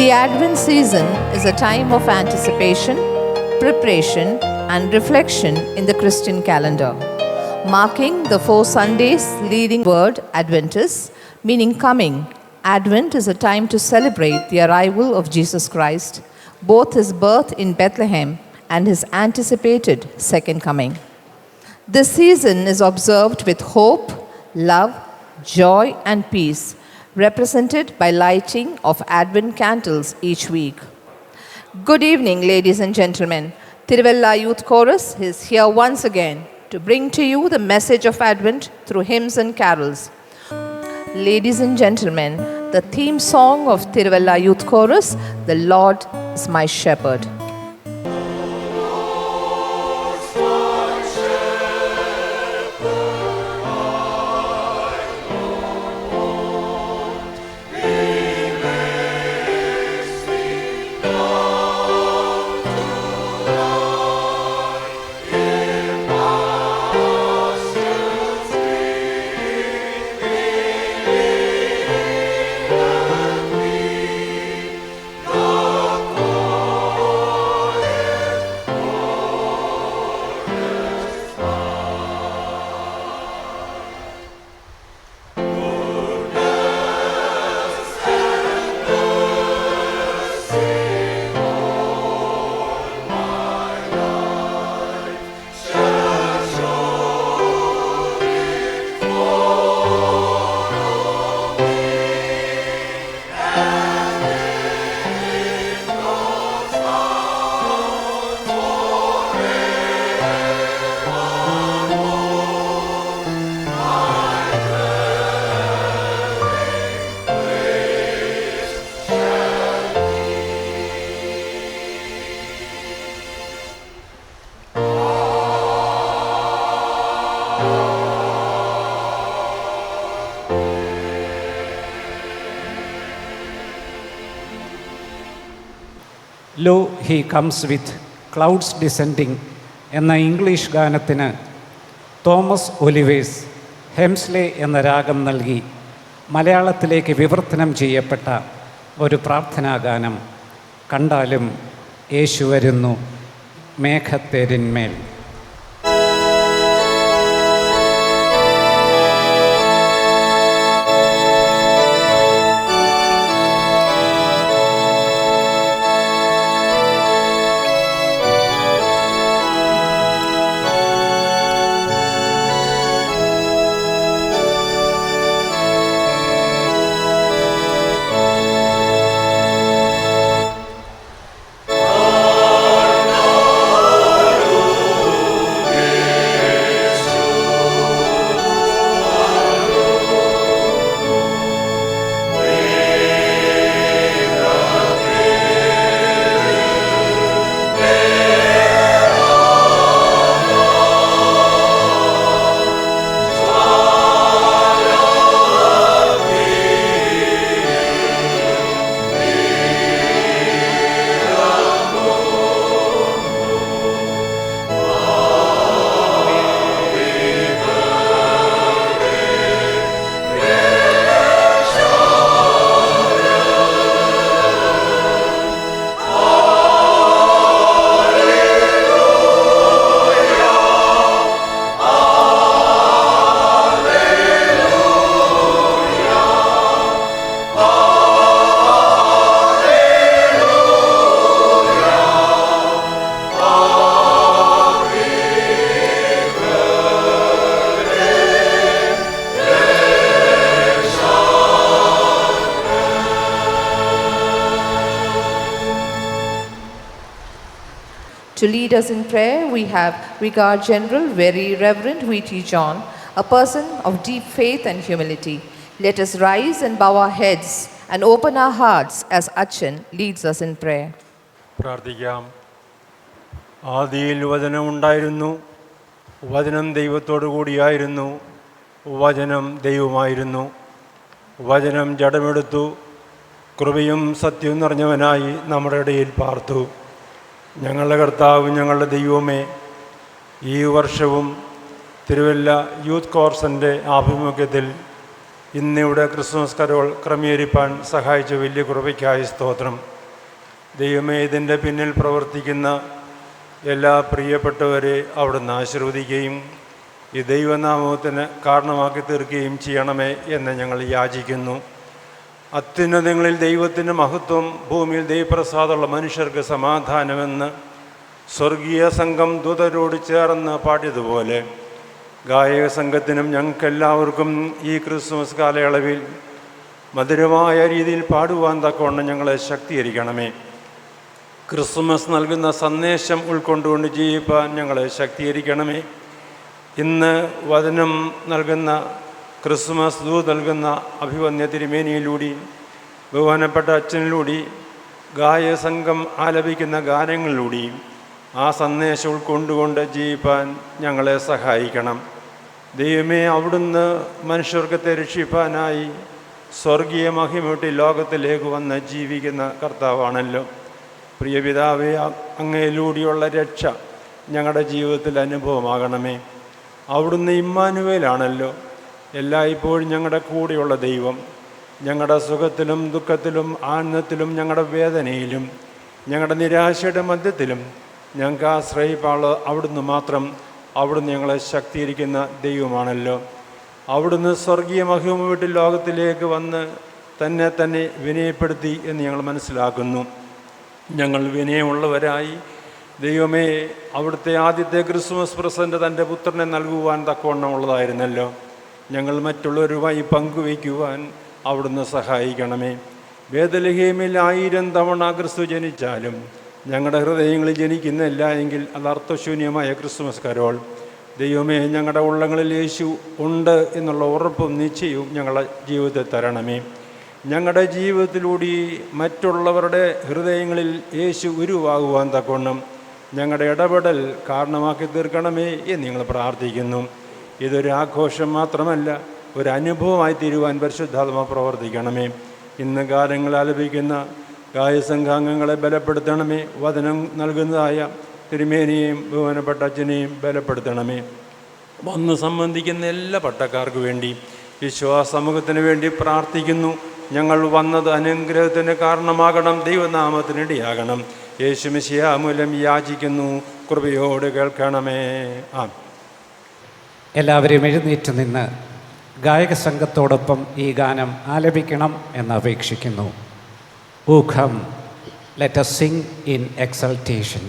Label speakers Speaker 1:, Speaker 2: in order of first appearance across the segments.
Speaker 1: The Advent season is a time of anticipation, preparation, and reflection in the Christian calendar, marking the 4 Sundays leading word Adventus, meaning coming. Advent is a time to celebrate the arrival of Jesus Christ, both his birth in Bethlehem and his anticipated second coming. This season is observed with hope, love, joy, and peace, represented by lighting of Advent candles each week. Good evening, ladies and gentlemen. Tiruvalla Youth Chorus is here once again to bring to you the message of Advent through hymns and carols. Ladies and gentlemen, the theme song of Tiruvalla Youth Chorus, "The Lord is My Shepherd."
Speaker 2: Lo, he comes with clouds descending എന്ന English ഗാനത്തിന് Thomas ഒലിവേഴ്സ് ഹെംസ്ലെ എന്ന രാഗം നൽകി മലയാളത്തിലേക്ക് വിവർത്തനം ചെയ്യപ്പെട്ട ഒരു പ്രാർത്ഥനാ ഗാനം കണ്ടാലും യേശു വരുന്നു മേഘത്തേരിന്മേൽ.
Speaker 1: To lead us in prayer, we have Vicar General, Very Reverend V.T. John, a person of deep faith and humility. Let us rise and bow our heads and open our hearts as Achan leads us in prayer.
Speaker 3: പ്രാർത്ഥിക്കാം. ആദിയിൽ വചനം ഉണ്ടായിരുന്നു, വചനം ദൈവത്തോടു കൂടിയായിരുന്നു, വചനം ദൈവമായിരുന്നു. വചനം ജഡമെടുത്തു, കൃപയും സത്യവും നിറഞ്ഞവനായി നമ്മുടെ ഇടയിൽ പാർത്തു. ഞങ്ങളുടെ കർത്താവും ഞങ്ങളുടെ ദൈവമേ, ഈ വർഷവും തിരുവല്ല യൂത്ത് കോർസിൻ്റെ ആഭിമുഖ്യത്തിൽ ഇന്നിവിടെ ക്രിസ്മസ് കരോൾ ക്രമീകരിപ്പാൻ സഹായിച്ച വലിയ കൃപയ്ക്കായി സ്തോത്രം. ദൈവമേ, ഇതിൻ്റെ പിന്നിൽ പ്രവർത്തിക്കുന്ന എല്ലാ പ്രിയപ്പെട്ടവരെ അവിടുന്ന് ആശീർവദിക്കുകയും ഈ ദൈവനാമത്തിന് കാരണമാക്കി തീർക്കുകയും ചെയ്യണമേ എന്ന് ഞങ്ങൾ യാചിക്കുന്നു. അത്യുന്നതങ്ങളിൽ ദൈവത്തിൻ്റെ മഹത്വം, ഭൂമിയിൽ ദൈവപ്രസാദമുള്ള മനുഷ്യർക്ക് സമാധാനമെന്ന് സ്വർഗീയ സംഘം ദൂതരോട് ചേർന്ന് പാടിയതുപോലെ ഗായക സംഘത്തിനും ഞങ്ങൾക്കെല്ലാവർക്കും ഈ ക്രിസ്മസ് കാലയളവിൽ മധുരമായ രീതിയിൽ പാടുവാൻ തക്കവണ്ണം ഞങ്ങളെ ശക്തീകരിക്കണമേ. ക്രിസ്മസ് നൽകുന്ന സന്ദേശം ഉൾക്കൊണ്ടുകൊണ്ട് ജീവിപ്പാൻ ഞങ്ങളെ ശക്തീകരിക്കണമേ. ഇന്ന് വചനം നൽകുന്ന ക്രിസ്മസ് ദൂത് നൽകുന്ന അഭിവന്യ തിരുമേനിയിലൂടെ, ബഹുമാനപ്പെട്ട അച്ഛനിലൂടെ, ഗായകസംഘം ആലപിക്കുന്ന ഗാനങ്ങളിലൂടെയും ആ സന്ദേശം ഉൾക്കൊണ്ടുകൊണ്ട് ജീവിപ്പാൻ ഞങ്ങളെ സഹായിക്കണം. ദൈവമേ, അവിടുന്ന് മനുഷ്യർഗത്തെ രക്ഷിപ്പാനായി സ്വർഗീയ മഹിമൂട്ടി ലോകത്തിലേക്ക് വന്ന് ജീവിക്കുന്ന കർത്താവാണല്ലോ. പ്രിയ പിതാവേ, അങ്ങയിലൂടെയുള്ള രക്ഷ ഞങ്ങളുടെ ജീവിതത്തിൽ അനുഭവമാകണമേ. അവിടുന്ന് ഇമ്മാനുവേലാണല്ലോ, എല്ലായ്പ്പോഴും ഞങ്ങളുടെ കൂടെയുള്ള ദൈവം. ഞങ്ങളുടെ സുഖത്തിലും ദുഃഖത്തിലും ആനന്ദത്തിലും ഞങ്ങളുടെ വേദനയിലും ഞങ്ങളുടെ നിരാശയുടെ മധ്യത്തിലും ഞങ്ങൾക്ക് ആശ്രയിപ്പാൾ അവിടുന്ന് മാത്രം. അവിടുന്ന് ഞങ്ങളെ ശക്തീകരിക്കുന്ന ദൈവമാണല്ലോ. അവിടുന്ന് സ്വർഗീയ മഹിമ വീട്ട് ലോകത്തിലേക്ക് വന്ന് തന്നെ വിനയപ്പെടുത്തി എന്ന് ഞങ്ങൾ മനസ്സിലാക്കുന്നു. ഞങ്ങൾ വിനയമുള്ളവരായി ദൈവമേ, അവിടുത്തെ ആദ്യത്തെ ക്രിസ്മസ് പ്രസൻറ്റ് തൻ്റെ പുത്രനെ നൽകുവാൻ തക്കവണ്ണമുള്ളതായിരുന്നല്ലോ. ഞങ്ങൾ മറ്റുള്ളവരുമായി പങ്കുവയ്ക്കുവാൻ അവിടുന്ന് സഹായിക്കണമേ. ബേത്ലഹേമിൽ 1000 തവണ ക്രിസ്തു ജനിച്ചാലും ഞങ്ങളുടെ ഹൃദയങ്ങളിൽ ജനിക്കുന്നില്ല എങ്കിൽ അത് അർത്ഥശൂന്യമായ ക്രിസ്മസ് കരോൾ. ദൈവമേ, ഞങ്ങളുടെ ഉള്ളങ്ങളിൽ യേശു ഉണ്ട് എന്നുള്ള ഉറപ്പും നിശ്ചയവും ഞങ്ങളുടെ ജീവിതത്തിൽ തരണമേ. ഞങ്ങളുടെ ജീവിതത്തിലൂടെ മറ്റുള്ളവരുടെ ഹൃദയങ്ങളിൽ യേശു ഉരുവാകുവാൻ തക്കവണ്ണം ഞങ്ങളുടെ ഇടപെടൽ കാരണമാക്കി തീർക്കണമേ എന്ന് ഞങ്ങൾ പ്രാർത്ഥിക്കുന്നു. ഇതൊരു ആഘോഷം മാത്രമല്ല, ഒരു അനുഭവമായി തീരുവാൻ പരിശുദ്ധാത്മ പ്രവർത്തിക്കണമേ. ഇന്ന് ഗാനങ്ങൾ ആലപിക്കുന്ന ഗായസംഘാംഗങ്ങളെ ബലപ്പെടുത്തണമേ. വചനം നൽകുന്നതായ തിരുമേനിയെയും ബഹുമാനപ്പെട്ട അച്ഛനെയും ബലപ്പെടുത്തണമേ. വന്ന് സംബന്ധിക്കുന്ന എല്ലാ പട്ടക്കാർക്ക് വേണ്ടി, വിശ്വാസമൂഹത്തിന് വേണ്ടി പ്രാർത്ഥിക്കുന്നു. ഞങ്ങൾ വന്നത് അനുഗ്രഹത്തിന് കാരണമാകണം, ദൈവനാമത്തിനിടയാകണം. യേശു മിശിഹാ മൂലം യാചിക്കുന്നു, കൃപയോട് കേൾക്കണമേ.
Speaker 2: എല്ലാവരും എഴുന്നേറ്റ് നിന്ന് ഗായക സംഘത്തോടൊപ്പം ഈ ഗാനം ആലപിക്കണം എന്ന് അപേക്ഷിക്കുന്നു. O come, let us sing in exultation.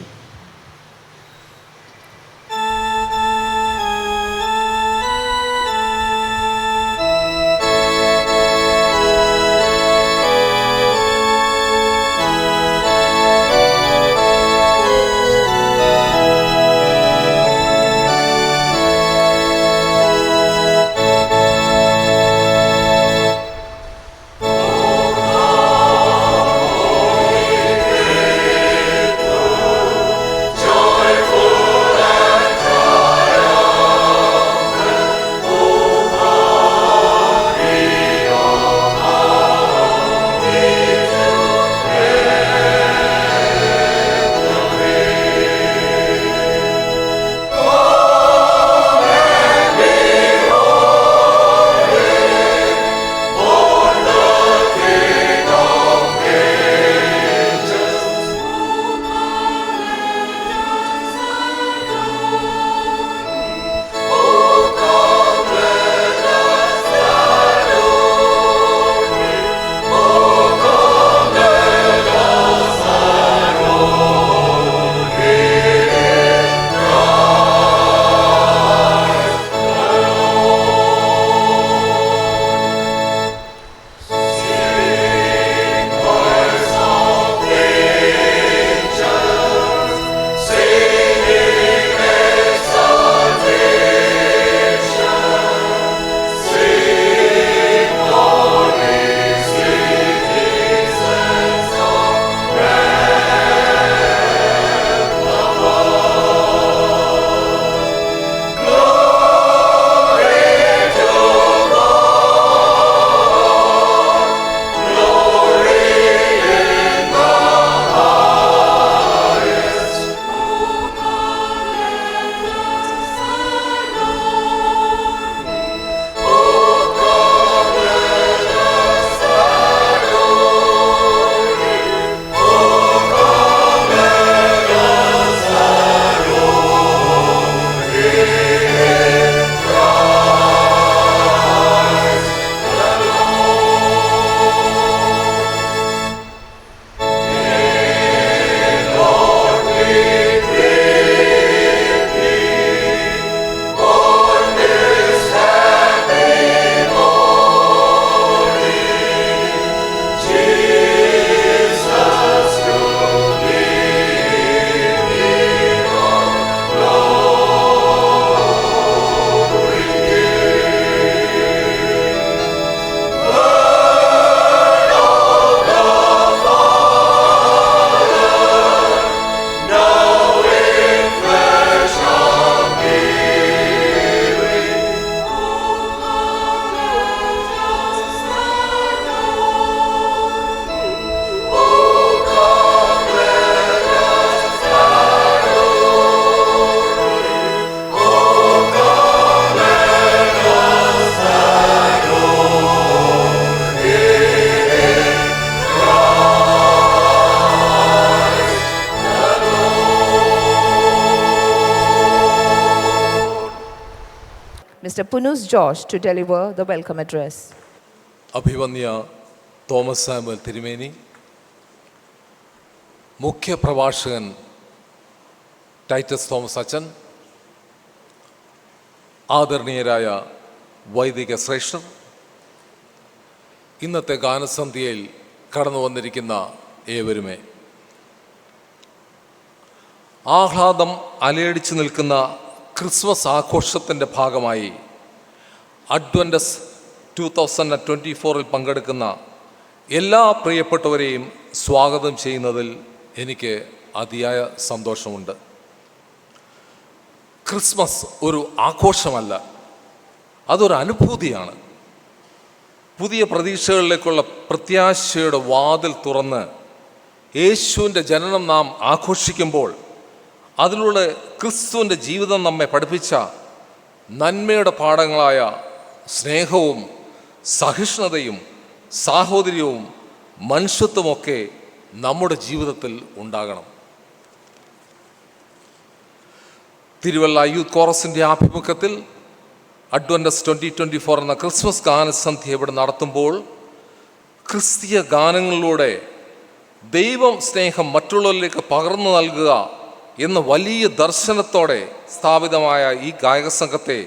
Speaker 1: Mr. Punus Josh to deliver the welcome address.
Speaker 4: അഭിവന്യ തോമസ് സാമുവൽ തിരുമേനി, മുഖ്യ പ്രഭാഷകൻ ടൈറ്റസ് തോമസ് അച്ഛൻ, ആദരണീയരായ വൈദിക ശ്രേഷ്ഠർ, ഇന്നത്തെ ഗാനസന്ധ്യയിൽ കടന്നു വന്നിരിക്കുന്ന ഏവരുമേ, ആഹ്ലാദം അലയടിച്ചു നിൽക്കുന്ന ക്രിസ്മസ് ആഘോഷത്തിൻ്റെ ഭാഗമായി അഡ്വൻറ്റസ് 2024 പങ്കെടുക്കുന്ന എല്ലാ പ്രിയപ്പെട്ടവരെയും സ്വാഗതം ചെയ്യുന്നതിൽ എനിക്ക് അതിയായ സന്തോഷമുണ്ട്. ക്രിസ്മസ് ഒരു ആഘോഷമല്ല, അതൊരു അനുഭൂതിയാണ്. പുതിയ പ്രതീക്ഷകളിലേക്കുള്ള പ്രത്യാശയുടെ വാതിൽ തുറന്ന് യേശുവിൻ്റെ ജനനം നാം ആഘോഷിക്കുമ്പോൾ അതിലൂടെ ക്രിസ്തുവിൻ്റെ ജീവിതം നമ്മെ പഠിപ്പിച്ച നന്മയുടെ പാഠങ്ങളായ സ്നേഹവും സഹിഷ്ണുതയും സാഹോദര്യവും മനുഷ്യത്വമൊക്കെ നമ്മുടെ ജീവിതത്തിൽ ഉണ്ടാകണം. തിരുവല്ല യൂത്ത് കോറസിൻ്റെ ആഭിമുഖ്യത്തിൽ അഡ്വൻറ്റസ് 2024 എന്ന ക്രിസ്മസ് ഗാനസന്ധ്യ ഇവിടെ നടത്തുമ്പോൾ ക്രിസ്തീയ ഗാനങ്ങളിലൂടെ ദൈവം സ്നേഹം മറ്റുള്ളവരിലേക്ക് പകർന്നു നൽകുക എന്ന വലിയ ദർശനത്തോടെ സ്ഥാപിതമായ ഈ ഗായക സംഘത്തെ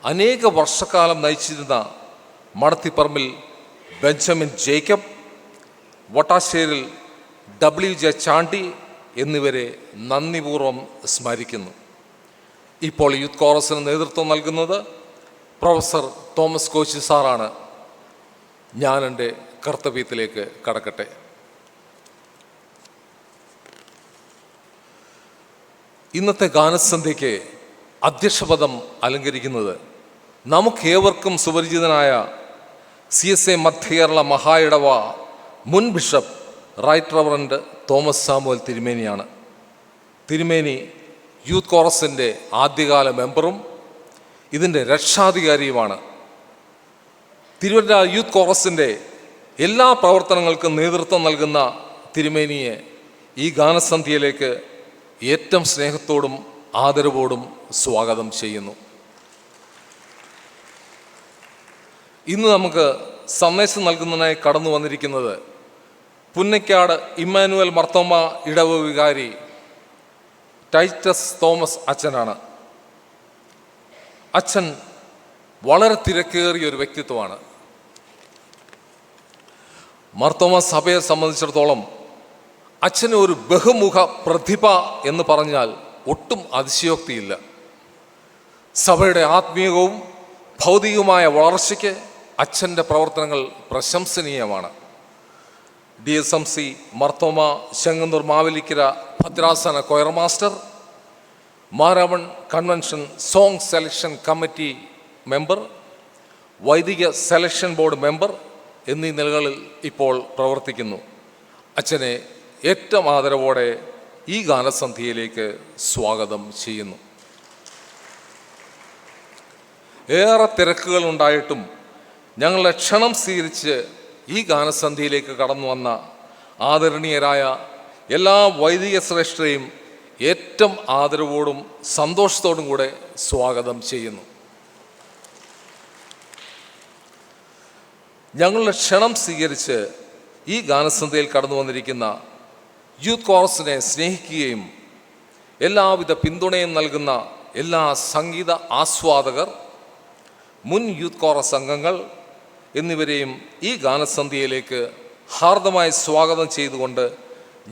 Speaker 4: അനേക വർഷക്കാലം നയിച്ചിരുന്ന മടത്തിപ്പറമ്പിൽ ബെഞ്ചമിൻ ജേക്കബ്, വട്ടാശ്ശേരിൽ WJ ചാണ്ടി എന്നിവരെ നന്ദിപൂർവ്വം സ്മരിക്കുന്നു. ഇപ്പോൾ യൂത്ത് കോറസിന് നേതൃത്വം നൽകുന്നത് പ്രൊഫസർ തോമസ് കോശി സാറാണ്. ഞാൻ എൻ്റെ കർത്തവ്യത്തിലേക്ക് കടക്കട്ടെ. ഇന്നത്തെ ഗാനസന്ധ്യയ്ക്ക് അധ്യക്ഷപദം അലങ്കരിക്കുന്നത് നമുക്കേവർക്കും സുപരിചിതനായ CSA മധ്യ കേരള മഹായിടവ മുൻ bishop right reverend Thomas Samuel തിരുമേനിയാണ്. തിരുമേനി യൂത്ത് കോറസിൻ്റെ ആദ്യകാല മെമ്പറും ഇതിൻ്റെ രക്ഷാധികാരിയുമാണ്. തിരുവല്ല യൂത്ത് കോറസിൻ്റെ എല്ലാ പ്രവർത്തനങ്ങൾക്കും നേതൃത്വം നൽകുന്ന തിരുമേനിയെ ഈ ഗാനസന്ധ്യയിലേക്ക് ഏറ്റവും സ്നേഹത്തോടും ആദരവോടും സ്വാഗതം ചെയ്യുന്നു. ഇന്ന് നമുക്ക് സന്ദേശം നൽകുന്നതിനായി കടന്നു വന്നിരിക്കുന്നത് പുന്നക്കാട് ഇമ്മാനുവൽ മർത്തോമ ഇടവ വികാരി ടൈറ്റസ് തോമസ് അച്ഛനാണ്. അച്ഛൻ വളരെ തിരക്കേറിയ ഒരു വ്യക്തിത്വമാണ്. മർത്തോമ സഭയെ സംബന്ധിച്ചിടത്തോളം അച്ഛന് ഒരു ബഹുമുഖ പ്രതിഭ എന്ന് പറഞ്ഞാൽ ഒട്ടും അതിശയോക്തിയില്ല. സഭയുടെ ആത്മീയവും ഭൗതികവുമായ വളർച്ചയ്ക്ക് അച്ഛൻ്റെ പ്രവർത്തനങ്ങൾ പ്രശംസനീയമാണ്. DSMC മർത്തോമ ചെങ്ങന്നൂർ മാവേലിക്കര ഭദ്രാസന choir master, Maramon convention song selection committee member, വൈദിക സെലക്ഷൻ ബോർഡ് മെമ്പർ എന്നീ നിലകളിൽ ഇപ്പോൾ പ്രവർത്തിക്കുന്നു. അച്ഛനെ ഏറ്റവും ആദരവോടെ ഈ ഗാനസന്ധ്യയിലേക്ക് സ്വാഗതം ചെയ്യുന്നു. ഏറെ തിരക്കുകൾ ഉണ്ടായിട്ടും ഞങ്ങളുടെ ക്ഷണം സ്വീകരിച്ച് ഈ ഗാനസന്ധ്യയിലേക്ക് കടന്നു വന്ന ആദരണീയരായ എല്ലാ വൈദിക ശ്രേഷ്ഠരെയും ഏറ്റവും ആദരവോടും സന്തോഷത്തോടും കൂടെ സ്വാഗതം ചെയ്യുന്നു. ഞങ്ങളുടെ ക്ഷണം സ്വീകരിച്ച് ഈ ഗാനസന്ധ്യയിൽ കടന്നു വന്നിരിക്കുന്ന യൂത്ത് കോറസിനെ സ്നേഹിക്കുകയും എല്ലാവിധ പിന്തുണയും നൽകുന്ന എല്ലാ സംഗീത ആസ്വാദകർ, മുൻ യൂത്ത് കോറസ് അംഗങ്ങൾ എന്നിവരെയും ഈ ഗാനസന്ധ്യയിലേക്ക് ഹാർദമായി സ്വാഗതം ചെയ്തുകൊണ്ട്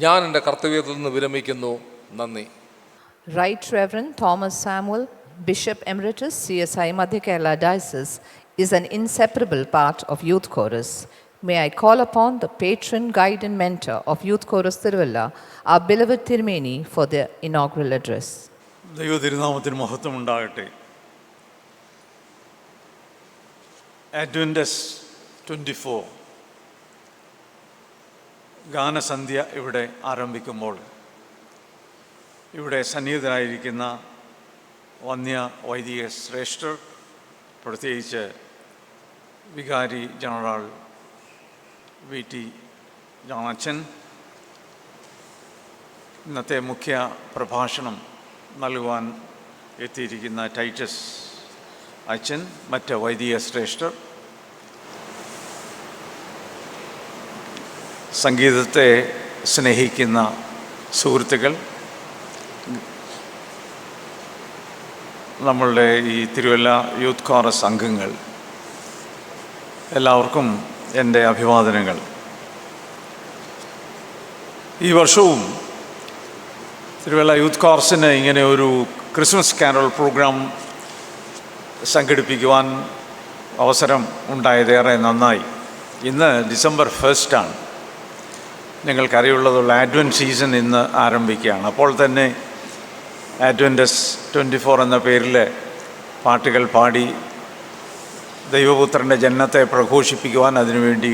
Speaker 4: ഞാൻ എൻ്റെ കർത്തവ്യത്തിൽ നിന്ന് വിരമിക്കുന്നു. നന്ദി.
Speaker 1: Right Reverend Thomas Samuel, Bishop Emeritus CSI Madhya Kerala Diocese, is an inseparable part of Youth Chorus. May I call upon the patron, guide and mentor of Youth Chorus Tiruvalla, our beloved Tirumeni, for their inaugural address.
Speaker 5: ദൈവ തിരുനാമത്തിന് മഹത്വം ഉണ്ടാകട്ടെ. അഡ്വൻറ്റസ് 24 ഗാനസന്ധ്യ ഇവിടെ ആരംഭിക്കുമ്പോൾ ഇവിടെ സന്നിഹിതരായിരിക്കുന്ന വന്യ വൈദിക ശ്രേഷ്ഠർ, പ്രത്യേകിച്ച് വികാരി ജനറൽ VT ജോണച്ചൻ, ഇന്നത്തെ മുഖ്യ പ്രഭാഷണം നൽകുവാൻ എത്തിയിരിക്കുന്ന ടൈറ്റസ് അച്ഛൻ, മറ്റ് വൈദിക ശ്രേഷ്ഠർ, സംഗീതത്തെ സ്നേഹിക്കുന്ന സുഹൃത്തുക്കൾ, നമ്മളുടെ ഈ തിരുവല്ല യൂത്ത് കോറസ് അംഗങ്ങൾ, എല്ലാവർക്കും എൻ്റെ അഭിവാദനങ്ങൾ. ഈ വർഷവും തിരുവല്ല യൂത്ത് കോറസിന് ഇങ്ങനെ ഒരു ക്രിസ്മസ് കാരൽ പ്രോഗ്രാം സംഘടിപ്പിക്കുവാൻ അവസരം ഉണ്ടായതേറെ നന്നായി. ഇന്ന് ഡിസംബർ 1 നിങ്ങൾക്കറിയുള്ളതുള്ള അഡ്വൻറ്റ് സീസൺ ഇന്ന് ആരംഭിക്കുകയാണ്. അപ്പോൾ തന്നെ അഡ്വൻറ്റസ് 24 എന്ന പേരിൽ പാട്ടുകൾ പാടി ദൈവപുത്രൻ്റെ ജനനത്തെ പ്രഘോഷിപ്പിക്കുവാൻ, അതിനുവേണ്ടി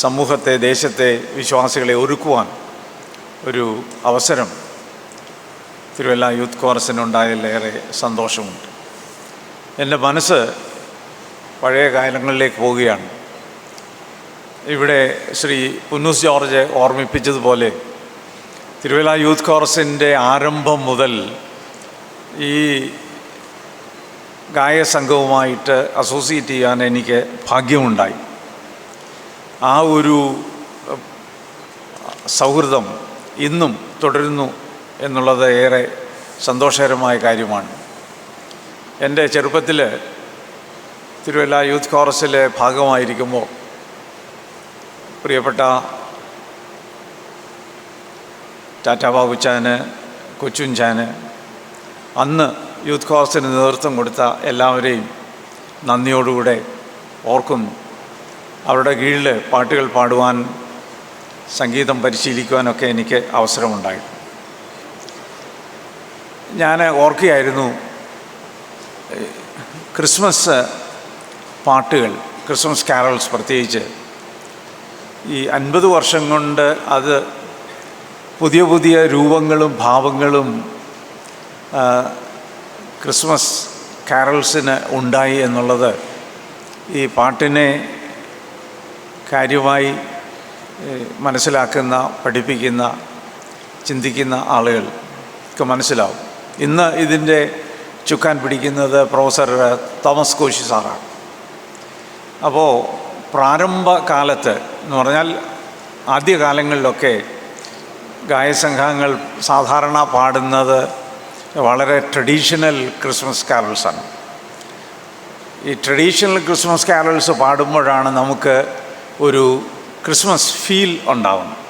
Speaker 5: സമൂഹത്തെ, ദേശത്തെ വിശ്വാസികളെ ഒരുക്കുവാൻ ഒരു അവസരം തിരുവല്ല യൂത്ത് കോറസിനുണ്ടായതിലേറെ സന്തോഷമുണ്ട്. എൻ്റെ മനസ്സ് പഴയ കാലങ്ങളിലേക്ക് പോവുകയാണ്. ഇവിടെ ശ്രീ പുന്നൂസ് ജോർജ് ഓർമ്മിപ്പിച്ചതുപോലെ തിരുവല്ല യൂത്ത് കോറസിൻ്റെ ആരംഭം മുതൽ ഈ ഗായക സംഘവുമായിട്ട് അസോസിയേറ്റ് ചെയ്യാൻ എനിക്ക് ഭാഗ്യമുണ്ടായി. ആ ഒരു സൗഹൃദം ഇന്നും തുടരുന്നു എന്നുള്ളത് ഏറെ സന്തോഷകരമായ കാര്യമാണ്. എൻ്റെ ചെറുപ്പത്തിൽ തിരുവല്ല യൂത്ത് കോറസിലെ ഭാഗമായിരിക്കുമ്പോൾ പ്രിയപ്പെട്ട ടാറ്റാ ബാബുച്ചാന്, കൊച്ചുൻചാന്, അന്ന് യൂത്ത് കോറസിന് നേതൃത്വം കൊടുത്ത എല്ലാവരെയും നന്ദിയോടുകൂടെ ഓർക്കുന്നു. അവരുടെ കീഴിൽ പാട്ടുകൾ പാടുവാൻ, സംഗീതം പരിശീലിക്കുവാനൊക്കെ എനിക്ക് അവസരമുണ്ടായി. ഞാൻ ഓർക്കുകയായിരുന്നു, ക്രിസ്മസ് പാട്ടുകൾ, ക്രിസ്മസ് കാരൽസ് പ്രത്യേകിച്ച് ഈ 50 വർഷം കൊണ്ട് അത് പുതിയ പുതിയ രൂപങ്ങളും ഭാവങ്ങളും ക്രിസ്മസ് കാരൽസിന് ഉണ്ടായി എന്നുള്ളത് ഈ പാട്ടിനെ കാര്യമായി മനസ്സിലാക്കുന്ന, പഠിപ്പിക്കുന്ന, ചിന്തിക്കുന്ന ആളുകൾക്ക് മനസ്സിലാവും. ഇന്ന് ഇതിൻ്റെ ചുക്കാൻ പിടിക്കുന്നത് പ്രൊഫസർ തോമസ് കോശി സാറാണ്. അപ്പോൾ പ്രാരംഭകാലത്ത് എന്ന് പറഞ്ഞാൽ ആദ്യകാലങ്ങളിലൊക്കെ ഗായകസംഘങ്ങൾ സാധാരണ പാടുന്നത് വളരെ ട്രഡീഷണൽ ക്രിസ്മസ് കാരൽസാണ്. ഈ ട്രഡീഷണൽ ക്രിസ്മസ് കാരൽസ് പാടുമ്പോഴാണ് നമുക്ക് ഒരു ക്രിസ്മസ് ഫീൽ ഉണ്ടാവുന്നത്.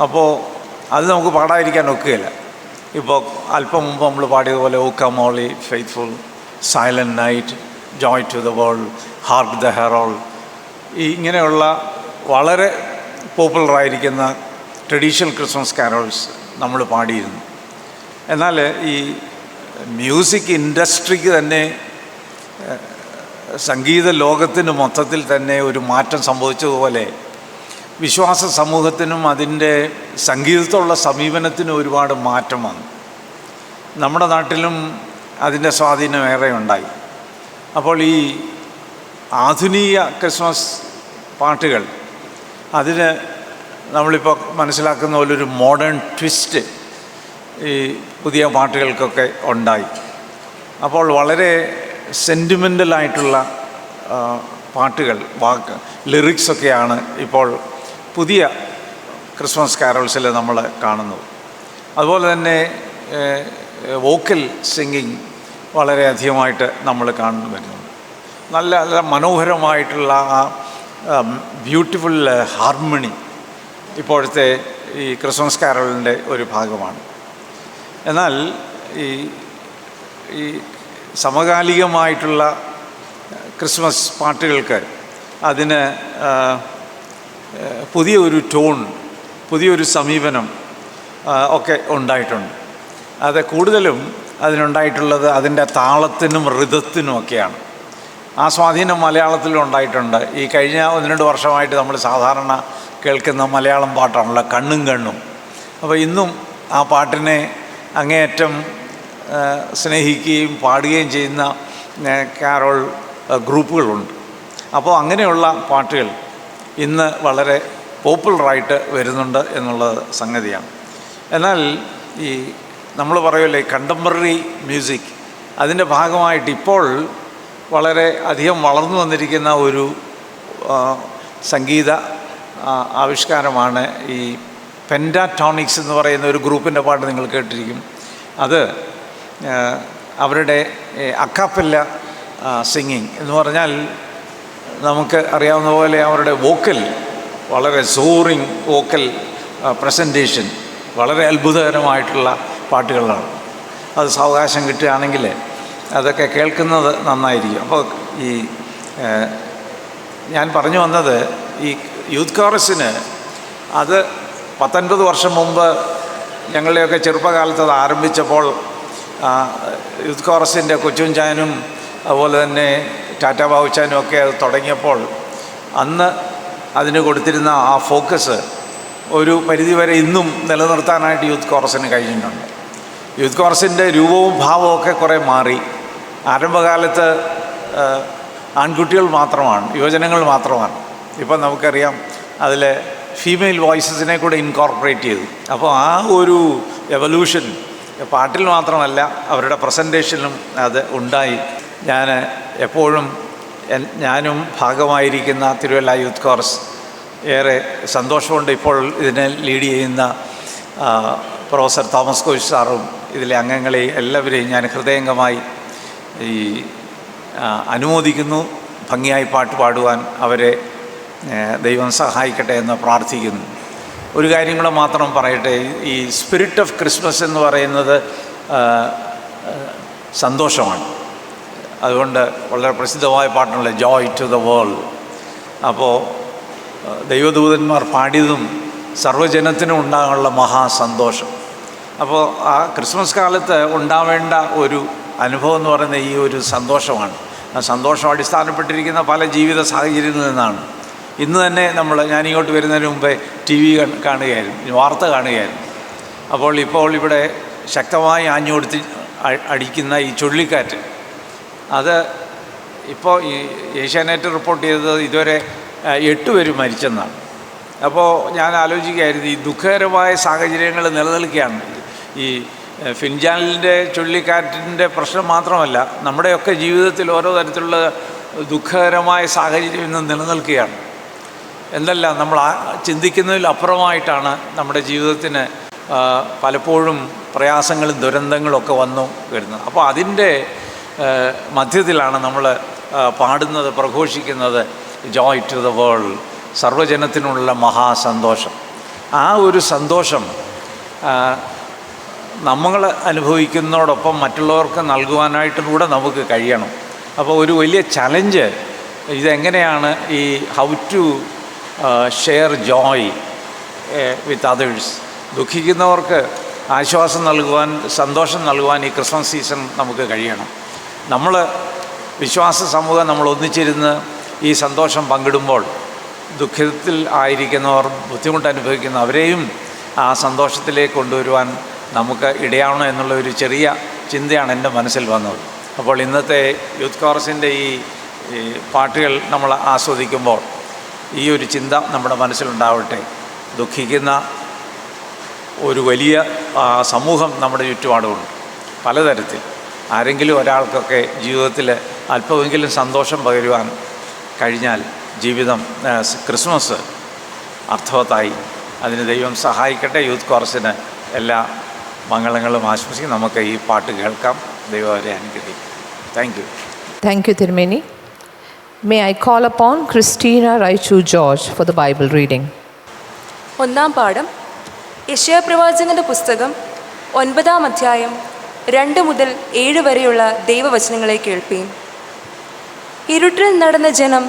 Speaker 5: അപ്പോൾ അത് നമുക്ക് പാടാതിരിക്കാൻ ഒക്കുകയില്ല. ഇപ്പോൾ അല്പം മുമ്പ് നമ്മൾ പാടിയതുപോലെ O come all ye faithful, silent night, joy to the world, hark the herald, ഇങ്ങനെയുള്ള വളരെ പോപ്പുലറായിരിക്കുന്ന ട്രഡീഷണൽ ക്രിസ്മസ് കാരോൾസ് നമ്മൾ പാടിയിരുന്നു. എന്നാൽ ഈ മ്യൂസിക് ഇൻഡസ്ട്രിക്ക് തന്നെ, സംഗീത ലോകത്തിന് മൊത്തത്തിൽ തന്നെ ഒരു മാറ്റം സംഭവിച്ചതുപോലെ വിശ്വാസ സമൂഹത്തിനും അതിൻ്റെ സംഗീതത്തോടുള്ള സമീപനത്തിനും ഒരുപാട് മാറ്റം വന്നു. നമ്മുടെ നാട്ടിലും അതിൻ്റെ സ്വാധീനം ഏറെ ഉണ്ടായി. അപ്പോൾ ഈ ആധുനിക ക്രിസ്മസ് പാട്ടുകൾ, അതിന് നമ്മളിപ്പോൾ മനസ്സിലാക്കുന്ന പോലൊരു മോഡേൺ ട്വിസ്റ്റ് ഈ പുതിയ പാട്ടുകൾക്കൊക്കെ ഉണ്ടായി. അപ്പോൾ വളരെ സെൻറ്റിമെൻ്റലായിട്ടുള്ള പാട്ടുകൾ, ലിറിക്സൊക്കെയാണ് ഇപ്പോൾ പുതിയ ക്രിസ്മസ് കാരോൾസിൽ നമ്മൾ കാണുന്നത്. അതുപോലെ തന്നെ വോക്കൽ സിംഗിങ് വളരെ അധികമായിട്ട് നമ്മൾ കാണുന്നു വരുന്നുണ്ട്. നല്ല നല്ല മനോഹരമായിട്ടുള്ള ആ ബ്യൂട്ടിഫുൾ ഹാർമണി ഇപ്പോഴത്തെ ഈ ക്രിസ്മസ് കാരോളിൻ്റെ ഒരു ഭാഗമാണ്. എന്നാൽ ഈ സമകാലികമായിട്ടുള്ള ക്രിസ്മസ് പാട്ടുകൾക്ക് അതിന് പുതിയൊരു ടോൺ, പുതിയൊരു സമീപനം ഒക്കെ ഉണ്ടായിട്ടുണ്ട്. അത് കൂടുതലും അതിനുണ്ടായിട്ടുള്ളത് അതിൻ്റെ താളത്തിനും ഋതത്തിനും ഒക്കെയാണ്. ആ സ്വാധീനം മലയാളത്തിലും ഉണ്ടായിട്ടുണ്ട്. ഈ കഴിഞ്ഞ 1-2 വർഷമായിട്ട് നമ്മൾ സാധാരണ കേൾക്കുന്ന മലയാളം പാട്ടാണല്ലോ കണ്ണും കണ്ണും. അപ്പോൾ ഇന്നും ആ പാട്ടിനെ അങ്ങേയറ്റം സ്നേഹിക്കുകയും പാടുകയും ചെയ്യുന്ന കാരോൾ ഗ്രൂപ്പുകളുണ്ട്. അപ്പോൾ അങ്ങനെയുള്ള പാട്ടുകൾ ഇന്ന് വളരെ പോപ്പുലറായിട്ട് വരുന്നുണ്ട് എന്നുള്ള സംഗതിയാണ്. എന്നാൽ ഈ നമ്മൾ പറയുമല്ലേ കണ്ടംപററി മ്യൂസിക് അതിൻ്റെ ഭാഗമായിട്ട് ഇപ്പോൾ വളരെ അധികം വളർന്നു വന്നിരിക്കുന്ന ഒരു സംഗീത ആവിഷ്കാരമാണ് ഈ പെൻറ്റാറ്റോണിക്സ് എന്ന് പറയുന്ന ഒരു ഗ്രൂപ്പിൻ്റെ പാട്ട് നിങ്ങൾ കേട്ടിരിക്കും. അത് അവരുടെ അക്കാപ്പല്ല സിംഗിങ് എന്ന് പറഞ്ഞാൽ നമുക്ക് അറിയാവുന്ന പോലെ അവരുടെ വോക്കൽ വളരെ സോറിങ് വോക്കൽ പ്രസൻറ്റേഷൻ വളരെ അത്ഭുതകരമായിട്ടുള്ള പാട്ടുകളാണ്. അത് സാവകാശം കിട്ടുകയാണെങ്കിൽ അതൊക്കെ കേൾക്കുന്നത് നന്നായിരിക്കും. അപ്പോൾ ഈ ഞാൻ പറഞ്ഞു വന്നത് ഈ യൂത്ത് കോറസിന് അത് 19 വർഷം മുമ്പ് ഞങ്ങളുടെയൊക്കെ ചെറുപ്പകാലത്ത് അത് ആരംഭിച്ചപ്പോൾ യൂത്ത് കോറസിൻ്റെ കൊച്ചുഞ്ചാനും അതുപോലെ തന്നെ ടാറ്റ ബാബുച്ചാനും ഒക്കെ അത് തുടങ്ങിയപ്പോൾ അന്ന് അതിന് കൊടുത്തിരുന്ന ആ ഫോക്കസ് ഒരു പരിധിവരെ ഇന്നും നിലനിർത്താനായിട്ട് യൂത്ത് കോറസിന് കഴിഞ്ഞിട്ടുണ്ട്. യൂത്ത് കോറസിൻ്റെ രൂപവും ഭാവവും ഒക്കെ കുറേ മാറി. ആരംഭകാലത്ത് ആൺകുട്ടികൾ മാത്രമാണ്, യുവജനങ്ങൾ മാത്രമാണ്. ഇപ്പം നമുക്കറിയാം അതിൽ ഫീമെയിൽ വോയിസസിനെ കൂടെ ഇൻകോർപ്പറേറ്റ് ചെയ്തു. അപ്പോൾ ആ ഒരു എവല്യൂഷൻ പാട്ടിൽ മാത്രമല്ല അവരുടെ പ്രസൻറ്റേഷനിലും അത് ഉണ്ടായി. ഞാൻ എപ്പോഴും ഞാനും ഭാഗമായിരിക്കുന്ന തിരുവല്ല യൂത്ത് കോറസ് ഏറെ സന്തോഷമുണ്ട്. ഇപ്പോൾ ഇതിനെ ലീഡ് ചെയ്യുന്ന പ്രൊഫസർ തോമസ് കോശ് സാറും ഇതിലെ അംഗങ്ങളെയും എല്ലാവരെയും ഞാൻ ഹൃദയംഗമായി ഈ അനുമോദിക്കുന്നു. ഭംഗിയായി പാട്ട് പാടുവാൻ അവരെ ദൈവം സഹായിക്കട്ടെ എന്ന് പ്രാർത്ഥിക്കുന്നു. ഒരു കാര്യം കൂടെ മാത്രം പറയട്ടെ. ഈ സ്പിരിറ്റ് ഓഫ് ക്രിസ്മസ് എന്ന് പറയുന്നത് സന്തോഷമാണ്. അതുകൊണ്ട് വളരെ പ്രസിദ്ധമായ പാട്ടുള്ള ജോയ് ടു ദ വേൾഡ്. അപ്പോൾ ദൈവദൂതന്മാർ പാടിയതും സർവ്വജനത്തിനും ഉണ്ടാകാനുള്ള മഹാസന്തോഷം. അപ്പോൾ ആ ക്രിസ്മസ് കാലത്ത് ഉണ്ടാവേണ്ട ഒരു അനുഭവം എന്ന് പറയുന്ന ഈ ഒരു സന്തോഷമാണ്. ആ സന്തോഷം അടിസ്ഥാനപ്പെട്ടിരിക്കുന്ന പല ജീവിത സാഹചര്യങ്ങളിൽ നിന്നാണ്. ഇന്ന് തന്നെ ഞാനിങ്ങോട്ട് വരുന്നതിന് മുമ്പേ TV കാണുകയായിരുന്നു, വാർത്ത കാണുകയായിരുന്നു. ഇപ്പോൾ ഇവിടെ ശക്തമായി ആഞ്ഞുകൊടുത്ത് അടിക്കുന്ന ഈ ചുഴലിക്കാറ്റ്, അത് ഇപ്പോൾ ഈ ഏഷ്യാനെറ്റ് റിപ്പോർട്ട് ചെയ്തത് ഇതുവരെ 8 പേര് മരിച്ചെന്നാണ്. അപ്പോൾ ഞാൻ ആലോചിക്കുകയായിരുന്നു, ഈ ദുഃഖകരമായ സാഹചര്യങ്ങൾ നിലനിൽക്കുകയാണ്. ഈ ഫിൻജാനിൻ്റെ ചുഴലിക്കാറ്റിൻ്റെ പ്രശ്നം മാത്രമല്ല, നമ്മുടെയൊക്കെ ജീവിതത്തിൽ ഓരോ തരത്തിലുള്ള ദുഃഖകരമായ സാഹചര്യം ഇന്ന് നിലനിൽക്കുകയാണ്. എന്തല്ല നമ്മൾ ചിന്തിക്കുന്നതിൽ അപ്പുറമായിട്ടാണ് നമ്മുടെ ജീവിതത്തിന് പലപ്പോഴും പ്രയാസങ്ങളും ദുരന്തങ്ങളും ഒക്കെ വന്നു വരുന്നത്. അപ്പോൾ അതിൻ്റെ മധ്യത്തിലാണ് നമ്മൾ പാടുന്നത്, പ്രഘോഷിക്കുന്നത് ജോയ് ടു ദ വേൾഡ്, സർവ്വജനത്തിനുള്ള മഹാസന്തോഷം. ആ ഒരു സന്തോഷം നമ്മൾ അനുഭവിക്കുന്നതോടൊപ്പം മറ്റുള്ളവർക്ക് നൽകുവാനായിട്ടും കൂടെ നമുക്ക് കഴിയണം. അപ്പോൾ ഒരു വലിയ ചലഞ്ച് ഇതെങ്ങനെയാണ് ഈ how to share joy with others. ദുഃഖിക്കുന്നവർക്ക് ആശ്വാസം നൽകുവാൻ, സന്തോഷം നൽകുവാൻ ഈ ക്രിസ്മസ് സീസൺ നമുക്ക് കഴിയണം. നമ്മൾ വിശ്വാസ സമൂഹം നമ്മൾ ഒന്നിച്ചിരുന്ന് ഈ സന്തോഷം പങ്കിടുമ്പോൾ ദുഃഖത്തിൽ ആയിരിക്കുന്നവർ, ബുദ്ധിമുട്ട് അനുഭവിക്കുന്ന അവരെയും ആ സന്തോഷത്തിലേക്ക് കൊണ്ടുവരുവാൻ നമുക്ക് ഇടയാവണം എന്നുള്ള ഒരു ചെറിയ ചിന്തയാണ് എൻ്റെ മനസ്സിൽ വന്നത്. അപ്പോൾ ഇന്നത്തെ യൂത്ത് കോറസിൻ്റെ ഈ പാട്ടുകൾ നമ്മൾ ആസ്വദിക്കുമ്പോൾ ഈ ഒരു ചിന്ത നമ്മുടെ മനസ്സിലുണ്ടാവട്ടെ. ദുഃഖിക്കുന്ന ഒരു വലിയ സമൂഹം നമ്മുടെ ചുറ്റുപാടുമുണ്ട് പലതരത്തിൽ. ആരെങ്കിലും ഒരാൾക്കൊക്കെ ജീവിതത്തിൽ അല്പമെങ്കിലും സന്തോഷം പകരുവാൻ കഴിഞ്ഞാൽ ജീവിതം, ക്രിസ്മസ് അർത്ഥവത്തായി. അതിന് ദൈവം സഹായിക്കട്ടെ. യൂത്ത് കോറസിന് എല്ലാ മംഗളങ്ങളും ആശംസിക്കും. നമുക്ക് ഈ പാട്ട് കേൾക്കാം. ദൈവം അവരെ അനുഗ്രഹിക്കും. Thank you.
Speaker 1: Thank you, Tirumeni. May I call upon Christina Raichu George for the Bible reading.
Speaker 6: ഒന്നാം പാഠം യെശയ്യാ പ്രവാചകന്റെ പുസ്തകം 9-ാം അധ്യായം 2 മുതൽ 7 വരെയുള്ള ദൈവവചനങ്ങളെ കേൾപ്പീൻ. ഇരുട്ടിൽ നടന്ന ജനം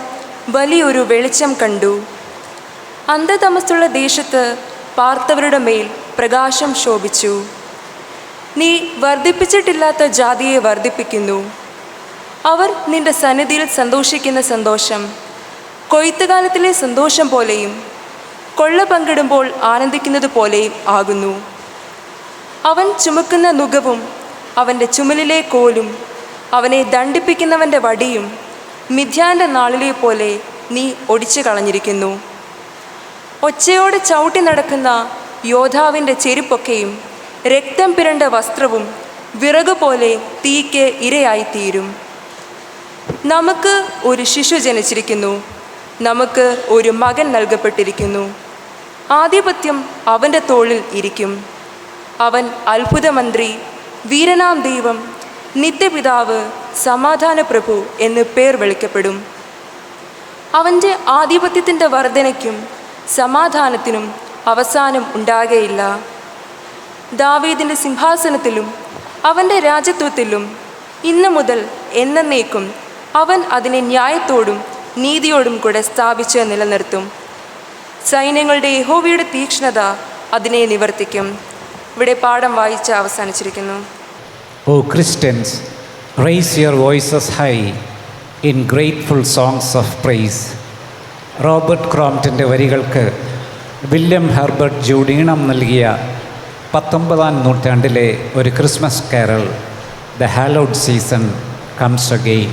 Speaker 6: വലിയൊരു വെളിച്ചം കണ്ടു. അന്ധതമസ്സുള്ള ദേശത്ത് പാർത്തവരുടെ മേൽ പ്രകാശം ശോഭിച്ചു. നീ വർദ്ധിപ്പിച്ചിട്ടില്ലാത്ത ജാതിയെ വർദ്ധിപ്പിക്കുന്നു. അവർ നിന്റെ സന്നിധിയിൽ സന്തോഷിക്കുന്ന സന്തോഷം കൊയ്ത്തുകാലത്തിലെ സന്തോഷം പോലെയും കൊള്ള പങ്കിടുമ്പോൾ ആനന്ദിക്കുന്നത് പോലെയും ആകുന്നു. അവൻ ചുമക്കുന്ന നുകവും അവൻ്റെ ചുമലിലെ കോലും അവനെ ദണ്ഡിപ്പിക്കുന്നവൻ്റെ വടിയും മിഥ്യാൻ്റെ നാളിലെ പോലെ നീ ഒടിച്ചു കളഞ്ഞിരിക്കുന്നു. ഒച്ചയോടെ ചവിട്ടി നടക്കുന്ന യോദ്ധാവിൻ്റെ ചെരുപ്പൊക്കെയും രക്തം പിരണ്ട വസ്ത്രവും വിറക് പോലെ തീയ്ക്ക് ഇരയായിത്തീരും. നമുക്ക് ഒരു ശിശു ജനിച്ചിരിക്കുന്നു, നമുക്ക് ഒരു മകൻ നൽകപ്പെട്ടിരിക്കുന്നു. ആധിപത്യം അവൻ്റെ തോളിൽ ഇരിക്കും. അവൻ അത്ഭുതമന്ത്രി, വീരനാം ദൈവം, നിത്യപിതാവ്, സമാധാന പ്രഭു എന്ന് പേർ വിളിക്കപ്പെടും. അവൻ്റെ ആധിപത്യത്തിൻ്റെ വർധനയ്ക്കും സമാധാനത്തിനും അവസാനം ഉണ്ടാകുകയില്ല. ദാവീദിൻ്റെ സിംഹാസനത്തിലും അവൻ്റെ രാജത്വത്തിലും ഇന്നു മുതൽ എന്നേക്കും അവൻ അതിനെ ന്യായത്തോടും നീതിയോടും കൂടെ സ്ഥാപിച്ച് നിലനിർത്തും. സൈന്യങ്ങളുടെ യഹോവയുടെ തീക്ഷ്ണത അതിനെ നിവർത്തിക്കും. ഇവിടെ പാഠം വായിച്ച് അവസാനിച്ചിരിക്കുന്നു.
Speaker 2: O Christians, raise your voices high in grateful songs of praise. Robert ക്രോംപ്റ്റൻ്റെ വരികൾക്ക് വില്യം ഹെർബർട്ട് ജൂഡ് ഈണം നൽകിയ 19-ാം നൂറ്റാണ്ടിലെ ഒരു Christmas carol, the hallowed season comes again.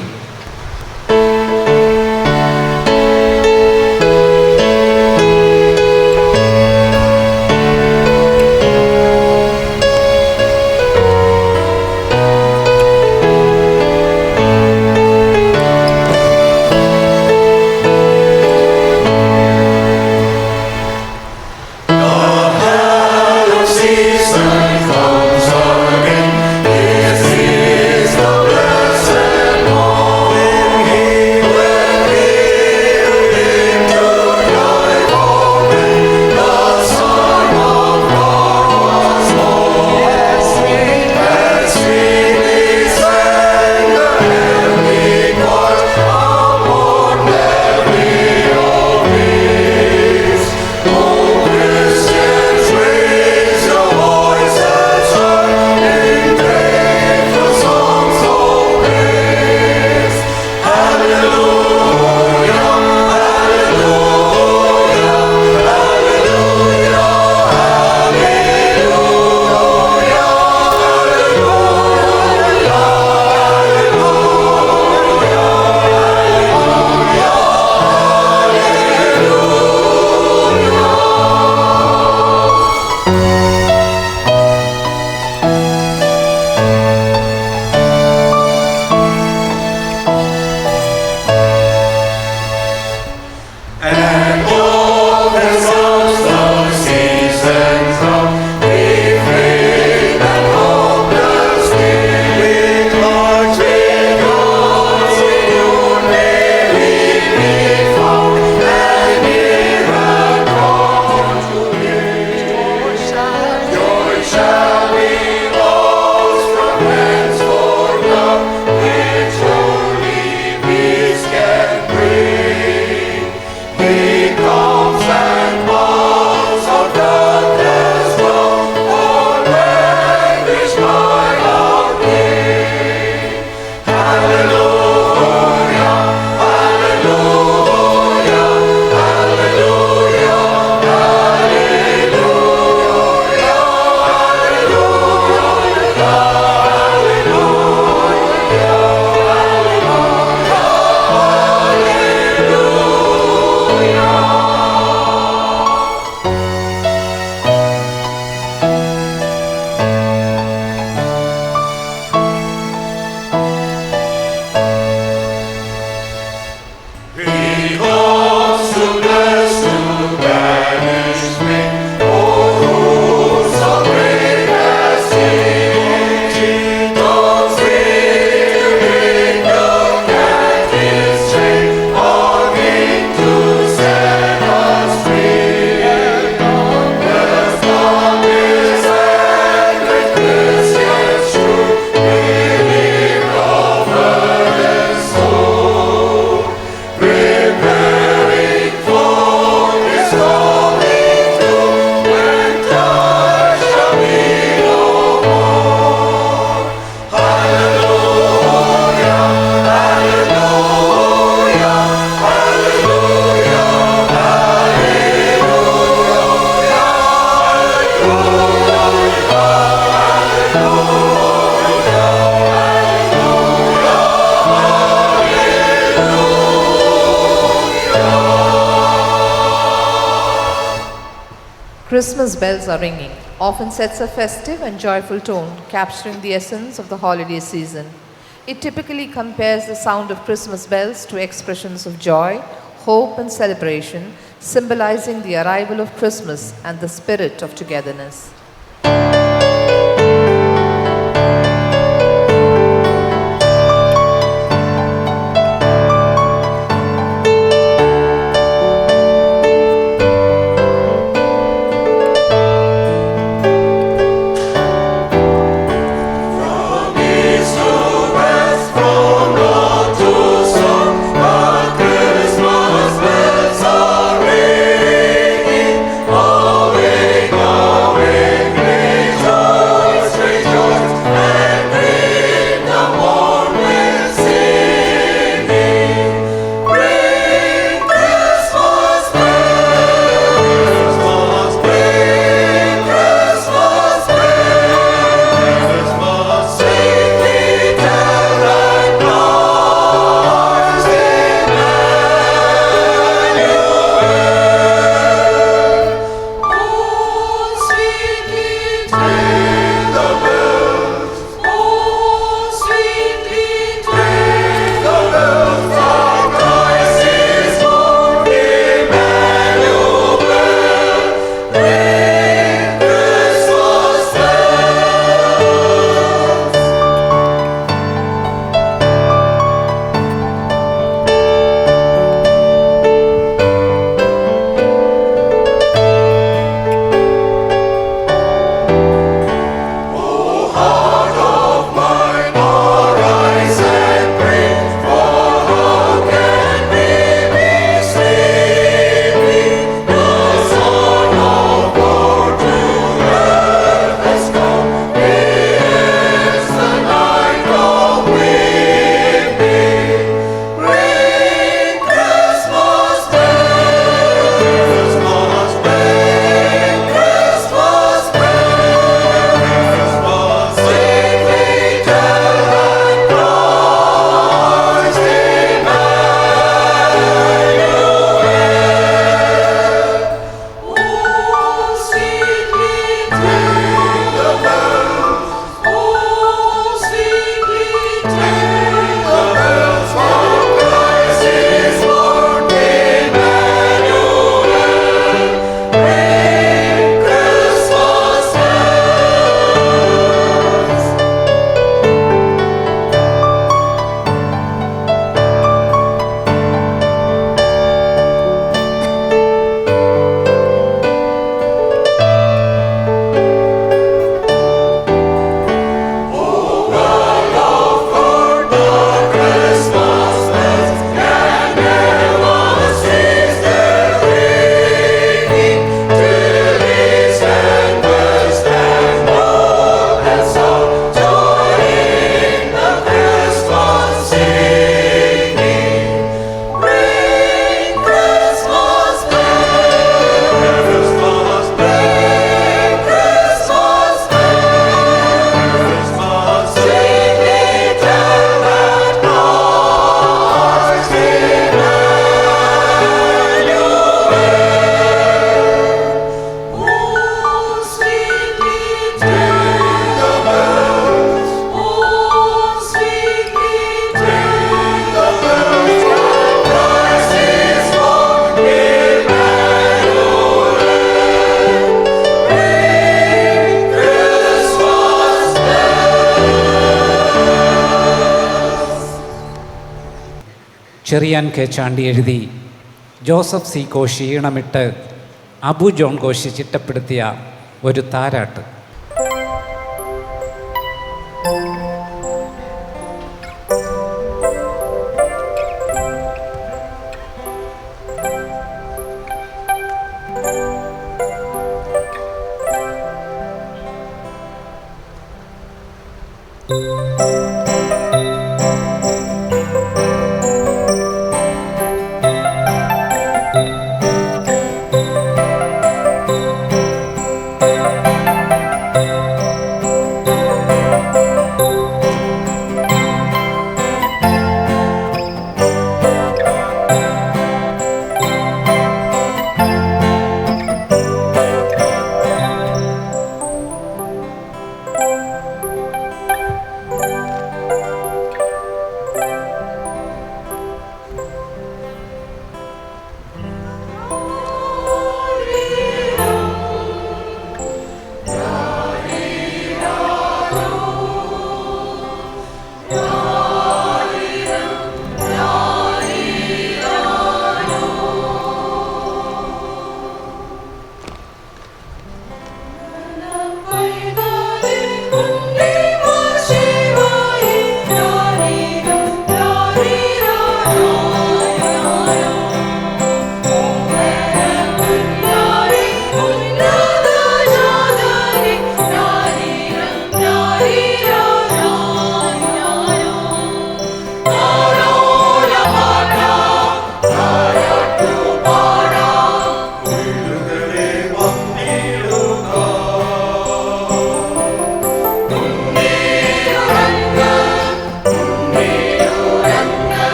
Speaker 1: Christmas bells are ringing. often sets a festive and joyful tone, capturing the essence of the holiday season. It typically compares the sound of Christmas bells to expressions of joy, hope, and celebration, symbolizing the arrival of Christmas and the spirit of togetherness.
Speaker 2: Cherian K Chandy എഴുതി Joseph C Koshy ഈണമിട്ട് Abu John Koshy ചിട്ടപ്പെടുത്തിയ ഒരു താരാട്ട്.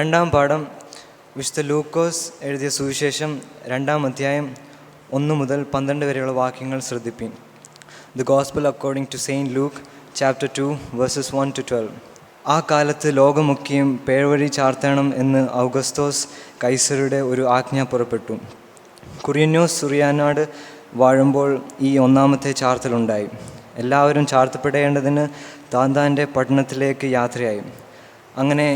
Speaker 7: രണ്ടാം പാഠം വിശുദ്ധ ലൂക്കോസ് എഴുതിയ സുവിശേഷം 2-ാം അധ്യായം 1 മുതൽ 12 വരെയുള്ള വാക്യങ്ങൾ ശ്രദ്ധിപ്പിൻ. The gospel according to Saint Luke chapter 2 verses 1 to 12. ആ കാലത്ത് ലോകമൊക്കെയും പേഴ്വഴി ചാർത്തണം എന്ന് ഔഗസ്തോസ് കൈസറുടെ ഒരു ആജ്ഞ പുറപ്പെട്ടു. കുര്യന്യോസ് സുറിയാനാട് വാഴുമ്പോൾ ഈ 1-ാമത്തെ ചാർത്തലുണ്ടായി. എല്ലാവരും ചാർത്തപ്പെടേണ്ടതിന് താന്താൻ്റെ പട്ടണത്തിലേക്ക് യാത്രയായി. അങ്ങനെ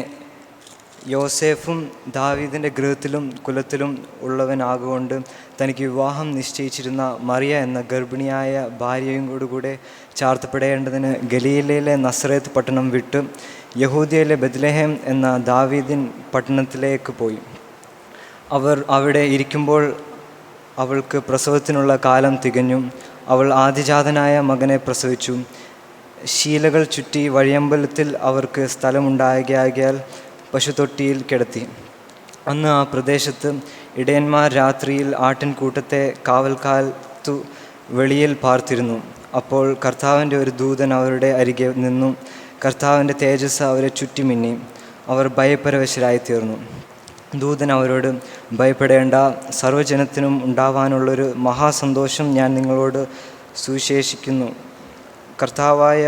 Speaker 7: യോസേഫും ദാവീദിൻ്റെ ഗൃഹത്തിലും കുലത്തിലും ഉള്ളവനാകൊണ്ട് തനിക്ക് വിവാഹം നിശ്ചയിച്ചിരുന്ന മറിയ എന്ന ഗർഭിണിയായ ഭാര്യയോടുകൂടെ ചാർത്തപ്പെടേണ്ടതിന് ഗലീലയിലെ നസറേത്ത് പട്ടണം വിട്ട് യഹൂദിയയിലെ ബെത്ലഹേം എന്ന ദാവീദിൻ പട്ടണത്തിലേക്ക് പോയി. അവർ അവിടെ ഇരിക്കുമ്പോൾ അവൾക്ക് പ്രസവത്തിനുള്ള കാലം തികഞ്ഞു. അവൾ ആദിജാതനായ മകനെ പ്രസവിച്ചു. ശീലകൾ ചുറ്റി വഴിയമ്പലത്തിൽ അവർക്ക് സ്ഥലമുണ്ടാകിയാൽ പശുത്തൊട്ടിയിൽ കിടത്തി. അന്ന് ആ പ്രദേശത്ത് ഇടയന്മാർ രാത്രിയിൽ ആട്ടിൻകൂട്ടത്തെ കാവൽക്കാലത്തു വെളിയിൽ പാർത്തിരുന്നു. അപ്പോൾ കർത്താവിൻ്റെ ഒരു ദൂതൻ അവരുടെ അരികെ നിന്നു. കർത്താവിൻ്റെ തേജസ് അവരെ ചുറ്റിമിന്നി. അവർ ഭയപരവശരായിത്തീർന്നു. ദൂതൻ അവരോട്, ഭയപ്പെടേണ്ട, സർവ്വജനത്തിനും ഉണ്ടാവാനുള്ളൊരു മഹാസന്തോഷം ഞാൻ നിങ്ങളോട് സുവിശേഷിക്കുന്നു. കർത്താവായ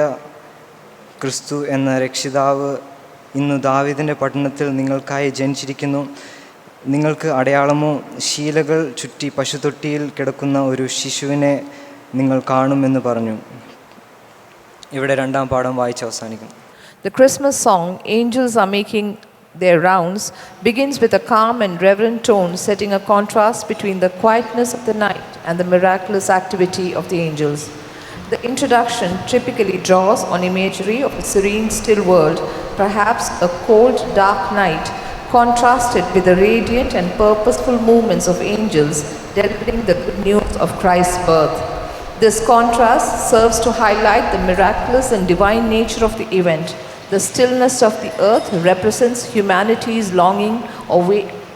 Speaker 7: ക്രിസ്തു എന്ന രക്ഷിതാവ് ഇന്ന് ദാവീദിൻ്റെ പട്ടണത്തിൽ നിങ്ങൾക്കായി ജനിച്ചിരിക്കുന്നു. നിങ്ങൾക്ക് അടയാളമോ, ശീലകൾ ചുറ്റി പശുത്തൊട്ടിയിൽ കിടക്കുന്ന ഒരു ശിശുവിനെ നിങ്ങൾ കാണുമെന്ന് പറഞ്ഞു. ഇവിടെ 2-ാം പാഠം വായിച്ച് അവസാനിക്കും.
Speaker 1: The Christmas song, Angels Are Making Their Rounds, begins with a calm and reverent tone, setting a contrast between the quietness of the night and the miraculous activity of the angels. The introduction typically draws on imagery of a serene, still world, perhaps a cold, dark night, contrasted with the radiant and purposeful movements of angels delivering the good news of Christ's birth. This contrast serves to highlight the miraculous and divine nature of the event. The stillness of the earth represents humanity's longing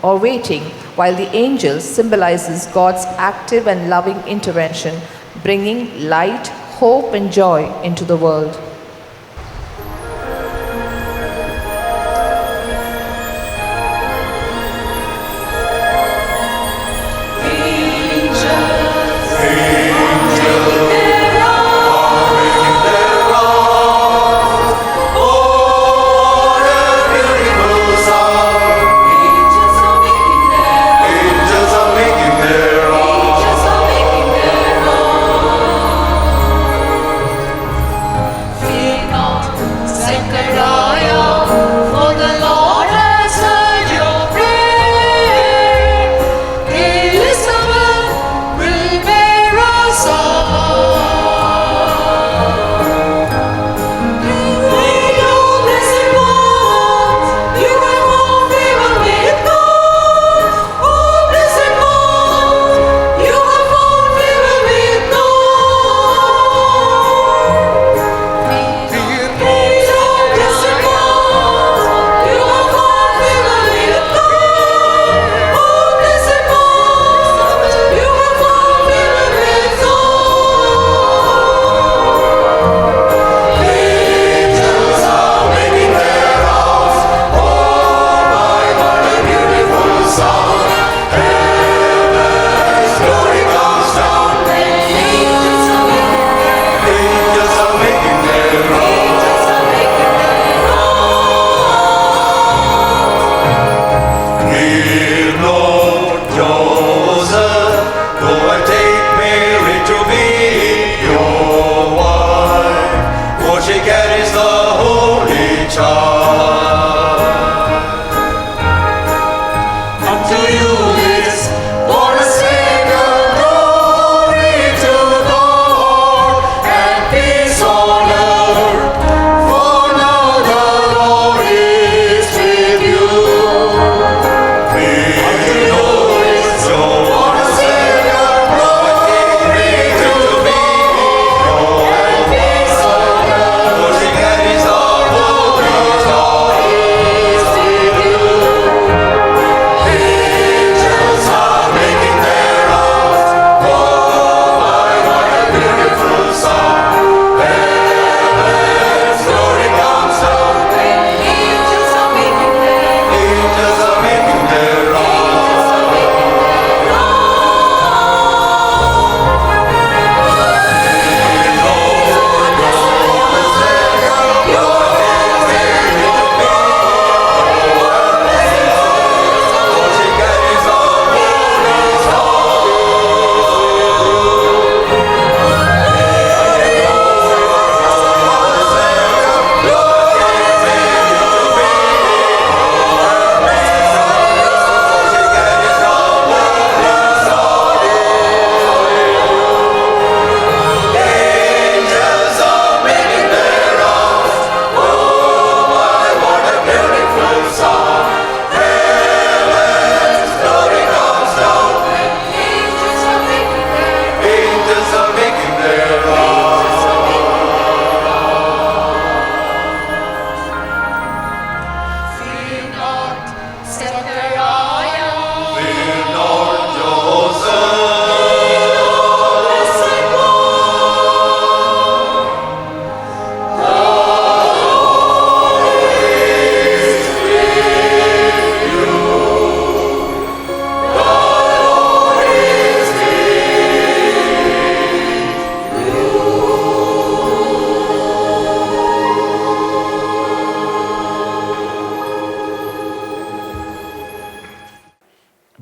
Speaker 1: or waiting, while the angels symbolizes God's active and loving intervention, bringing light, hope and joy into the world.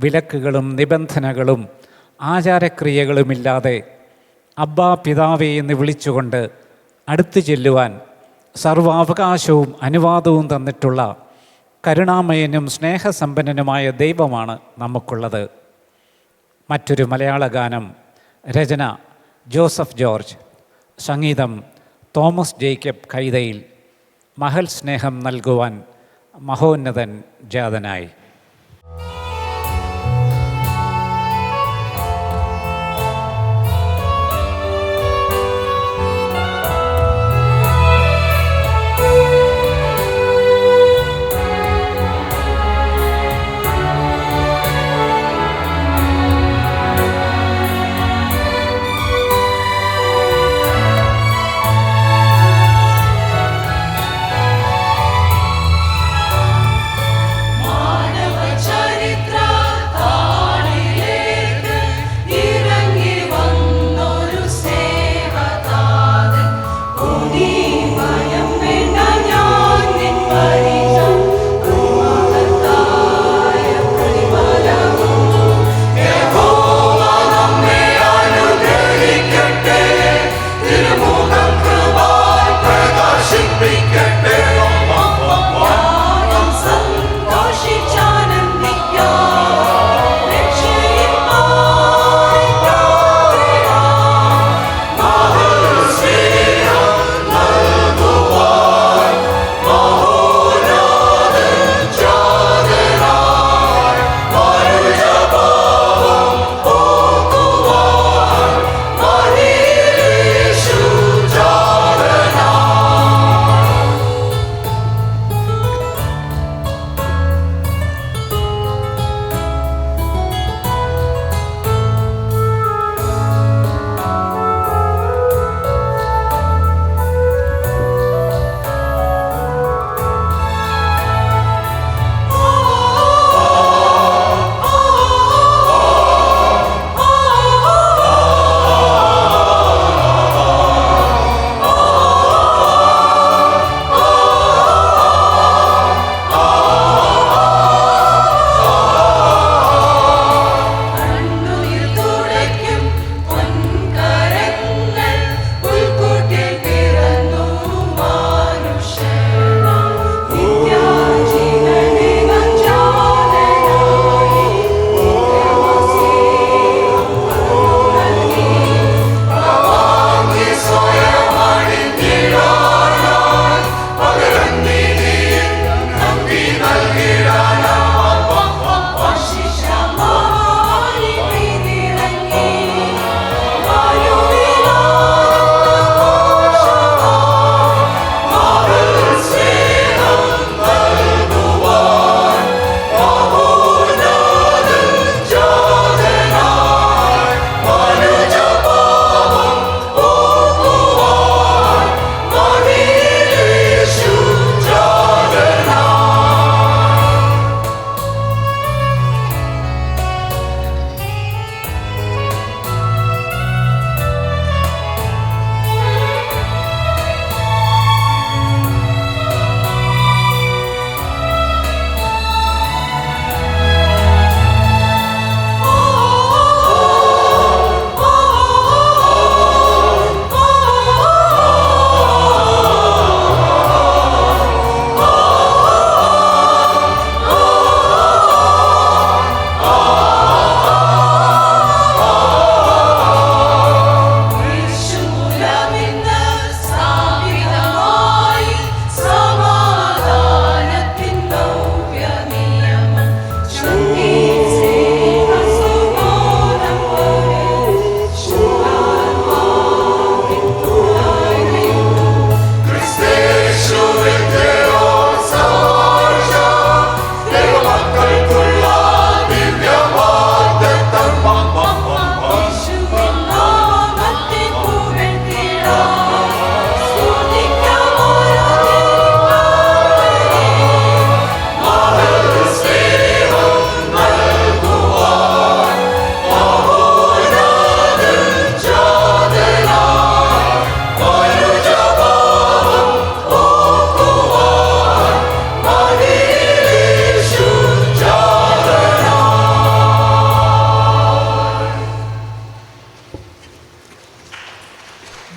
Speaker 2: വിലക്കുകളും നിബന്ധനകളും ആചാരക്രിയകളുമില്ലാതെ അബ്ബാ പിതാവേ എന്ന് വിളിച്ചുകൊണ്ട് അടുത്തു ചെല്ലുവാൻ സർവാവകാശവും അനുവാദവും തന്നിട്ടുള്ള കരുണാമയനും സ്നേഹസമ്പന്നനുമായ ദൈവമാണ് നമുക്കുള്ളത്. മറ്റൊരു മലയാള ഗാനം, രചന ജോസഫ് ജോർജ്, സംഗീതം തോമസ് ജേക്കബ് കൈതയിൽ. മഹൽ സ്നേഹം നൽകുവാൻ മഹോന്നതൻ ജാതനായി.
Speaker 8: മാനവ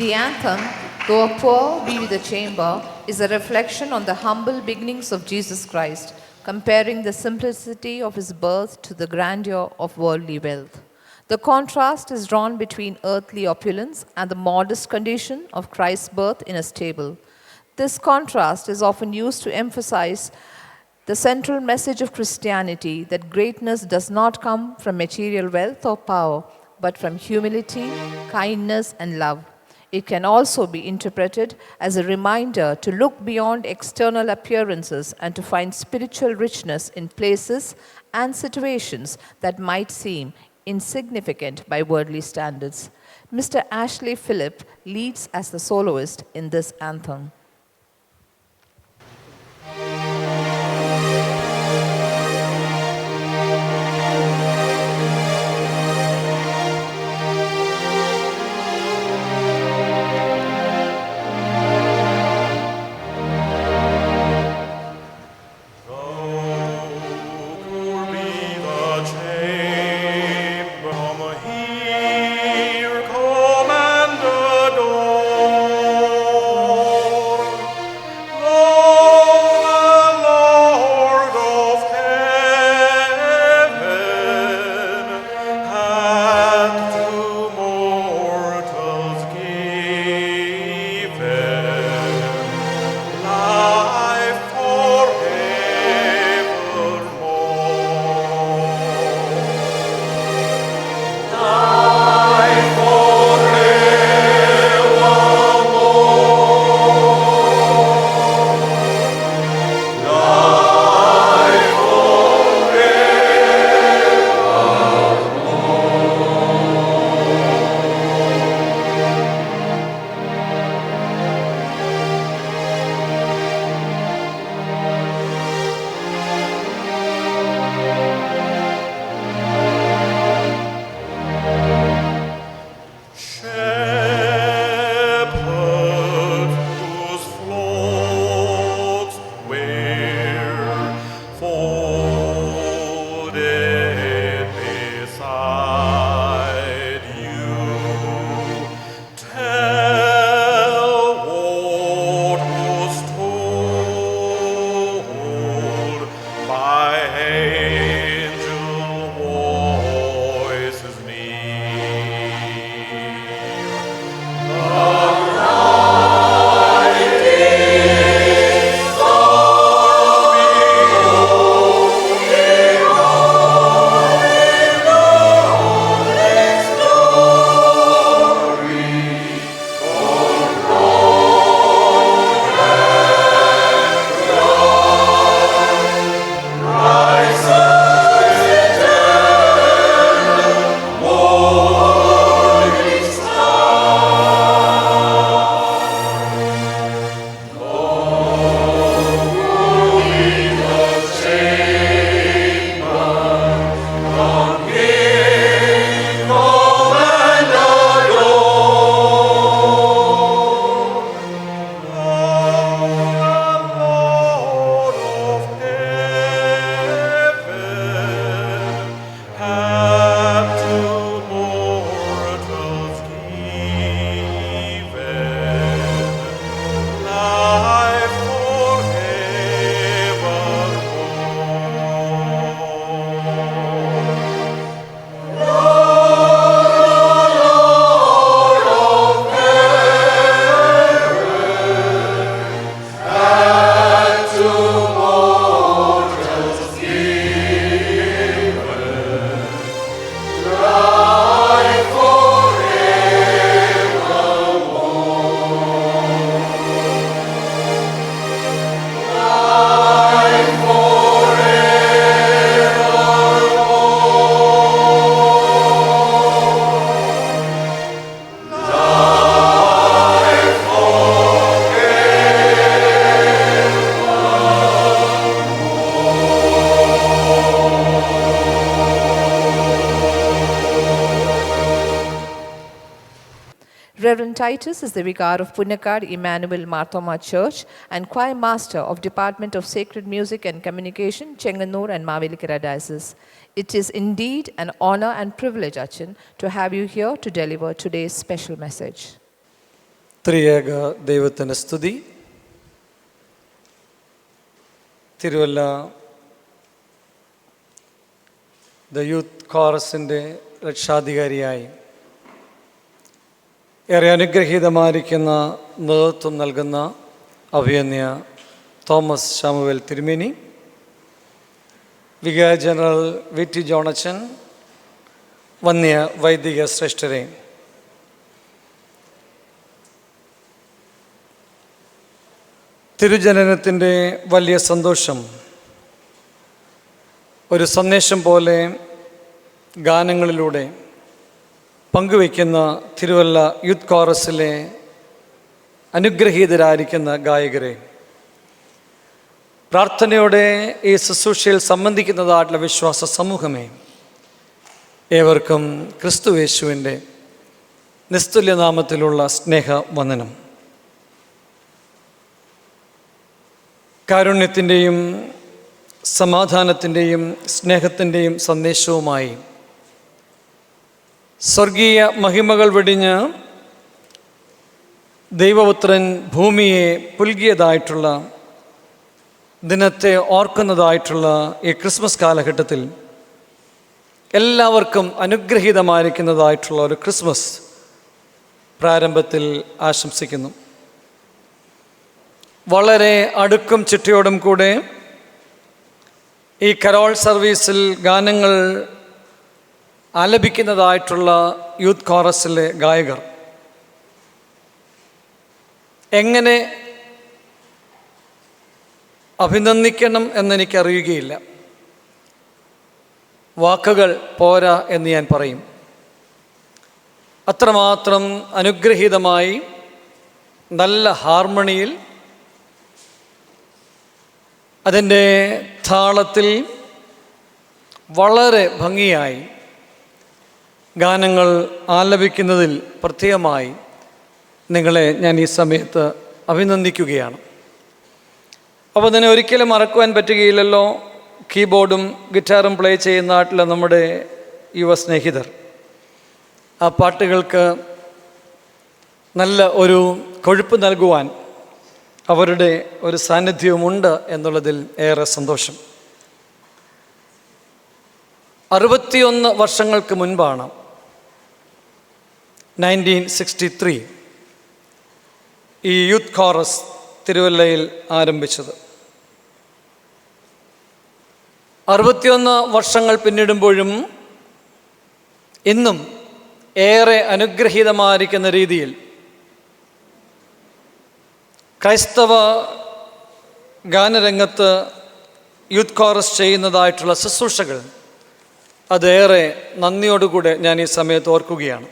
Speaker 1: The anthem, Though a Poor Be the Chamber, is a reflection on the humble beginnings of Jesus Christ, comparing the simplicity of his birth to the grandeur of worldly wealth. The contrast is drawn between earthly opulence and the modest condition of Christ's birth in a stable. This contrast is often used to emphasize the central message of Christianity, that greatness does not come from material wealth or power, but from humility, kindness, and love. It can also be interpreted as a reminder to look beyond external appearances and to find spiritual richness in places and situations that might seem insignificant by worldly standards. Mr. Ashley Phillip leads as the soloist in this anthem. Reverend Titus is the vicar of Punnakad Emmanuel Marthoma Church and choir master of Department of Sacred Music and Communication, Chenganur and Mavelikara Diocese. It is indeed an honor and privilege, Achin, to have you here to deliver today's special message.
Speaker 8: ത്രിയേക ദൈവത്തിൻ്റെ സ്തുതി. Thiruvalla the youth കോറസിൻ്റെ രക്ഷാധികാരിയായി ഏറെ അനുഗ്രഹീതമായിരിക്കുന്ന നേതൃത്വം നൽകുന്ന അഭിയന്യ Thomas Samuel തിരുമേനി, വികാരി general V T ജോണച്ചൻ, വന്യ വൈദിക ശ്രേഷ്ഠരെ, തിരുജനനത്തിൻ്റെ വലിയ സന്തോഷം ഒരു സന്ദേശം പോലെ ഗാനങ്ങളിലൂടെ പങ്കുവയ്ക്കുന്ന തിരുവല്ല യൂത്ത് കോറസിലെ അനുഗ്രഹീതരായിരിക്കുന്ന ഗായകരെ, പ്രാർത്ഥനയോടെ ഈ ശുശ്രൂഷയിൽ സംബന്ധിക്കുന്നതായിട്ടുള്ള വിശ്വാസ സമൂഹമേ, ഏവർക്കും ക്രിസ്തുയേശുവിൻ്റെ നിസ്തുല്യനാമത്തിലുള്ള സ്നേഹവന്ദനം. കാരുണ്യത്തിൻ്റെയും സമാധാനത്തിൻ്റെയും സ്നേഹത്തിൻ്റെയും സന്ദേശവുമായി സ്വർഗീയ മഹിമകൾ വെടിഞ്ഞ് ദൈവപുത്രൻ ഭൂമിയെ പുൽകിയതായിട്ടുള്ള ദിനത്തെ ഓർക്കുന്നതായിട്ടുള്ള ഈ ക്രിസ്മസ് കാലഘട്ടത്തിൽ എല്ലാവർക്കും അനുഗ്രഹീതമായിരിക്കുന്നതായിട്ടുള്ള ഒരു ക്രിസ്മസ് പ്രാരംഭത്തിൽ ആശംസിക്കുന്നു. വളരെ അടുക്കും ചിട്ടയോടും കൂടെ ഈ കരോൾ സർവീസിൽ ഗാനങ്ങൾ ആലപിക്കുന്നതായിട്ടുള്ള യൂത്ത് കോറസിലെ ഗായകർ എങ്ങനെ അഭിനന്ദിക്കണം എന്നെനിക്കറിയുകയില്ല. വാക്കുകൾ പോരാ എന്ന് ഞാൻ പറയും. അത്രമാത്രം അനുഗ്രഹീതമായി നല്ല ഹാർമണിയിൽ അതിൻ്റെ താളത്തിൽ വളരെ ഭംഗിയായി ഗാനങ്ങൾ ആലപിക്കുന്നതിൽ പ്രത്യേകമായി നിങ്ങളെ ഞാൻ ഈ സമയത്ത് അഭിനന്ദിക്കുകയാണ്. അപ്പോൾ തന്നെ ഒരിക്കലും മറക്കുവാൻ പറ്റുകയില്ലല്ലോ, കീബോർഡും ഗിറ്റാറും പ്ലേ ചെയ്യുന്നതായിട്ടുള്ള നമ്മുടെ യുവ സ്നേഹിതർ. ആ പാട്ടുകൾക്ക് നല്ല ഒരു കൊഴുപ്പ് നൽകുവാൻ അവരുടെ ഒരു സാന്നിധ്യവുമുണ്ട് എന്നുള്ളതിൽ ഏറെ സന്തോഷം. 61 വർഷങ്ങൾക്ക് മുൻപാണ് 1963 ഈ യൂത്ത് കോറസ് തിരുവല്ലയിൽ ആരംഭിച്ചത്. 61 വർഷങ്ങൾ പിന്നിടുമ്പോഴും ഇന്നും ഏറെ അനുഗ്രഹീതമായിരിക്കുന്ന രീതിയിൽ ക്രൈസ്തവ ഗാനരംഗത്ത് യൂത്ത് കോറസ് ചെയ്യുന്നതായിട്ടുള്ള ശുശ്രൂഷകൾ അതേറെ നന്ദിയോടുകൂടെ ഞാൻ ഈ സമയത്ത് ഓർക്കുകയാണ്.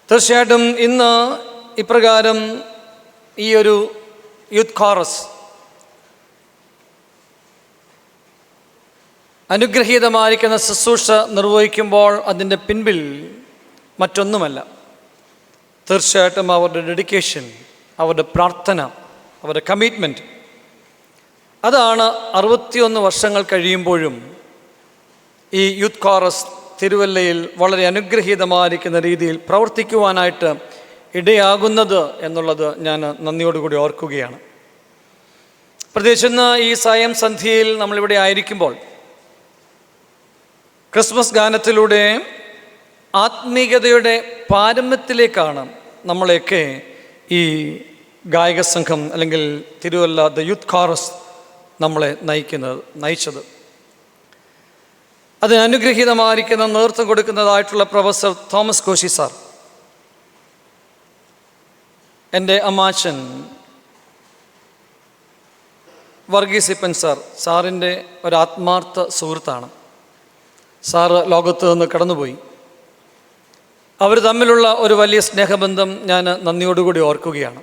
Speaker 8: തീർച്ചയായിട്ടും ഇന്ന് ഇപ്രകാരം ഈ ഒരു യൂത്ത് കോറസ് അനുഗ്രഹീതമായിരിക്കുന്ന ശുശ്രൂഷ നിർവഹിക്കുമ്പോൾ അതിൻ്റെ പിൻപിൽ മറ്റൊന്നുമല്ല, തീർച്ചയായിട്ടും അവരുടെ ഡെഡിക്കേഷൻ, അവരുടെ പ്രാർത്ഥന, അവരുടെ കമ്മിറ്റ്മെൻറ്റ്. അതാണ് 61 വർഷങ്ങൾ കഴിയുമ്പോഴും ഈ യൂത്ത് കോറസ് തിരുവല്ലയിൽ വളരെ അനുഗ്രഹീതമായിരിക്കുന്ന രീതിയിൽ പ്രവർത്തിക്കുവാനായിട്ട് ഇടയാകുന്നത് എന്നുള്ളത് ഞാൻ നന്ദിയോടുകൂടി ഓർക്കുകയാണ്. പ്രത്യേകിച്ച് ഇന്ന് ഈ സായം സന്ധ്യയിൽ നമ്മളിവിടെ ആയിരിക്കുമ്പോൾ ക്രിസ്മസ് ഗാനത്തിലൂടെ ആത്മീയതയുടെ പാരമ്യത്തിലേക്കാണ് നമ്മളെയൊക്കെ ഈ ഗായക സംഘം അല്ലെങ്കിൽ തിരുവല്ല ദ യൂത്ത് കോറസ് നമ്മളെ നയിച്ചത്. അതിന് അനുഗ്രഹീതമായിരിക്കുന്ന നേതൃത്വം കൊടുക്കുന്നതായിട്ടുള്ള പ്രൊഫസർ തോമസ് കോശി സാർ, എൻ്റെ അമ്മാച്ചൻ വർഗീസ് ഇപ്പൻ സാറിൻ്റെ ഒരു ആത്മാർത്ഥ സുഹൃത്താണ്. സാറ് ലോകത്ത് നിന്ന് കടന്നുപോയി. അവർ തമ്മിലുള്ള ഒരു വലിയ സ്നേഹബന്ധം ഞാൻ നന്ദിയോടുകൂടി ഓർക്കുകയാണ്.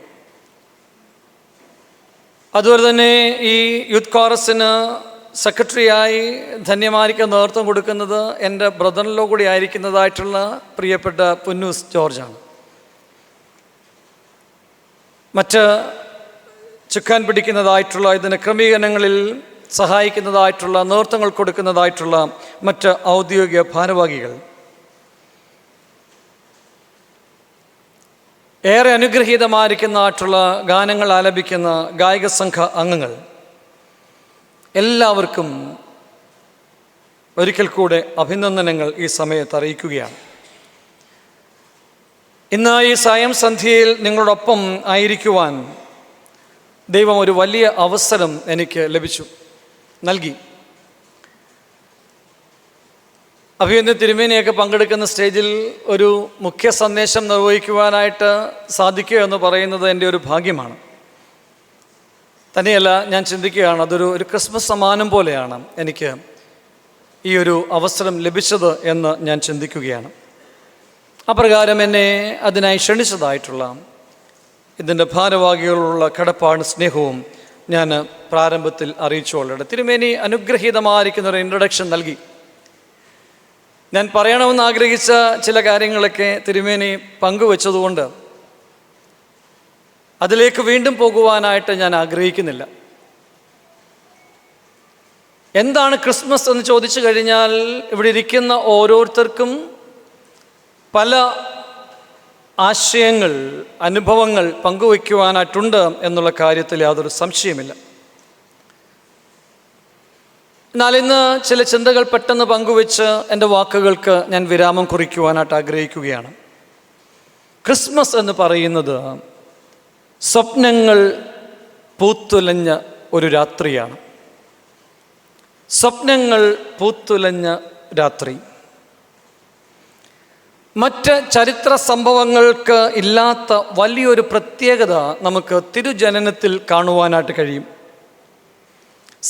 Speaker 8: അതുപോലെ തന്നെ ഈ യൂത്ത് കോറസിന് സെക്രട്ടറിയായി ധന്യമായിരിക്കുന്ന നേതൃത്വം കൊടുക്കുന്നത് എൻ്റെ ബ്രദറിലോ കൂടി ആയിരിക്കുന്നതായിട്ടുള്ള പ്രിയപ്പെട്ട പുന്നൂസ് ജോർജാണ്. മറ്റ് ചുക്കാൻ പിടിക്കുന്നതായിട്ടുള്ള ഇതിന് ക്രമീകരണങ്ങളിൽ സഹായിക്കുന്നതായിട്ടുള്ള നേതൃത്വങ്ങൾ കൊടുക്കുന്നതായിട്ടുള്ള മറ്റ് ഔദ്യോഗിക ഭാരവാഹികൾ, ഏറെ അനുഗ്രഹീതമായിരിക്കുന്നതായിട്ടുള്ള ഗാനങ്ങൾ ആലപിക്കുന്ന ഗായക സംഘ അംഗങ്ങൾ എല്ലാവർക്കും ഒരിക്കൽ കൂടെ അഭിനന്ദനങ്ങൾ ഈ സമയത്ത് അറിയിക്കുകയാണ്. ഇന്ന് ഈ സായം സന്ധ്യയിൽ നിങ്ങളോടൊപ്പം ആയിരിക്കുവാൻ ദൈവം ഒരു വലിയ അവസരം എനിക്ക് നൽകി. അഭിനന്ദ തിരുമേനിയൊക്കെ പങ്കെടുക്കുന്ന സ്റ്റേജിൽ ഒരു മുഖ്യ സന്ദേശം നിർവഹിക്കുവാനായിട്ട് സാധിക്കുക എന്ന് പറയുന്നത് എൻ്റെ ഒരു ഭാഗ്യമാണ്. തന്നെയല്ല, ഞാൻ ചിന്തിക്കുകയാണ്, അതൊരു ക്രിസ്മസ് സമ്മാനം പോലെയാണ് എനിക്ക് ഈ ഒരു അവസരം ലഭിച്ചത് എന്ന് ഞാൻ ചിന്തിക്കുകയാണ്. അപ്രകാരം എന്നെ അതിനായി ക്ഷണിച്ചതായിട്ടുള്ള ഇതിൻ്റെ ഭാരവാഹികളുള്ള കടപ്പാടും സ്നേഹവും ഞാൻ പ്രാരംഭത്തിൽ അറിയിച്ചുകൊള്ളട്ടെ. തിരുമേനി അനുഗ്രഹീതമായിരിക്കുന്ന ഒരു ഇൻട്രൊഡക്ഷൻ നൽകി. ഞാൻ പറയണമെന്ന് ആഗ്രഹിച്ച ചില കാര്യങ്ങളൊക്കെ തിരുമേനി പങ്കുവെച്ചതുകൊണ്ട് അതിലേക്ക് വീണ്ടും പോകുവാനായിട്ട് ഞാൻ ആഗ്രഹിക്കുന്നില്ല. എന്താണ് ക്രിസ്മസ് എന്ന് ചോദിച്ചു കഴിഞ്ഞാൽ ഇവിടെ ഇരിക്കുന്ന ഓരോരുത്തർക്കും പല ആശയങ്ങൾ, അനുഭവങ്ങൾ പങ്കുവയ്ക്കുവാനായിട്ടുണ്ട് എന്നുള്ള കാര്യത്തിൽ യാതൊരു സംശയമില്ല. എന്നാൽ ഇന്ന് ചില ചിന്തകൾ പെട്ടെന്ന് പങ്കുവെച്ച് എൻ്റെ വാക്കുകൾക്ക് ഞാൻ വിരാമം കുറിക്കുവാനായിട്ട് ആഗ്രഹിക്കുകയാണ്. ക്രിസ്മസ് എന്ന് പറയുന്നത് സ്വപ്നങ്ങൾ പൂത്തുലഞ്ഞ ഒരു രാത്രിയാണ്. സ്വപ്നങ്ങൾ പൂത്തുലഞ്ഞ രാത്രി. മറ്റ് ചരിത്ര സംഭവങ്ങൾക്ക് ഇല്ലാത്ത വലിയൊരു പ്രത്യേകത നമുക്ക് തിരുജനനത്തിൽ കാണുവാനായിട്ട് കഴിയും.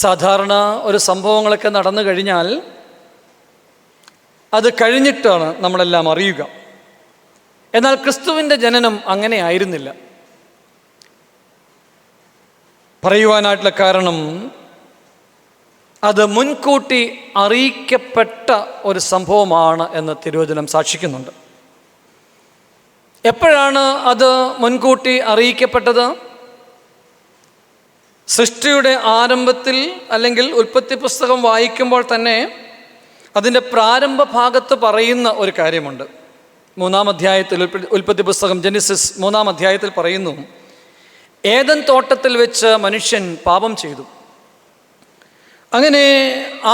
Speaker 8: സാധാരണ ഒരു സംഭവങ്ങളൊക്കെ നടന്നു കഴിഞ്ഞാൽ അത് കഴിഞ്ഞിട്ടാണ് നമ്മളെല്ലാം അറിയുക. എന്നാൽ ക്രിസ്തുവിൻ്റെ ജനനം അങ്ങനെ ആയിരുന്നില്ല. പറയുവാനായിട്ടുള്ള കാരണം അത് മുൻകൂട്ടി അറിയിക്കപ്പെട്ട ഒരു സംഭവമാണ് എന്ന് തിരുവചനം സാക്ഷിക്കുന്നുണ്ട്. എപ്പോഴാണ് അത് മുൻകൂട്ടി അറിയിക്കപ്പെട്ടത്? സൃഷ്ടിയുടെ ആരംഭത്തിൽ, അല്ലെങ്കിൽ ഉൽപ്പത്തി പുസ്തകം വായിക്കുമ്പോൾ തന്നെ അതിൻ്റെ പ്രാരംഭ ഭാഗത്ത് പറയുന്ന ഒരു കാര്യമുണ്ട്. 3-ാം അധ്യായത്തിൽ, ഉൽപ്പത്തി പുസ്തകം ജെനിസിസ് 3-ാം അധ്യായത്തിൽ പറയുന്നു, ഏദൻ തോട്ടത്തിൽ വെച്ച് മനുഷ്യൻ പാപം ചെയ്തു. അങ്ങനെ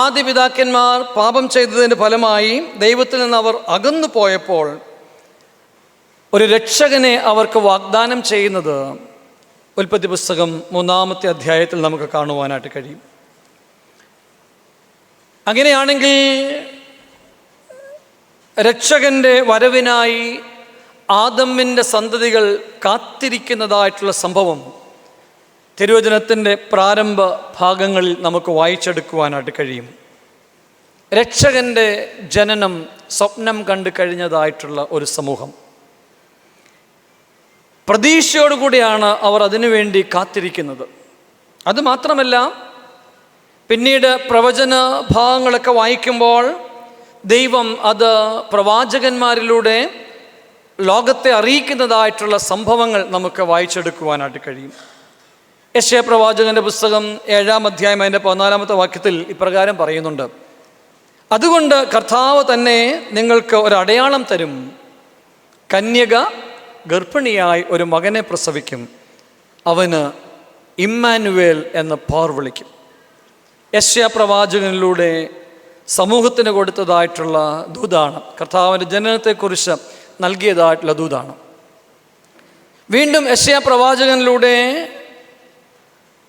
Speaker 8: ആദ്യ പിതാക്കന്മാർ പാപം ചെയ്തതിൻ്റെ ഫലമായി ദൈവത്തിൽ നിന്ന് അവർ അകന്നു പോയപ്പോൾ ഒരു രക്ഷകനെ അവർക്ക് വാഗ്ദാനം ചെയ്യുന്നത് ഉൽപ്പത്തി പുസ്തകം 3-ാമത്തെ അധ്യായത്തിൽ നമുക്ക് കാണുവാനായിട്ട് കഴിയും. അങ്ങനെയാണെങ്കിൽ രക്ഷകൻ്റെ വരവിനായി ആദമിൻ്റെ സന്തതികൾ കാത്തിരിക്കുന്നതായിട്ടുള്ള സംഭവം തിരുവചനത്തിൻ്റെ പ്രാരംഭ ഭാഗങ്ങളിൽ നമുക്ക് വായിച്ചെടുക്കുവാനായിട്ട് കഴിയും. രക്ഷകൻ്റെ ജനനം സ്വപ്നം കണ്ടു കഴിഞ്ഞതായിട്ടുള്ള ഒരു സമൂഹം. പ്രതീക്ഷയോടുകൂടിയാണ് അവർ അതിനുവേണ്ടി കാത്തിരിക്കുന്നത്. അതുമാത്രമല്ല, പിന്നീട് പ്രവചന ഭാഗങ്ങളൊക്കെ വായിക്കുമ്പോൾ ദൈവം അത് പ്രവാചകന്മാരിലൂടെ ലോകത്തെ അറിയിക്കുന്നതായിട്ടുള്ള സംഭവങ്ങൾ നമുക്ക് വായിച്ചെടുക്കുവാനായിട്ട് കഴിയും. യെശയ്യാ പ്രവാചകൻ്റെ പുസ്തകം 7-ാം അധ്യായം അതിൻ്റെ 14-ാമത്തെ വാക്യത്തിൽ ഇപ്രകാരം പറയുന്നുണ്ട്, അതുകൊണ്ട് കർത്താവ് തന്നെ നിങ്ങൾക്ക് ഒരു അടയാളം തരും, കന്യക ഗർഭിണിയായി ഒരു മകനെ പ്രസവിക്കും, അവന് ഇമ്മാനുവേൽ എന്ന പേർ വിളിക്കും. യെശയ്യാ പ്രവാചകനിലൂടെ സമൂഹത്തിന് കൊടുത്തതായിട്ടുള്ള ദൂതാണ്, കർത്താവിൻ്റെ ജനനത്തെക്കുറിച്ച് നൽകിയതായിട്ടുള്ള ദൂതാണ്. വീണ്ടും യെശയ്യാ പ്രവാചകനിലൂടെ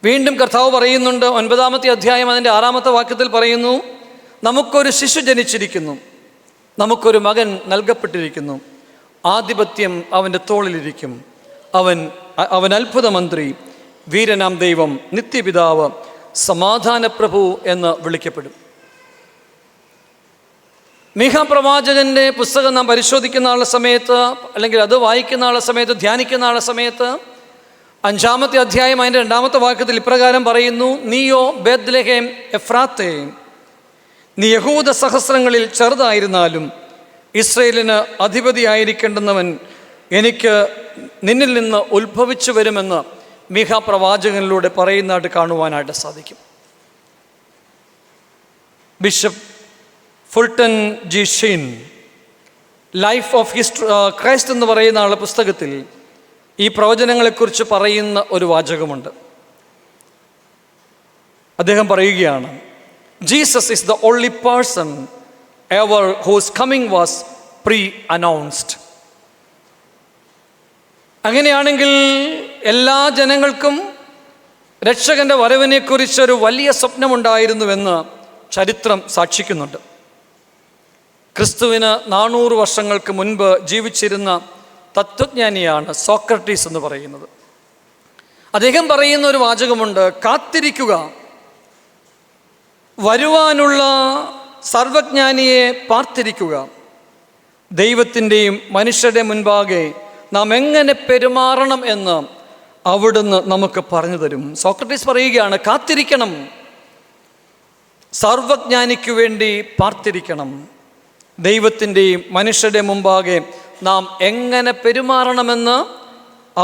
Speaker 8: വീണ്ടും കർത്താവ് പറയുന്നുണ്ട്. 9-ാമത്തെ അധ്യായം അതിൻ്റെ 6-ാമത്തെ വാക്യത്തിൽ പറയുന്നു, നമുക്കൊരു ശിശു ജനിച്ചിരിക്കുന്നു, നമുക്കൊരു മകൻ നൽകപ്പെട്ടിരിക്കുന്നു, ആധിപത്യം അവൻ്റെ തോളിലിരിക്കും, അവൻ അത്ഭുത മന്ത്രി, വീരനാം ദൈവം, നിത്യപിതാവ്, സമാധാന പ്രഭു എന്ന് വിളിക്കപ്പെടും. മീഖ പ്രവാചകൻ്റെ പുസ്തകം നാം പരിശോധിക്കുന്ന ആളുടെ സമയത്ത്, അല്ലെങ്കിൽ അത് വായിക്കുന്ന ആളുടെ സമയത്ത്, ധ്യാനിക്കുന്ന ആളുടെ സമയത്ത് 5-ാമത്തെ അധ്യായം അതിൻ്റെ 2-ാമത്തെ വാക്യത്തിൽ ഇപ്രകാരം പറയുന്നു, നീയോ ബേത്ലഹേം എഫ്രാത്തേ, നീ യഹൂദ സഹസ്രങ്ങളിൽ ചെറുതായിരുന്നാലും ഇസ്രയേലിന് അധിപതിയായിരിക്കേണ്ടുന്നവൻ എനിക്ക് നിന്നിൽ നിന്ന് ഉത്ഭവിച്ചു വരുമെന്ന് മീഖ പ്രവാചകനിലൂടെ പറയുന്നതായിട്ട് കാണുവാനായിട്ട് സാധിക്കും. Bishop Fulton J Sheen Life of Christ എന്ന് പറയുന്ന ആളുടെ പുസ്തകത്തിൽ ഈ പ്രവചനങ്ങളെക്കുറിച്ച് പറയുന്ന ഒരു വാചകമുണ്ട്. അദ്ദേഹം പറയുകയാണ്, Jesus is the only person ever whose coming was pre announced. അങ്ങനെയാണെങ്കിൽ എല്ലാ ജനങ്ങൾക്കും രക്ഷകന്റെ വരവിനെക്കുറിച്ചൊരു വലിയ സ്വപ്നമുണ്ടായിരുന്നുവെന്ന് ചരിത്രം സാക്ഷിക്കുന്നുണ്ട്. ക്രിസ്തുവിന് 400 വർഷങ്ങൾക്ക് മുൻപ് ജീവിച്ചിരുന്ന തത്വജ്ഞാനിയാണ് സോക്രട്ടീസ് എന്ന് പറയുന്നത്. അദ്ദേഹം പറയുന്ന ഒരു വാചകമുണ്ട്, കാത്തിരിക്കുക, വരുവാനുള്ള സർവജ്ഞാനിയെ പാർത്തിരിക്കുക, ദൈവത്തിൻ്റെയും മനുഷ്യരുടെ മുൻപാകെ നാം എങ്ങനെ പെരുമാറണം എന്ന് അവിടുന്ന് നമുക്ക് പറഞ്ഞു തരും. സോക്രട്ടീസ് പറയുകയാണ്, കാത്തിരിക്കണം, സർവജ്ഞാനിക്കു വേണ്ടി പാർത്തിരിക്കണം, ദൈവത്തിൻ്റെയും മനുഷ്യരുടെ മുമ്പാകെ നാം എങ്ങനെ പെരുമാറണമെന്ന്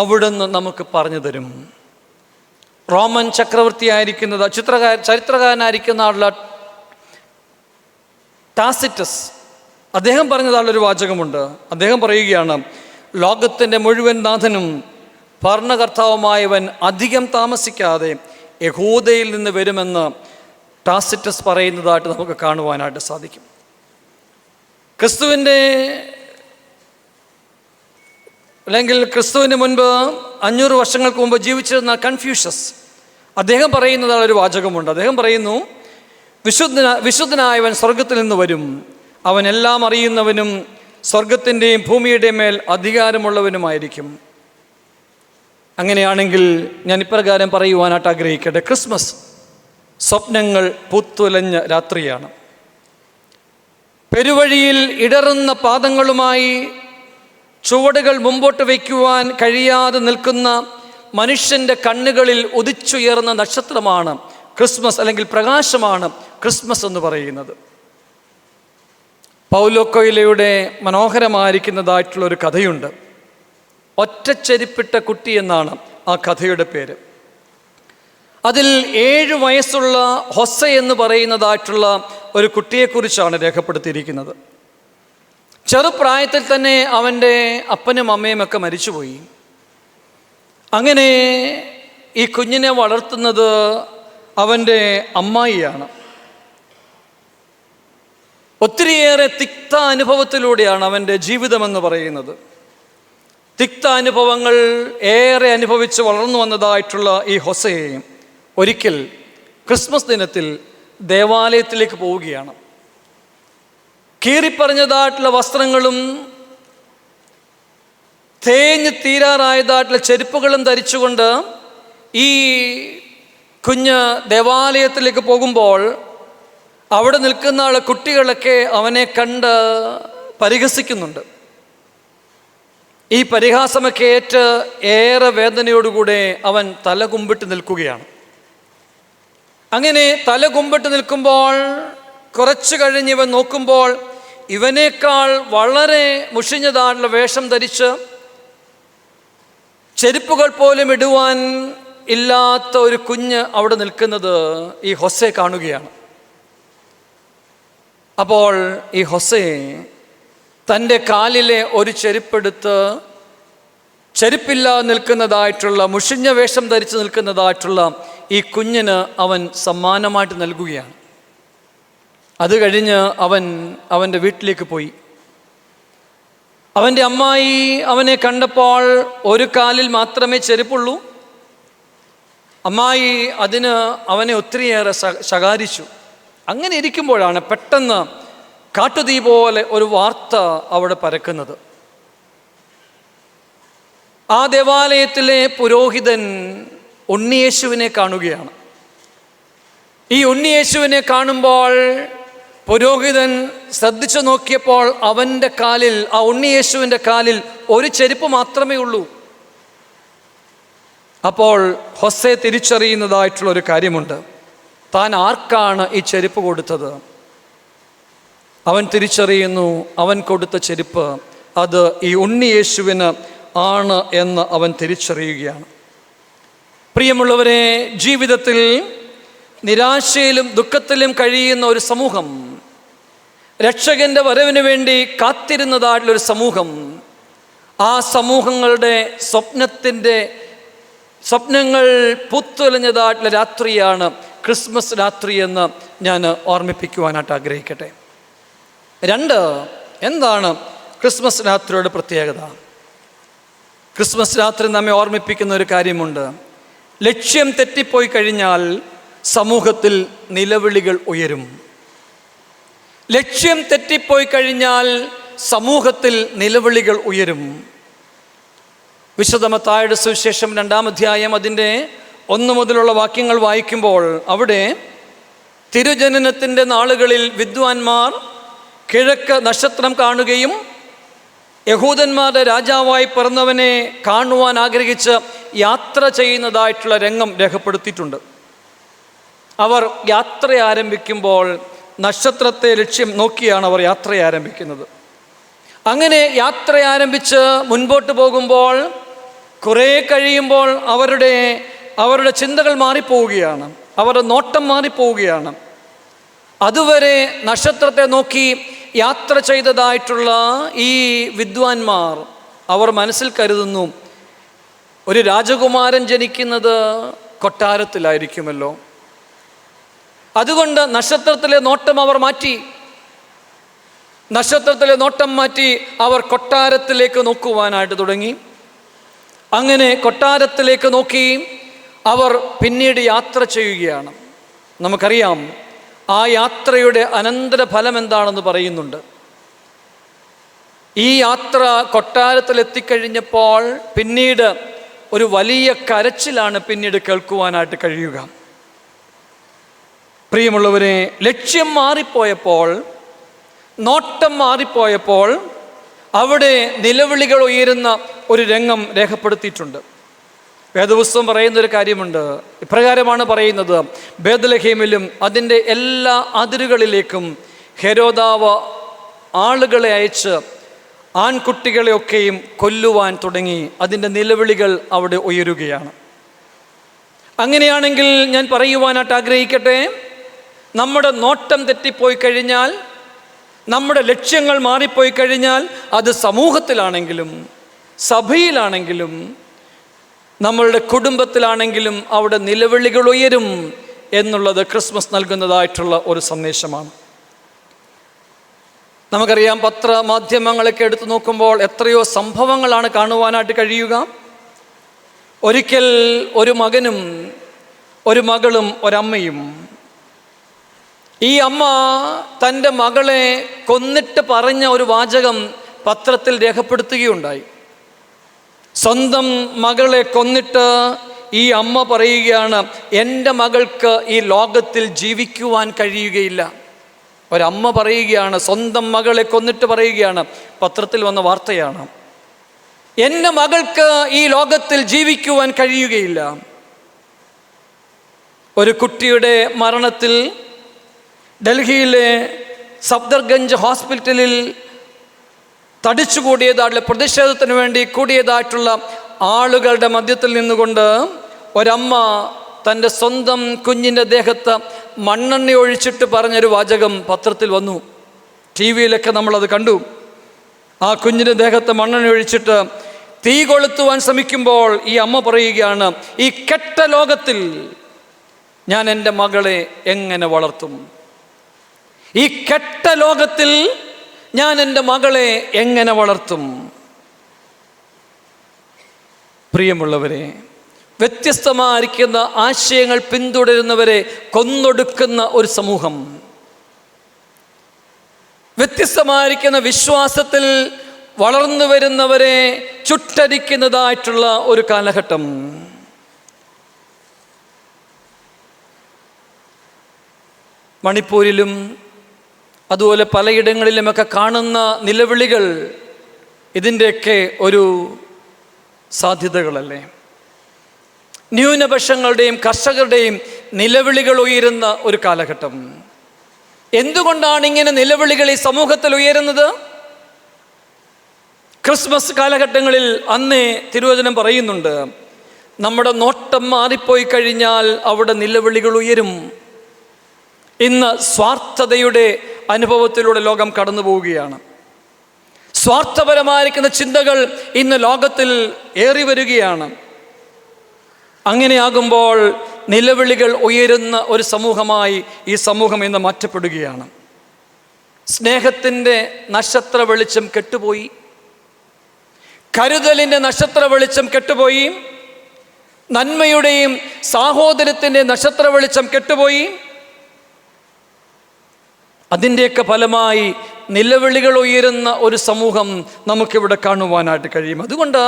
Speaker 8: അവിടുന്ന് നമുക്ക് പറഞ്ഞു തരും. റോമൻ ചക്രവർത്തിയായിരിക്കുന്നത് ചരിത്രകാരനായിരിക്കുന്ന ആളുള്ള ടാസിറ്റസ്, അദ്ദേഹം പറഞ്ഞതാളൊരു വാചകമുണ്ട്. അദ്ദേഹം പറയുകയാണ്, ലോകത്തിൻ്റെ മുഴുവൻ നാഥനും ഭരണകർത്താവുമായവൻ അധികം താമസിക്കാതെ യഹൂദയിൽ നിന്ന് വരുമെന്ന് ടാസിറ്റസ് പറയുന്നതായിട്ട് നമുക്ക് കാണുവാനായിട്ട് സാധിക്കും. ക്രിസ്തുവിന് മുൻപ് 500 വർഷങ്ങൾക്ക് മുമ്പ് ജീവിച്ചിരുന്ന കൺഫ്യൂഷ്യസ്, അദ്ദേഹം പറയുന്നതാണ് ഒരു വാചകമുണ്ട്. അദ്ദേഹം പറയുന്നു, വിശുദ്ധനായവൻ സ്വർഗത്തിൽ നിന്ന് വരും, അവൻ എല്ലാം അറിയുന്നവനും സ്വർഗത്തിൻ്റെയും ഭൂമിയുടെയും മേൽ അധികാരമുള്ളവനുമായിരിക്കും. അങ്ങനെയാണെങ്കിൽ ഞാൻ ഇപ്രകാരം പറയുവാനായിട്ട് ആഗ്രഹിക്കട്ടെ, ക്രിസ്മസ് സ്വപ്നങ്ങൾ പൂത്തുലഞ്ഞ രാത്രിയാണ്. പെരുവഴിയിൽ ഇടറുന്ന പാദങ്ങളുമായി ചുവടുകൾ മുമ്പോട്ട് വയ്ക്കുവാൻ കഴിയാതെ നിൽക്കുന്ന മനുഷ്യൻ്റെ കണ്ണുകളിൽ ഉദിച്ചുയർന്ന നക്ഷത്രമാണ് ക്രിസ്മസ്, അല്ലെങ്കിൽ പ്രകാശമാണ് ക്രിസ്മസ് എന്ന് പറയുന്നത്. പൗലോ കൊയ്ലോയുടെ മനോഹരമായിരിക്കുന്നതായിട്ടുള്ളൊരു കഥയുണ്ട്. ഒറ്റച്ചെരിപ്പിട്ട കുട്ടി എന്നാണ് ആ കഥയുടെ പേര്. അതിൽ 7 വയസ്സുള്ള ഹൊസെ എന്ന് പറയുന്നതായിട്ടുള്ള ഒരു കുട്ടിയെക്കുറിച്ചാണ് രേഖപ്പെടുത്തിയിരിക്കുന്നത്. ചെറുപ്രായത്തിൽ തന്നെ അവൻ്റെ അപ്പനും അമ്മയും ഒക്കെ മരിച്ചുപോയി. അങ്ങനെ ഈ കുഞ്ഞിനെ വളർത്തുന്നത് അവൻ്റെ അമ്മായിയാണ്. ഒത്തിരിയേറെ തിക്ത അനുഭവത്തിലൂടെയാണ് അവൻ്റെ ജീവിതമെന്ന് പറയുന്നത്. തിക്ത അനുഭവങ്ങൾ ഏറെ അനുഭവിച്ച് വളർന്നു വന്നതായിട്ടുള്ള ഈ ഹൊസയെ ഒരിക്കൽ ക്രിസ്മസ് ദിനത്തിൽ ദേവാലയത്തിലേക്ക് പോവുകയാണ്. കീറിപ്പറഞ്ഞതായിട്ടുള്ള വസ്ത്രങ്ങളും തേഞ്ഞ് തീരാറായതായിട്ടുള്ള ചെരുപ്പുകളും ധരിച്ചുകൊണ്ട് ഈ കുഞ്ഞ് ദേവാലയത്തിലേക്ക് പോകുമ്പോൾ അവിടെ നിൽക്കുന്ന കുട്ടികളൊക്കെ അവനെ കണ്ട് പരിഹസിക്കുന്നുണ്ട്. ഈ പരിഹാസമൊക്കെ ഏറ്റ് ഏറെ വേദനയോടുകൂടെ അവൻ തല കുമ്പിട്ട് നിൽക്കുകയാണ്. അങ്ങനെ തല കുമ്പിട്ട് നിൽക്കുമ്പോൾ കുറച്ച് കഴിഞ്ഞ് ഇവൻ നോക്കുമ്പോൾ ഇവനേക്കാൾ വളരെ മുഷിഞ്ഞതായിട്ടുള്ള വേഷം ധരിച്ച് ചെരുപ്പുകൾ പോലും ഇടുവാൻ ഇല്ലാത്ത ഒരു കുഞ്ഞ് അവിടെ നിൽക്കുന്നത് ഈ ഹൊസെ കാണുകയാണ്. അപ്പോൾ ഈ ഹൊസെ തൻ്റെ കാലിലെ ഒരു ചെരുപ്പെടുത്ത് ചെരുപ്പില്ലാതെ നിൽക്കുന്നതായിട്ടുള്ള മുഷിഞ്ഞ വേഷം ധരിച്ച് നിൽക്കുന്നതായിട്ടുള്ള ഈ കുഞ്ഞിന് അവൻ സമ്മാനമായിട്ട് നൽകുകയാണ്. അത് കഴിഞ്ഞ് അവൻ്റെ വീട്ടിലേക്ക് പോയി. അവൻ്റെ അമ്മായി അവനെ കണ്ടപ്പോൾ ഒരു കാലിൽ മാത്രമേ ചെരുപ്പുള്ളൂ. അമ്മായി അതിന് അവനെ ഒത്തിരിയേറെ ശകാരിച്ചു. അങ്ങനെ ഇരിക്കുമ്പോഴാണ് പെട്ടെന്ന് കാട്ടുതീ പോലെ ഒരു വാർത്ത അവിടെ പരക്കുന്നത്. ആ ദേവാലയത്തിലെ പുരോഹിതൻ ഉണ്ണിയേശുവിനെ കാണുകയാണ്. ഈ ഉണ്ണിയേശുവിനെ കാണുമ്പോൾ പുരോഹിതൻ ശ്രദ്ധിച്ചു നോക്കിയപ്പോൾ അവൻ്റെ കാലിൽ, ആ ഉണ്ണിയേശുവിൻ്റെ കാലിൽ ഒരു ചെരുപ്പ് മാത്രമേ ഉള്ളൂ. അപ്പോൾ ഹൊസെ തിരിച്ചറിയുന്നതായിട്ടുള്ളൊരു കാര്യമുണ്ട്. താൻ ആർക്കാണ് ഈ ചെരുപ്പ് കൊടുത്തത്? അവൻ തിരിച്ചറിയുന്നു, അവൻ കൊടുത്ത ചെരുപ്പ് അത് ഈ ഉണ്ണിയേശുവിന് ആണ് എന്ന് അവൻ തിരിച്ചറിയുകയാണ്. പ്രിയമുള്ളവരെ, ജീവിതത്തിൽ നിരാശയിലും ദുഃഖത്തിലും കഴിയുന്ന ഒരു സമൂഹം, രക്ഷകൻ്റെ വരവിന് വേണ്ടി കാത്തിരുന്നതായിട്ടുള്ളൊരു സമൂഹം, ആ സമൂഹങ്ങളുടെ സ്വപ്നങ്ങൾ പുത്തുലഞ്ഞതായിട്ടുള്ള രാത്രിയാണ് ക്രിസ്മസ് രാത്രി എന്ന് ഞാൻ ഓർമ്മിപ്പിക്കുവാനായിട്ട് ആഗ്രഹിക്കട്ടെ. 2, എന്താണ് ക്രിസ്മസ് രാത്രിയുടെ പ്രത്യേകത? ക്രിസ്മസ് രാത്രി നമ്മെ ഓർമ്മിപ്പിക്കുന്ന ഒരു കാര്യമുണ്ട്. ലക്ഷ്യം തെറ്റിപ്പോയി കഴിഞ്ഞാൽ സമൂഹത്തിൽ നിലവിളികൾ ഉയരും. ലക്ഷ്യം തെറ്റിപ്പോയി കഴിഞ്ഞാൽ സമൂഹത്തിൽ നിലവിളികൾ ഉയരും. വിശുദ്ധ മത്തായിയുടെ സുവിശേഷം 2-ാം അധ്യായം അതിൻ്റെ 1 മുതലുള്ള വാക്യങ്ങൾ വായിക്കുമ്പോൾ അവിടെ തിരുജനനത്തിൻ്റെ നാളുകളിൽ വിദ്വാൻമാർ കിഴക്ക് നക്ഷത്രം കാണുകയും യഹൂദന്മാരുടെ രാജാവായി പിറന്നവനെ കാണുവാൻ ആഗ്രഹിച്ച് യാത്ര ചെയ്യുന്നതായിട്ടുള്ള രംഗം രേഖപ്പെടുത്തിയിട്ടുണ്ട്. അവർ യാത്ര ആരംഭിക്കുമ്പോൾ നക്ഷത്രത്തെ ലക്ഷ്യം നോക്കിയാണ് അവർ യാത്ര ആരംഭിക്കുന്നത്. അങ്ങനെ യാത്ര ആരംഭിച്ച് മുൻപോട്ട് പോകുമ്പോൾ കുറേ കഴിയുമ്പോൾ അവരുടെ ചിന്തകൾ മാറിപ്പോവുകയാണ്, അവരുടെ നോട്ടം മാറിപ്പോവുകയാണ്. അതുവരെ നക്ഷത്രത്തെ നോക്കി യാത്ര ചെയ്തതായിട്ടുള്ള ഈ വിദ്വാൻമാർ അവർ മനസ്സിൽ കരുതുന്നു, ഒരു രാജകുമാരൻ ജനിക്കുന്നത് കൊട്ടാരത്തിലായിരിക്കുമല്ലോ. അതുകൊണ്ട് നക്ഷത്രത്തിലെ നോട്ടം അവർ മാറ്റി. നക്ഷത്രത്തിലെ നോട്ടം മാറ്റി അവർ കൊട്ടാരത്തിലേക്ക് നോക്കുവാനായിട്ട് തുടങ്ങി. അങ്ങനെ കൊട്ടാരത്തിലേക്ക് നോക്കി അവർ പിന്നീട് യാത്ര ചെയ്യുകയാണ്. നമുക്കറിയാം ആ യാത്രയുടെ അനന്തര ഫലം എന്താണെന്ന് പറയുന്നുണ്ട്. ഈ യാത്ര കൊട്ടാരത്തിലെത്തിക്കഴിഞ്ഞപ്പോൾ പിന്നീട് ഒരു വലിയ കരച്ചിലാണ് പിന്നീട് കേൾക്കുവാനായിട്ട് കഴിയുക. പ്രിയമുള്ളവരെ, ലക്ഷ്യം മാറിപ്പോയപ്പോൾ, നോട്ടം മാറിപ്പോയപ്പോൾ അവിടെ നിലവിളികൾ ഉയരുന്ന ഒരു രംഗം രേഖപ്പെടുത്തിയിട്ടുണ്ട്. വേദപുസ്തകം പറയുന്നൊരു കാര്യമുണ്ട്. ഇപ്രകാരമാണ് പറയുന്നത്: ബേത്ലഹേമിലും അതിൻ്റെ എല്ലാ അതിരുകളിലേക്കും ഹെരോദാവ് ആളുകളെ അയച്ച് ആൺകുട്ടികളെയൊക്കെയും കൊല്ലുവാൻ തുടങ്ങി. അതിൻ്റെ നിലവിളികൾ അവിടെ ഉയരുകയാണ്. അങ്ങനെയാണെങ്കിൽ ഞാൻ പറയുവാനായിട്ട് ആഗ്രഹിക്കട്ടെ, നമ്മുടെ നോട്ടം തെറ്റിപ്പോയി കഴിഞ്ഞാൽ, നമ്മുടെ ലക്ഷ്യങ്ങൾ മാറിപ്പോയി കഴിഞ്ഞാൽ, അത് സമൂഹത്തിലാണെങ്കിലും സഭയിലാണെങ്കിലും നമ്മളുടെ കുടുംബത്തിലാണെങ്കിലും അവിടെ നിലവിളികൾ ഉയരും എന്നുള്ളത് ക്രിസ്മസ് നൽകുന്നതായിട്ടുള്ള ഒരു സന്ദേശമാണ്. നമുക്കറിയാം, പത്രമാധ്യമങ്ങളൊക്കെ എടുത്തു നോക്കുമ്പോൾ എത്രയോ സംഭവങ്ങളാണ് കാണുവാനായിട്ട് കഴിയുക. ഒരിക്കൽ ഒരു മകനും ഒരു മകളും ഒരമ്മയും. ഈ അമ്മ തൻ്റെ മകളെ കൊന്നിട്ട് പറഞ്ഞ ഒരു വാചകം പത്രത്തിൽ രേഖപ്പെടുത്തുകയുണ്ടായി. സ്വന്തം മകളെ കൊന്നിട്ട് ഈ അമ്മ പറയുകയാണ്, എൻ്റെ മകൾക്ക് ഈ ലോകത്തിൽ ജീവിക്കുവാൻ കഴിയുകയില്ല. ഒരമ്മ പറയുകയാണ്, സ്വന്തം മകളെ കൊന്നിട്ട് പറയുകയാണ്, പത്രത്തിൽ വന്ന വാർത്തയാണ്, എൻ്റെ മകൾക്ക് ഈ ലോകത്തിൽ ജീവിക്കുവാൻ കഴിയുകയില്ല. ഒരു കുട്ടിയുടെ മരണത്തിൽ ഡൽഹിയിലെ സഫ്ദർഗഞ്ച് ഹോസ്പിറ്റലിൽ തടിച്ചുകൂടിയതായിട്ടുള്ള പ്രതിഷേധത്തിന് വേണ്ടി കൂടിയതായിട്ടുള്ള ആളുകളുടെ മധ്യത്തിൽ നിന്നുകൊണ്ട് ഒരമ്മ തൻ്റെ സ്വന്തം കുഞ്ഞിൻ്റെ ദേഹത്ത് മണ്ണെണ്ണ ഒഴിച്ചിട്ട് പറഞ്ഞൊരു വാചകം പത്രത്തിൽ വന്നു. ടി വിയിലൊക്കെ നമ്മളത് കണ്ടു. ആ കുഞ്ഞിൻ്റെ ദേഹത്ത് മണ്ണെണ്ണ ഒഴിച്ചിട്ട് തീ കൊളുത്തുവാൻ ശ്രമിക്കുമ്പോൾ ഈ അമ്മ പറയുകയാണ്, ഈ കെട്ട ലോകത്തിൽ ഞാൻ എൻ്റെ മകളെ എങ്ങനെ വളർത്തും? ഈ കെട്ട ലോകത്തിൽ ഞാൻ എൻ്റെ മകളെ എങ്ങനെ വളർത്തും? പ്രിയമുള്ളവരെ, വ്യത്യസ്തമായിരിക്കുന്ന ആശയങ്ങൾ പിന്തുടരുന്നവരെ കൊന്നൊടുക്കുന്ന ഒരു സമൂഹം, വ്യത്യസ്തമായിരിക്കുന്ന വിശ്വാസത്തിൽ വളർന്നു വരുന്നവരെ ചുട്ടരിക്കുന്നതായിട്ടുള്ള ഒരു കാലഘട്ടം. മണിപ്പൂരിലും അതുപോലെ പലയിടങ്ങളിലുമൊക്കെ കാണുന്ന നിലവിളികൾ ഇതിൻ്റെയൊക്കെ ഒരു സാധ്യതകളല്ലേ? ന്യൂനപക്ഷങ്ങളുടെയും കർഷകരുടെയും നിലവിളികൾ ഉയരുന്ന ഒരു കാലഘട്ടം. എന്തുകൊണ്ടാണ് ഇങ്ങനെ നിലവിളികൾ ഈ സമൂഹത്തിൽ ഉയരുന്നത്? ക്രിസ്മസ് കാലഘട്ടങ്ങളിൽ അന്നേ തിരുവചനം പറയുന്നുണ്ട്, നമ്മുടെ നോട്ടം മാറിപ്പോയി കഴിഞ്ഞാൽ അവിടെ നിലവിളികൾ ഉയരും. ഇന്ന് സ്വാർത്ഥതയുടെ അനുഭവത്തിലൂടെ ലോകം കടന്നു പോവുകയാണ്. സ്വാർത്ഥപരമായിരിക്കുന്ന ചിന്തകൾ ഇന്ന് ലോകത്തിൽ ഏറി വരികയാണ്. അങ്ങനെയാകുമ്പോൾ നിലവിളികൾ ഉയരുന്ന ഒരു സമൂഹമായി ഈ സമൂഹം ഇന്ന് മാറ്റപ്പെടുകയാണ്. സ്നേഹത്തിൻ്റെ നക്ഷത്ര വെളിച്ചം കെട്ടുപോയി, കരുതലിൻ്റെ നക്ഷത്ര വെളിച്ചം കെട്ടുപോയി, നന്മയുടെയും സാഹോദര്യത്തിൻ്റെ നക്ഷത്ര വെളിച്ചം കെട്ടുപോയി. അതിൻ്റെയൊക്കെ ഫലമായി നിലവിളികൾ ഉയരുന്ന ഒരു സമൂഹം നമുക്കിവിടെ കാണുവാനായിട്ട് കഴിയും. അതുകൊണ്ട്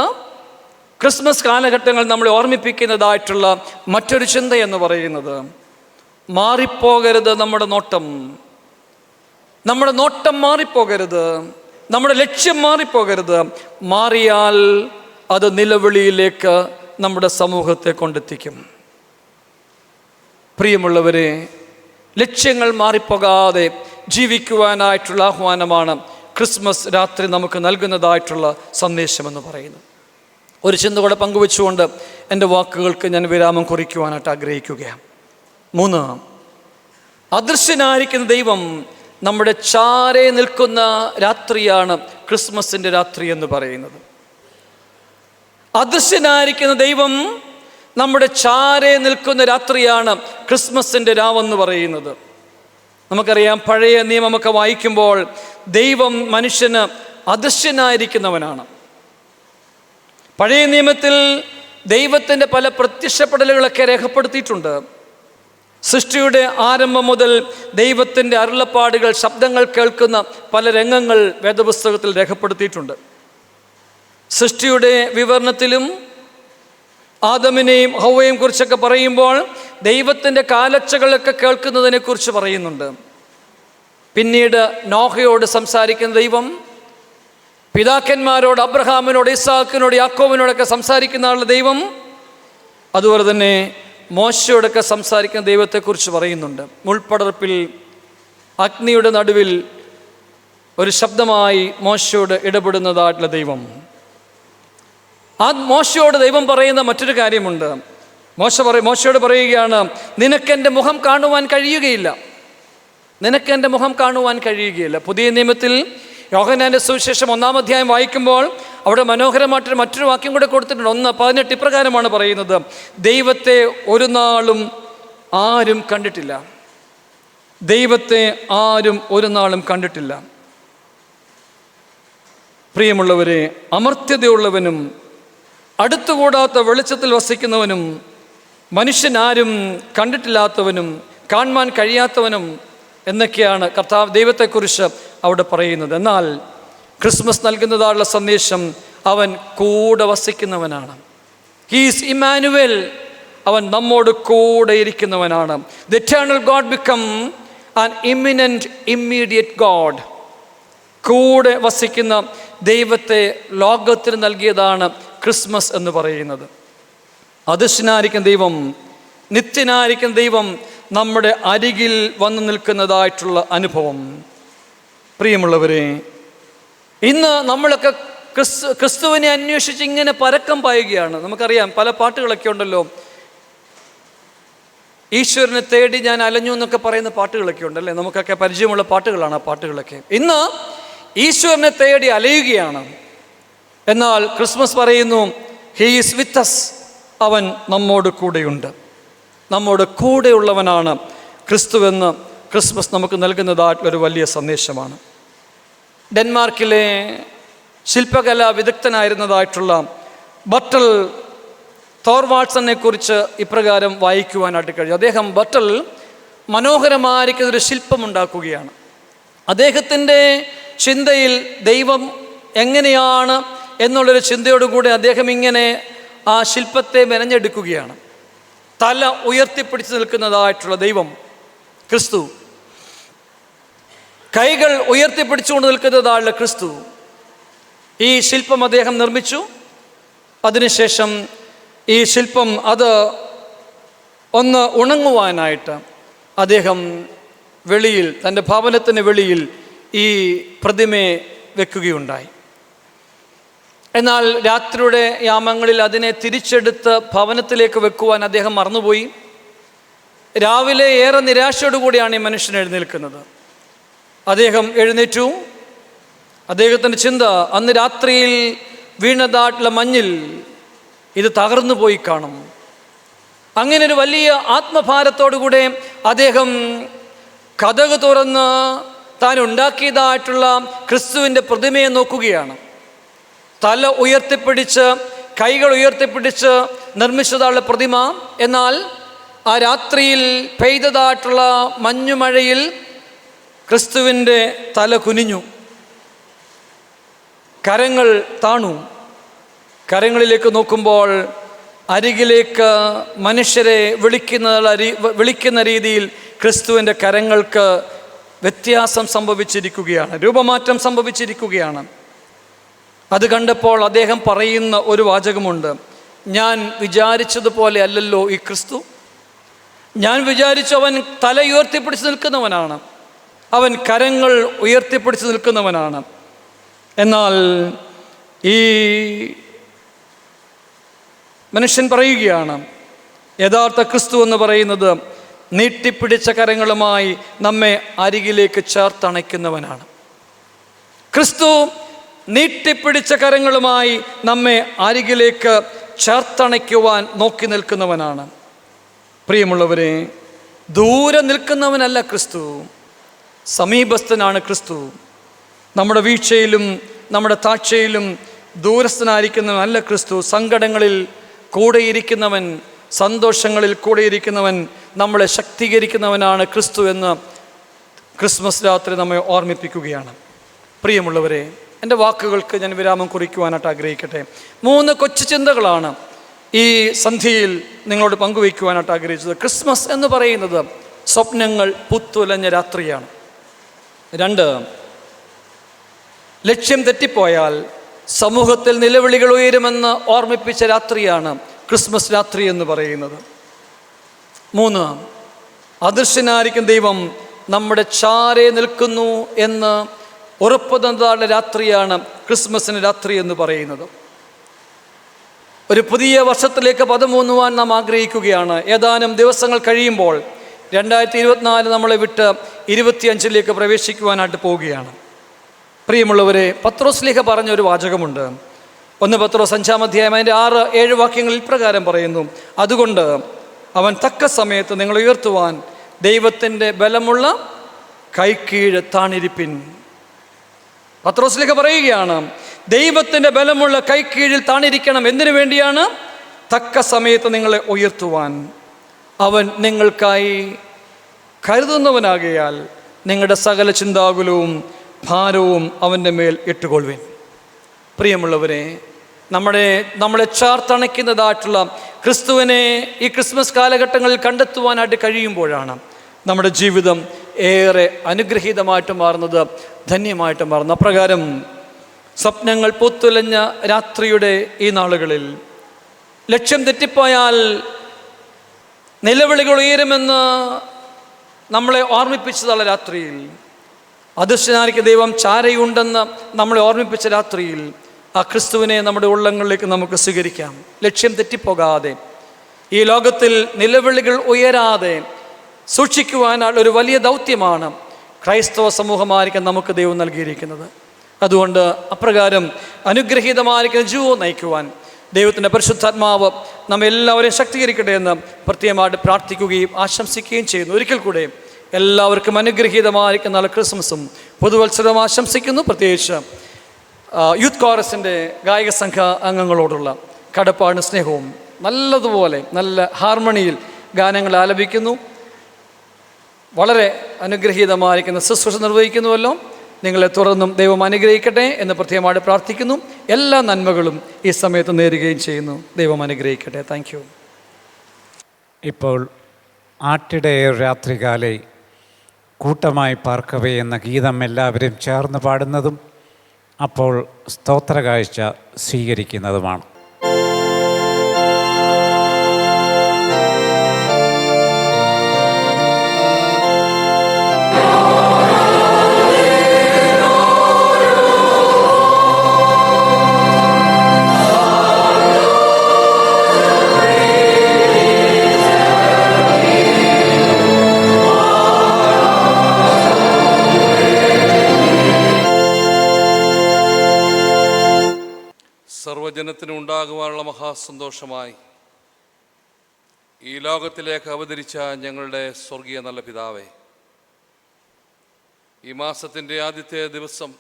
Speaker 8: ക്രിസ്മസ് കാലഘട്ടങ്ങൾ നമ്മളെ ഓർമ്മിപ്പിക്കുന്നതായിട്ടുള്ള മറ്റൊരു ചിന്ത എന്ന് പറയുന്നത്, മാറിപ്പോകരുത് നമ്മുടെ നോട്ടം. നമ്മുടെ നോട്ടം മാറിപ്പോകരുത്, നമ്മുടെ ലക്ഷ്യം മാറിപ്പോകരുത്. മാറിയാൽ അത് നിലവിളിയിലേക്ക് നമ്മുടെ സമൂഹത്തെ കൊണ്ടെത്തിക്കും. പ്രിയമുള്ളവരെ, ലക്ഷ്യങ്ങൾ മാറിപ്പോകാതെ ജീവിക്കുവാനായിട്ടുള്ള ആഹ്വാനമാണ് ക്രിസ്മസ് രാത്രി നമുക്ക് നൽകുന്നതായിട്ടുള്ള സന്ദേശമെന്ന് പറയുന്നത്. ഒരു ചിന്ത കൂടെ പങ്കുവെച്ചുകൊണ്ട് എൻ്റെ വാക്കുകൾക്ക് ഞാൻ വിരാമം കുറിക്കുവാനായിട്ട് ആഗ്രഹിക്കുകയാണ്. 3, അദൃശ്യനായിരിക്കുന്ന ദൈവം നമ്മുടെ ചാരെ നിൽക്കുന്ന രാത്രിയാണ് ക്രിസ്മസിൻ്റെ രാത്രി എന്ന് പറയുന്നത്. അദൃശ്യനായിരിക്കുന്ന ദൈവം നമ്മുടെ ചാരെ നിൽക്കുന്ന രാത്രിയാണ് ക്രിസ്മസിൻ്റെ രാവെന്ന് പറയുന്നത്. നമുക്കറിയാം, പഴയ നിയമമൊക്കെ വായിക്കുമ്പോൾ ദൈവം മനുഷ്യന് അദൃശ്യനായിരിക്കുന്നവനാണ്. പഴയ നിയമത്തിൽ ദൈവത്തിൻ്റെ പല പ്രത്യക്ഷപ്പെടലുകളൊക്കെ രേഖപ്പെടുത്തിയിട്ടുണ്ട്. സൃഷ്ടിയുടെ ആരംഭം മുതൽ ദൈവത്തിൻ്റെ അരുളപ്പാടുകൾ, ശബ്ദങ്ങൾ കേൾക്കുന്ന പല രംഗങ്ങൾ വേദപുസ്തകത്തിൽ രേഖപ്പെടുത്തിയിട്ടുണ്ട്. സൃഷ്ടിയുടെ വിവരണത്തിലും ആദമിനെയും ഹവ്വയെയും കുറിച്ചൊക്കെ പറയുമ്പോൾ ദൈവത്തിൻ്റെ കാലൊച്ചകളൊക്കെ കേൾക്കുന്നതിനെക്കുറിച്ച് പറയുന്നുണ്ട്. പിന്നീട് നോഹയോട് സംസാരിക്കുന്ന ദൈവം, പിതാക്കന്മാരോട് അബ്രഹാമിനോട്, ഇസ്ഹാക്കിനോട്, യാക്കോബിനോടൊക്കെ സംസാരിക്കുന്ന ആളുടെ ദൈവം, അതുപോലെ തന്നെ മോശയോടൊക്കെ സംസാരിക്കുന്ന ദൈവത്തെക്കുറിച്ച് പറയുന്നുണ്ട്. മുൾപ്പടർപ്പിൽ അഗ്നിയുടെ നടുവിൽ ഒരു ശബ്ദമായി മോശയോട് ഇടപെടുന്നതായിട്ടുള്ള ദൈവം. ആ മോശയോട് ദൈവം പറയുന്ന മറ്റൊരു കാര്യമുണ്ട്. മോശയോട് പറയുകയാണ്, നിനക്കെൻ്റെ മുഖം കാണുവാൻ കഴിയുകയില്ല, നിനക്കെൻ്റെ മുഖം കാണുവാൻ കഴിയുകയില്ല. പുതിയ നിയമത്തിൽ യോഹന്നാൻ്റെ സുവിശേഷം 1-ാം അധ്യായം വായിക്കുമ്പോൾ അവിടെ മനോഹരമായിട്ടൊരു മറ്റൊരു വാക്യം കൂടെ കൊടുത്തിട്ടുണ്ട്. 1:18 ഇപ്രകാരമാണ് പറയുന്നത്, ദൈവത്തെ ഒരു നാളും ആരും കണ്ടിട്ടില്ല, ദൈവത്തെ ആരും ഒരു നാളും കണ്ടിട്ടില്ല. പ്രിയമുള്ളവരെ, അമർത്യതയുള്ളവനും അടുത്തുകൂടാത്ത വെളിച്ചത്തിൽ വസിക്കുന്നവനും മനുഷ്യനാരും കണ്ടിട്ടില്ലാത്തവനും കാണുവാൻ കഴിയാത്തവനും എന്നൊക്കെയാണ് കർത്താവ് ദൈവത്തെക്കുറിച്ച് അവിടെ പറയുന്നത്. എന്നാൽ ക്രിസ്മസ് നൽകുന്നതായുള്ള സന്ദേശം, അവൻ കൂടെ വസിക്കുന്നവനാണ്. ഹീസ് ഇമ്മാനുവൽ, അവൻ നമ്മോട് കൂടെ ഇരിക്കുന്നവനാണ്. The eternal God become an imminent immediate God. കൂടെ വസിക്കുന്ന ദൈവത്തെ ലോകത്തിന് നൽകിയതാണ് ക്രിസ്മസ് എന്ന് പറയുന്നത്. അദൃശ്യനായിരിക്കുന്ന ദൈവം, നിത്യനായിരിക്കുന്ന ദൈവം നമ്മുടെ അരികിൽ വന്നു നിൽക്കുന്നതായിട്ടുള്ള അനുഭവം. പ്രിയമുള്ളവരെ, ഇന്ന് നമ്മളൊക്കെ ക്രിസ്തുവിനെ അന്വേഷിച്ച് ഇങ്ങനെ പരക്കം പായുകയാണ്. നമുക്കറിയാം, പല പാട്ടുകളൊക്കെ ഉണ്ടല്ലോ, ഈശ്വരനെ തേടി ഞാൻ അലഞ്ഞു എന്നൊക്കെ പറയുന്ന പാട്ടുകളൊക്കെ ഉണ്ടല്ലേ, നമുക്കൊക്കെ പരിചയമുള്ള പാട്ടുകളാണ് ആ പാട്ടുകളൊക്കെ. ഇന്ന് ഈശ്വരനെ തേടി അലയുകയാണ്. എന്നാൽ ക്രിസ്മസ് പറയുന്നു, ഹീ ഈസ് വിത്ത് അസ്, അവൻ നമ്മോട് കൂടെയുണ്ട്. നമ്മോട് കൂടെയുള്ളവനാണ് ക്രിസ്തുവെന്ന് ക്രിസ്മസ് നമുക്ക് നൽകുന്നതായിട്ടുള്ളൊരു വലിയ സന്ദേശമാണ്. ഡെൻമാർക്കിലെ ശില്പകലാ വിദഗ്ധനായിരുന്നതായിട്ടുള്ള ബർട്ടൽ തോർവാൾസനെ കുറിച്ച് ഇപ്രകാരം വായിക്കുവാനായിട്ട് കഴിയും. അദ്ദേഹം ബർട്ടൽ മനോഹരമായിരിക്കുന്നൊരു ശില്പമുണ്ടാക്കുകയാണ്. അദ്ദേഹത്തിൻ്റെ ചിന്തയിൽ ദൈവം എങ്ങനെയാണ് എന്നുള്ളൊരു ചിന്തയോടുകൂടി അദ്ദേഹം ഇങ്ങനെ ആ ശില്പത്തെ മെനഞ്ഞെടുക്കുകയാണ്. തല ഉയർത്തിപ്പിടിച്ച് നിൽക്കുന്നതായിട്ടുള്ള ദൈവം ക്രിസ്തു, കൈകൾ ഉയർത്തിപ്പിടിച്ചുകൊണ്ട് നിൽക്കുന്നതായുള്ള ക്രിസ്തു. ഈ ശില്പം അദ്ദേഹം നിർമ്മിച്ചു. അതിനുശേഷം ഈ ശില്പം അത് ഒന്ന് ഉണങ്ങുവാനായിട്ട് അദ്ദേഹം വെളിയിൽ, തൻ്റെ ഭവനത്തിന് വെളിയിൽ ഈ പ്രതിമയെ വെക്കുകയുണ്ടായി. എന്നാൽ രാത്രിയുടെ യാമങ്ങളിൽ അതിനെ തിരിച്ചെടുത്ത് ഭവനത്തിലേക്ക് വെക്കുവാൻ അദ്ദേഹം മറന്നുപോയി. രാവിലെ ഏറെ നിരാശയോടുകൂടിയാണ് ഈ മനുഷ്യൻ എഴുന്നേൽക്കുന്നത്. അദ്ദേഹം എഴുന്നേറ്റു, അദ്ദേഹത്തിൻ്റെ ചിന്ത അന്ന് രാത്രിയിൽ വീണതായിട്ടുള്ള മഞ്ഞിൽ ഇത് തകർന്നു പോയി കാണും. അങ്ങനെ ഒരു വലിയ ആത്മഭാരത്തോടുകൂടെ അദ്ദേഹം കതക് തുറന്ന് താൻ ഉണ്ടാക്കിയതായിട്ടുള്ള ക്രിസ്തുവിൻ്റെ പ്രതിമയെ നോക്കുകയാണ്. തല ഉയർത്തിപ്പിടിച്ച് കൈകൾ ഉയർത്തിപ്പിടിച്ച് നിർമ്മിച്ചതായുള്ള പ്രതിമ. എന്നാൽ ആ രാത്രിയിൽ പെയ്തതായിട്ടുള്ള മഞ്ഞുമഴയിൽ ക്രിസ്തുവിൻ്റെ തല കുനിഞ്ഞു, കരങ്ങൾ താണു. കരങ്ങളിലേക്ക് നോക്കുമ്പോൾ അരികിലേക്ക് മനുഷ്യരെ വിളിക്കുന്ന രീതിയിൽ ക്രിസ്തുവിൻ്റെ കരങ്ങൾക്ക് വ്യത്യാസം സംഭവിച്ചിരിക്കുകയാണ്, രൂപമാറ്റം സംഭവിച്ചിരിക്കുകയാണ്. അത് കണ്ടപ്പോൾ അദ്ദേഹം പറയുന്ന ഒരു വാചകമുണ്ട്: ഞാൻ വിചാരിച്ചതുപോലെ അല്ലല്ലോ ഈ ക്രിസ്തു. ഞാൻ വിചാരിച്ചു അവൻ തല ഉയർത്തിപ്പിടിച്ച് നിൽക്കുന്നവനാണ്, അവൻ കരങ്ങൾ ഉയർത്തിപ്പിടിച്ച് നിൽക്കുന്നവനാണ്. എന്നാൽ ഈ മനുഷ്യൻ പറയുകയാണ്, യഥാർത്ഥ ക്രിസ്തു എന്ന് പറയുന്നത് നീട്ടിപ്പിടിച്ച കരങ്ങളുമായി നമ്മെ അരികിലേക്ക് ചേർത്തണയ്ക്കുന്നവനാണ്. ക്രിസ്തു നീട്ടിപ്പിടിച്ച കരങ്ങളുമായി നമ്മെ അരികിലേക്ക് ചേർത്തണയ്ക്കുവാൻ നോക്കി നിൽക്കുന്നവനാണ്. പ്രിയമുള്ളവരെ, ദൂരെ നിൽക്കുന്നവനല്ല ക്രിസ്തു, സമീപസ്ഥനാണ് ക്രിസ്തു. നമ്മുടെ വീഴ്ചയിലും നമ്മുടെ താഴ്ചയിലും ദൂരസ്ഥനായിരിക്കുന്നവനല്ല ക്രിസ്തു. സങ്കടങ്ങളിൽ കൂടെയിരിക്കുന്നവൻ, സന്തോഷങ്ങളിൽ കൂടെയിരിക്കുന്നവൻ, നമ്മളെ ശക്തീകരിക്കുന്നവനാണ് ക്രിസ്തു എന്ന് ക്രിസ്മസ് രാത്രി നമ്മെ ഓർമ്മിപ്പിക്കുകയാണ്. പ്രിയമുള്ളവരെ, എൻ്റെ വാക്കുകൾക്ക് ഞാൻ വിരാമം കുറിക്കുവാനായിട്ട് ആഗ്രഹിക്കട്ടെ. 3 കൊച്ചു ചിന്തകളാണ് ഈ സന്ധ്യയിൽ നിങ്ങളോട് പങ്കുവയ്ക്കുവാനായിട്ട് ആഗ്രഹിച്ചത്. ക്രിസ്മസ് എന്ന് പറയുന്നത് സ്വപ്നങ്ങൾ പുത്തുലഞ്ഞ രാത്രിയാണ്. 2, ലക്ഷ്യം തെറ്റിപ്പോയാൽ സമൂഹത്തിൽ നിലവിളികൾ ഉയരുമെന്ന് ഓർമ്മിപ്പിച്ച രാത്രിയാണ് ക്രിസ്മസ് രാത്രി എന്ന് പറയുന്നത്. 3, അദൃശ്യനായിരിക്കും ദൈവം നമ്മുടെ ചാരെ നിൽക്കുന്നു എന്ന് ഉറപ്പ് തന്നതാളുടെ രാത്രിയാണ് ക്രിസ്മസിന് രാത്രി എന്ന് പറയുന്നത്. ഒരു പുതിയ വർഷത്തിലേക്ക് പദമൂന്നുവാൻ നാം ആഗ്രഹിക്കുകയാണ്. ഏതാനും ദിവസങ്ങൾ കഴിയുമ്പോൾ 2024 നമ്മളെ വിട്ട് 25ലേക്ക് പ്രവേശിക്കുവാനായിട്ട് പോവുകയാണ്. പ്രിയമുള്ളവരെ, പത്രോസ്ലീഹ പറഞ്ഞൊരു വാചകമുണ്ട്. 1 പത്രോസ് 5-ാം അധ്യായം അതിൻ്റെ 6-7 വാക്യങ്ങളിൽ ഇപ്രകാരം പറയുന്നു: അതുകൊണ്ട് അവൻ തക്ക സമയത്ത് നിങ്ങൾ ഉയർത്തുവാൻ ദൈവത്തിൻ്റെ ബലമുള്ള കൈക്കീഴ് താണിരിപ്പിൻ. പത്രോസ്ലീഹ പറയുകയാണ്, ദൈവത്തിൻ്റെ ബലമുള്ള കൈക്കീഴിൽ താണിരിക്കണം. എന്തിനു വേണ്ടിയാണ്? തക്ക സമയത്ത് നിങ്ങളെ ഉയർത്തുവാൻ. അവൻ നിങ്ങൾക്കായി കരുതുന്നവനാകയാൽ നിങ്ങളുടെ സകല ചിന്താകുലവും ഭാരവും അവൻ്റെ മേൽ ഇട്ടുകൊള്ളുവിൻ. പ്രിയമുള്ളവരെ, നമ്മളെ ചാർത്തണയ്ക്കുന്നതായിട്ടുള്ള ക്രിസ്തുവിനെ ഈ ക്രിസ്മസ് കാലഘട്ടങ്ങളിൽ കണ്ടെത്തുവാനായിട്ട് കഴിയുമ്പോഴാണ് നമ്മുടെ ജീവിതം ഏറെ അനുഗ്രഹീതമായിട്ട് മാറുന്നത്, ധന്യമായിട്ട് മാറുന്നത്. അപ്രകാരം സ്വപ്നങ്ങൾ പൂത്തുലഞ്ഞ രാത്രിയുടെ ഈ നാളുകളിൽ ലക്ഷ്യം തെറ്റിപ്പോയാൽ നിലവിളികൾ ഉയരുമെന്ന് നമ്മളെ ഓർമ്മിപ്പിച്ചതുള്ള രാത്രിയിൽ, അദൃശ്യനായിരിക്കും ദൈവം ചാരയുണ്ടെന്ന് നമ്മളെ ഓർമ്മിപ്പിച്ച രാത്രിയിൽ ആ ക്രിസ്തുവിനെ നമ്മുടെ ഉള്ളങ്ങളിലേക്ക് നമുക്ക് സ്വീകരിക്കാം. ലക്ഷ്യം തെറ്റിപ്പോകാതെ, ഈ ലോകത്തിൽ നിലവിളികൾ ഉയരാതെ സൂക്ഷിക്കുവാനുള്ള ഒരു വലിയ ദൗത്യമാണ് ക്രൈസ്തവ സമൂഹമായിരിക്കും നമുക്ക് ദൈവം നൽകിയിരിക്കുന്നത്. അതുകൊണ്ട് അപ്രകാരം അനുഗ്രഹീതമായിരിക്കുന്ന ജീവിതം നയിക്കുവാൻ ദൈവത്തിൻ്റെ പരിശുദ്ധാത്മാവ് നമ്മെല്ലാവരെയും ശക്തീകരിക്കട്ടെ എന്ന് പ്രത്യേകമായിട്ട് പ്രാർത്ഥിക്കുകയും ആശംസിക്കുകയും ചെയ്യുന്നു. ഒരിക്കൽ കൂടെ എല്ലാവർക്കും അനുഗ്രഹീതമായിരിക്കുന്ന നല്ല ക്രിസ്മസും പുതുവത്സരവും ആശംസിക്കുന്നു. പ്രത്യേകിച്ച് യൂത്ത് കോറസിൻ്റെ ഗായക സംഘ അംഗങ്ങളോടുള്ള കടപ്പാടും സ്നേഹവും, നല്ലതുപോലെ നല്ല ഹാർമണിയിൽ ഗാനങ്ങൾ ആലപിക്കുന്നു. വളരെ അനുഗ്രഹീതമായിരിക്കുന്ന ശുശ്രൂഷ നിർവഹിക്കുന്നുവല്ലോ. നിങ്ങളെ തുറന്നും ദൈവം അനുഗ്രഹിക്കട്ടെ എന്ന് പ്രത്യേകമായിട്ട് പ്രാർത്ഥിക്കുന്നു. എല്ലാ നന്മകളും ഈ സമയത്ത് നേരുകയും ചെയ്യുന്നു. ദൈവം അനുഗ്രഹിക്കട്ടെ. Thank you.
Speaker 2: ഇപ്പോൾ ആട്ടിടയർ രാത്രികാലെ കൂട്ടമായി പാർക്കവേ എന്ന ഗീതം എല്ലാവരും ചേർന്ന് പാടുന്നതും അപ്പോൾ സ്തോത്രകാഴ്ച സ്വീകരിക്കുന്നതുമാണ്.
Speaker 4: സർവ്വജനത്തിനും ഉണ്ടാകുവാനുള്ള മഹാസന്തോഷമായി ഈ ലോകത്തിലേക്ക് അവതരിച്ച ഞങ്ങളുടെ സ്വർഗീയ നല്ല പിതാവേ, ഈ മാസത്തിൻ്റെ ആദ്യത്തെ ദിവസം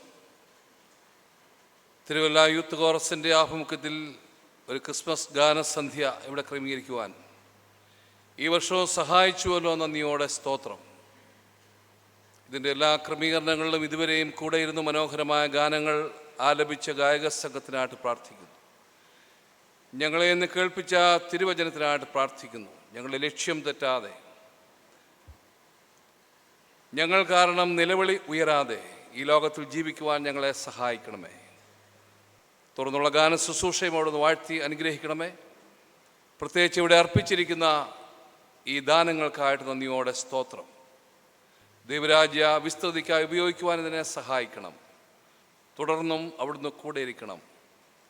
Speaker 4: തിരുവല്ല യൂത്ത് കോറസിൻ്റെ ആഭിമുഖ്യത്തിൽ ഒരു ക്രിസ്മസ് ഗാനസന്ധ്യ ഇവിടെ ക്രമീകരിക്കുവാൻ ഈ വർഷവും സഹായിച്ചുവല്ലോ, നന്ദിയോടെ സ്തോത്രം. ഇതിൻ്റെ എല്ലാ ക്രമീകരണങ്ങളിലും ഇതുവരെയും കൂടെ ഇരുന്ന് മനോഹരമായ ഗാനങ്ങൾ ആലപിച്ച ഗായക സംഘത്തിനായിട്ട് പ്രാർത്ഥിക്കുന്നു. ഞങ്ങളെ ഇന്ന് കേൾപ്പിച്ച തിരുവചനത്തിനായിട്ട് പ്രാർത്ഥിക്കുന്നു. ഞങ്ങളുടെ ലക്ഷ്യം തെറ്റാതെ, ഞങ്ങൾ കാരണം നിലവിളി ഉയരാതെ ഈ ലോകത്തിൽ ജീവിക്കുവാൻ ഞങ്ങളെ സഹായിക്കണമേ. തുടർന്നുള്ള ഗാന ശുശ്രൂഷയും അവിടുന്ന് വാഴ്ത്തി അനുഗ്രഹിക്കണമേ. പ്രത്യേകിച്ച് ഇവിടെ അർപ്പിച്ചിരിക്കുന്ന ഈ ദാനങ്ങൾക്കായിട്ട് നന്ദിയോടെ സ്തോത്രം. ദൈവരാജ്യ വിസ്തൃതിക്കായി ഉപയോഗിക്കുവാൻ ഇതിനെ സഹായിക്കണം. തുടർന്നും അവിടുന്ന് കൂടെ ഇരിക്കണം.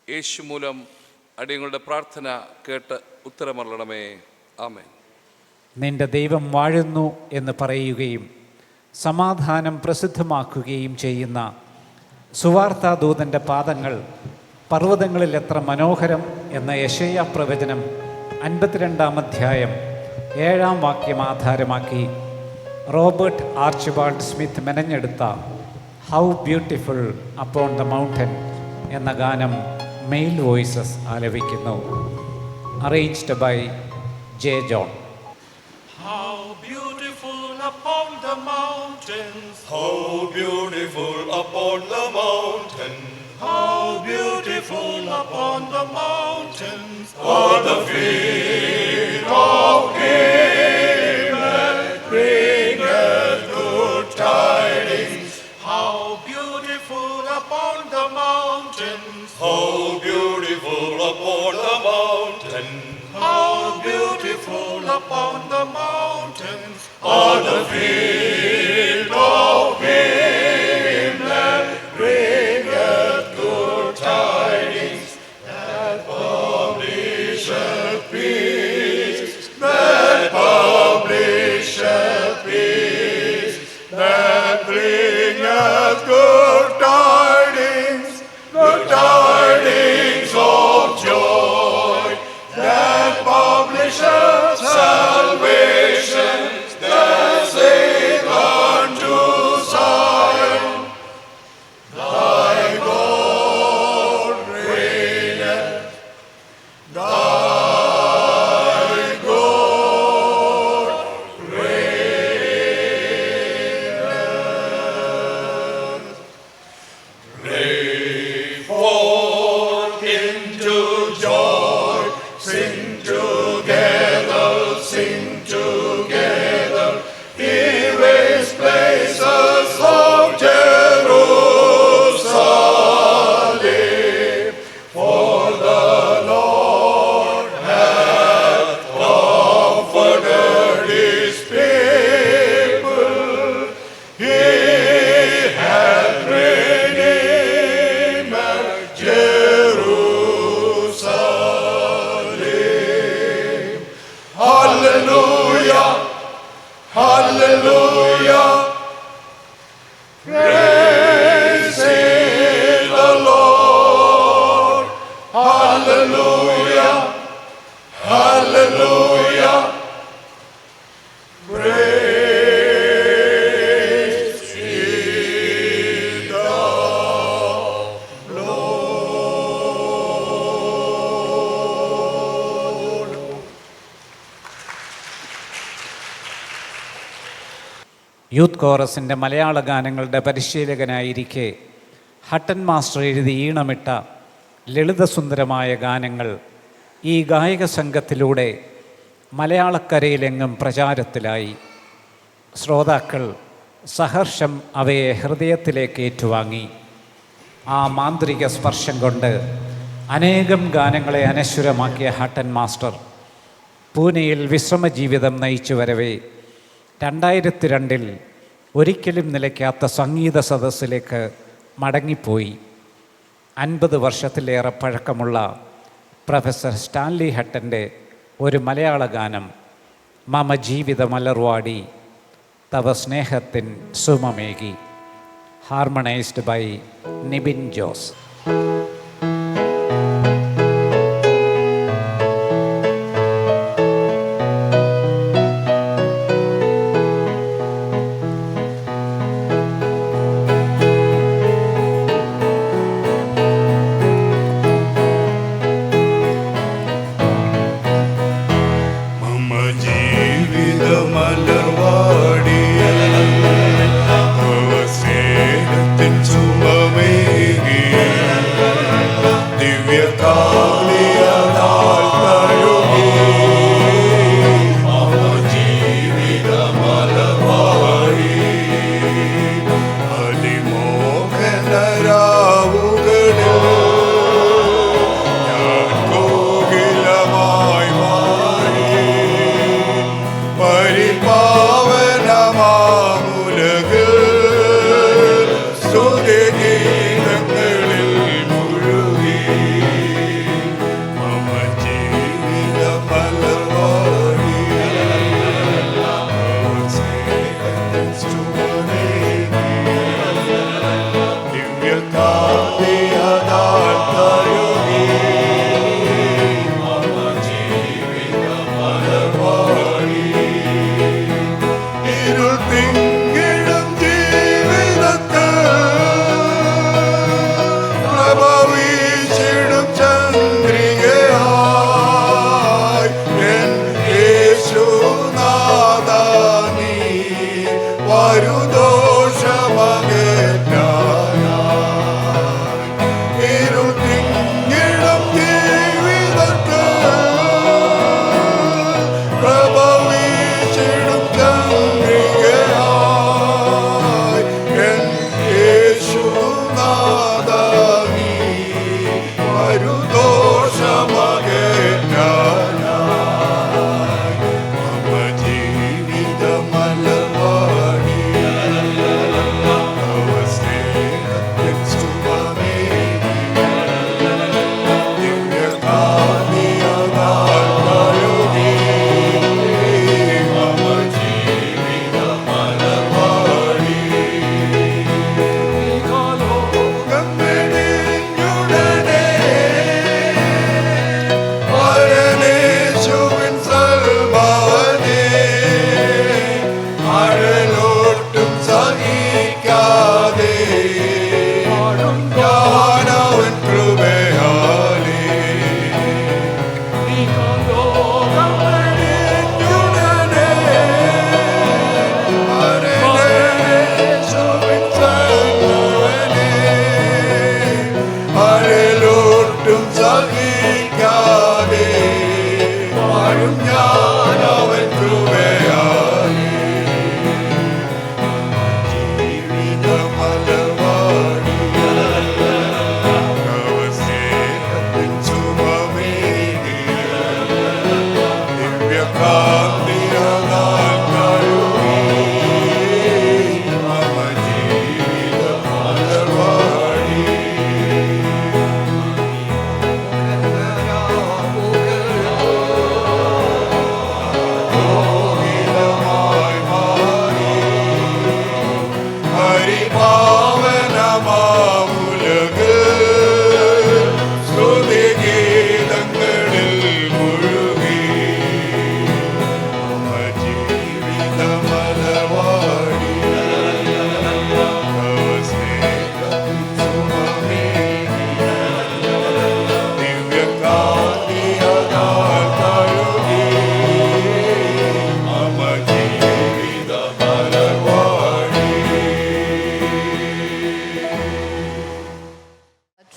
Speaker 4: യേശു മൂലം അടിയങ്ങളുടെ പ്രാർത്ഥന കേട്ട് ഉത്തരമരുളണമേ. ആമേൻ.
Speaker 2: നിന്റെ ദൈവം വാഴുന്നു എന്ന് പറയുകയും സമാധാനം പ്രസിദ്ധമാക്കുകയും ചെയ്യുന്ന സുവാർത്താദൂതൻ്റെ പാദങ്ങൾ പർവ്വതങ്ങളിൽ എത്ര മനോഹരം എന്ന യെശയ്യാ പ്രവചനം 52-ാം അധ്യായം 7-ാം വാക്യം ആധാരമാക്കി റോബർട്ട് ആർച്ചിബാൾഡ് സ്മിത്ത് മെനഞ്ഞെടുത്ത how beautiful upon the mountain എന്ന ഗാനം മെയിൽ വോയിസസ് ആലപിക്കുന്നു. Arranged by J John.
Speaker 9: How beautiful upon the mountains, how beautiful upon the mountains, how beautiful upon the mountains are the feet of him that bringeth good tidings. How beautiful upon the mountains, how beautiful upon the mountains, how beautiful upon the mountains are the feet of him that bringeth good tidings, that publisheth peace, that publisheth peace, that bringeth good tidings of joy, that publisheth salvation, that saith unto Zion, thy God reigneth, thy God reigneth. Break forth into joy, sing together, sing together, in waste places of Jerusalem, for the Lord hath comforted his people, he hath redeemed Jerusalem. Hallelujah, hallelujah, praise the Lord. Hallelujah, hallelujah, praise the Lord.
Speaker 2: Youth കോറസിൻ്റെ മലയാള ഗാനങ്ങളുടെ പരിശീലകനായിരിക്കെ Hutton master എഴുതി ഈണമിട്ട ലളിതസുന്ദരമായ ഗാനങ്ങൾ ഈ ഗായക സംഘത്തിലൂടെ മലയാളക്കരയിലെങ്ങും പ്രചാരത്തിലായി. ശ്രോതാക്കൾ സഹർഷം അവയെ ഹൃദയത്തിലേക്ക് ഏറ്റുവാങ്ങി. ആ മാന്ത്രിക സ്പർശം കൊണ്ട് അനേകം ഗാനങ്ങളെ അനശ്വരമാക്കിയ ഹട്ടൻ മാസ്റ്റർ പൂനെയിൽ വിശ്രമജീവിതം നയിച്ചു വരവേ 2002 ഒരിക്കലും നിലയ്ക്കാത്ത സംഗീത സദസ്സിലേക്ക് മടങ്ങിപ്പോയി. 50 വർഷത്തിലേറെ പഴക്കമുള്ള പ്രൊഫസർ സ്റ്റാൻലി ഹട്ടൻ്റെ ഒരു മലയാള ഗാനം മമ ജീവിത മലർവാടി തവ സ്നേഹത്തിൻ സുമമേകി, harmonised by Nibin Jose.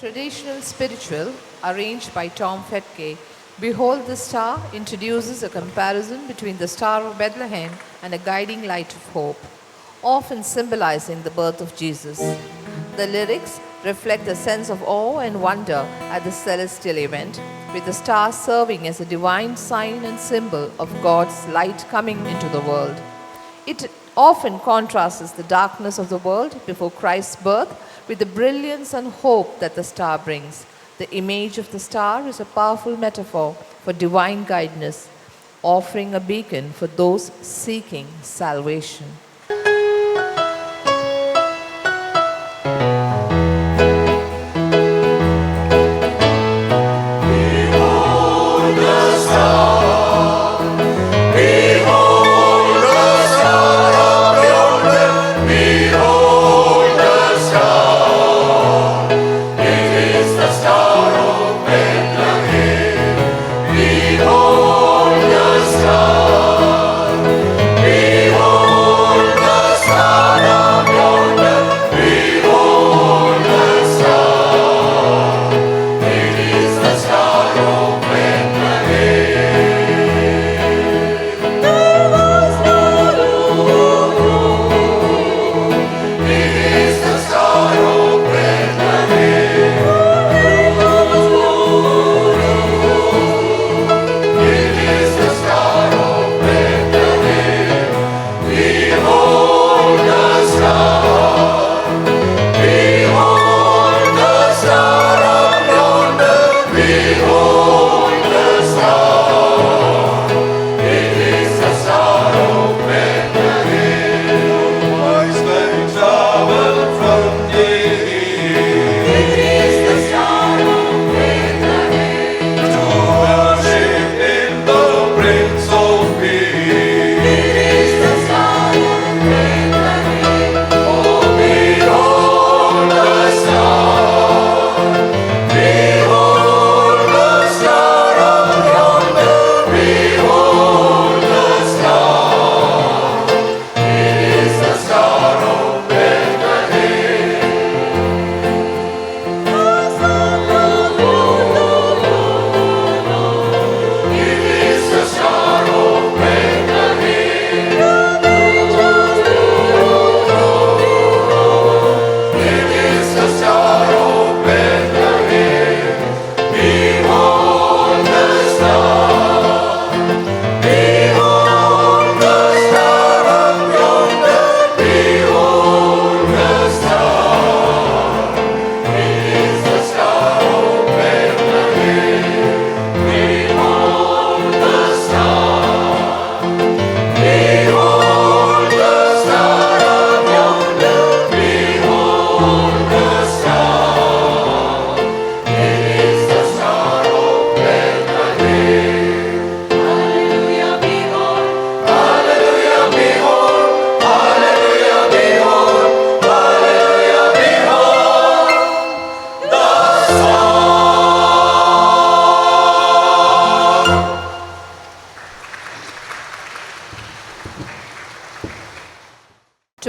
Speaker 1: Traditional spiritual arranged by Tom Fetke, Behold the Star, introduces a comparison between the Star of Bethlehem and a guiding light of hope, often symbolizing the birth of Jesus. The lyrics reflect a sense of awe and wonder at the celestial event, with the star serving as a divine sign and symbol of God's light coming into the world. It often contrasts the darkness of the world before Christ's birth with the brilliance and hope that the star brings. The image of the star is a powerful metaphor for divine guidance, offering a beacon for those seeking salvation.
Speaker 9: Behold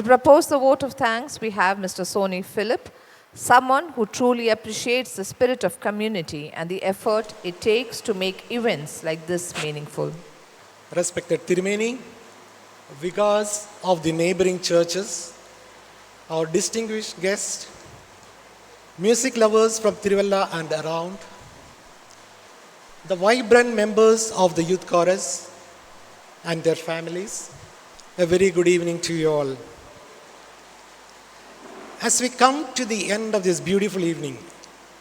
Speaker 1: To propose the vote of thanks, we have Mr. Sony Philip, someone who truly appreciates the spirit of community and the effort it takes to make events like this meaningful.
Speaker 10: Respected Tirumeni, vicars of the neighboring churches, our distinguished guests, music lovers from Tiruvalla and around, the vibrant members of the youth chorus and their families, a very good evening to you all. As we come to the end of this beautiful evening,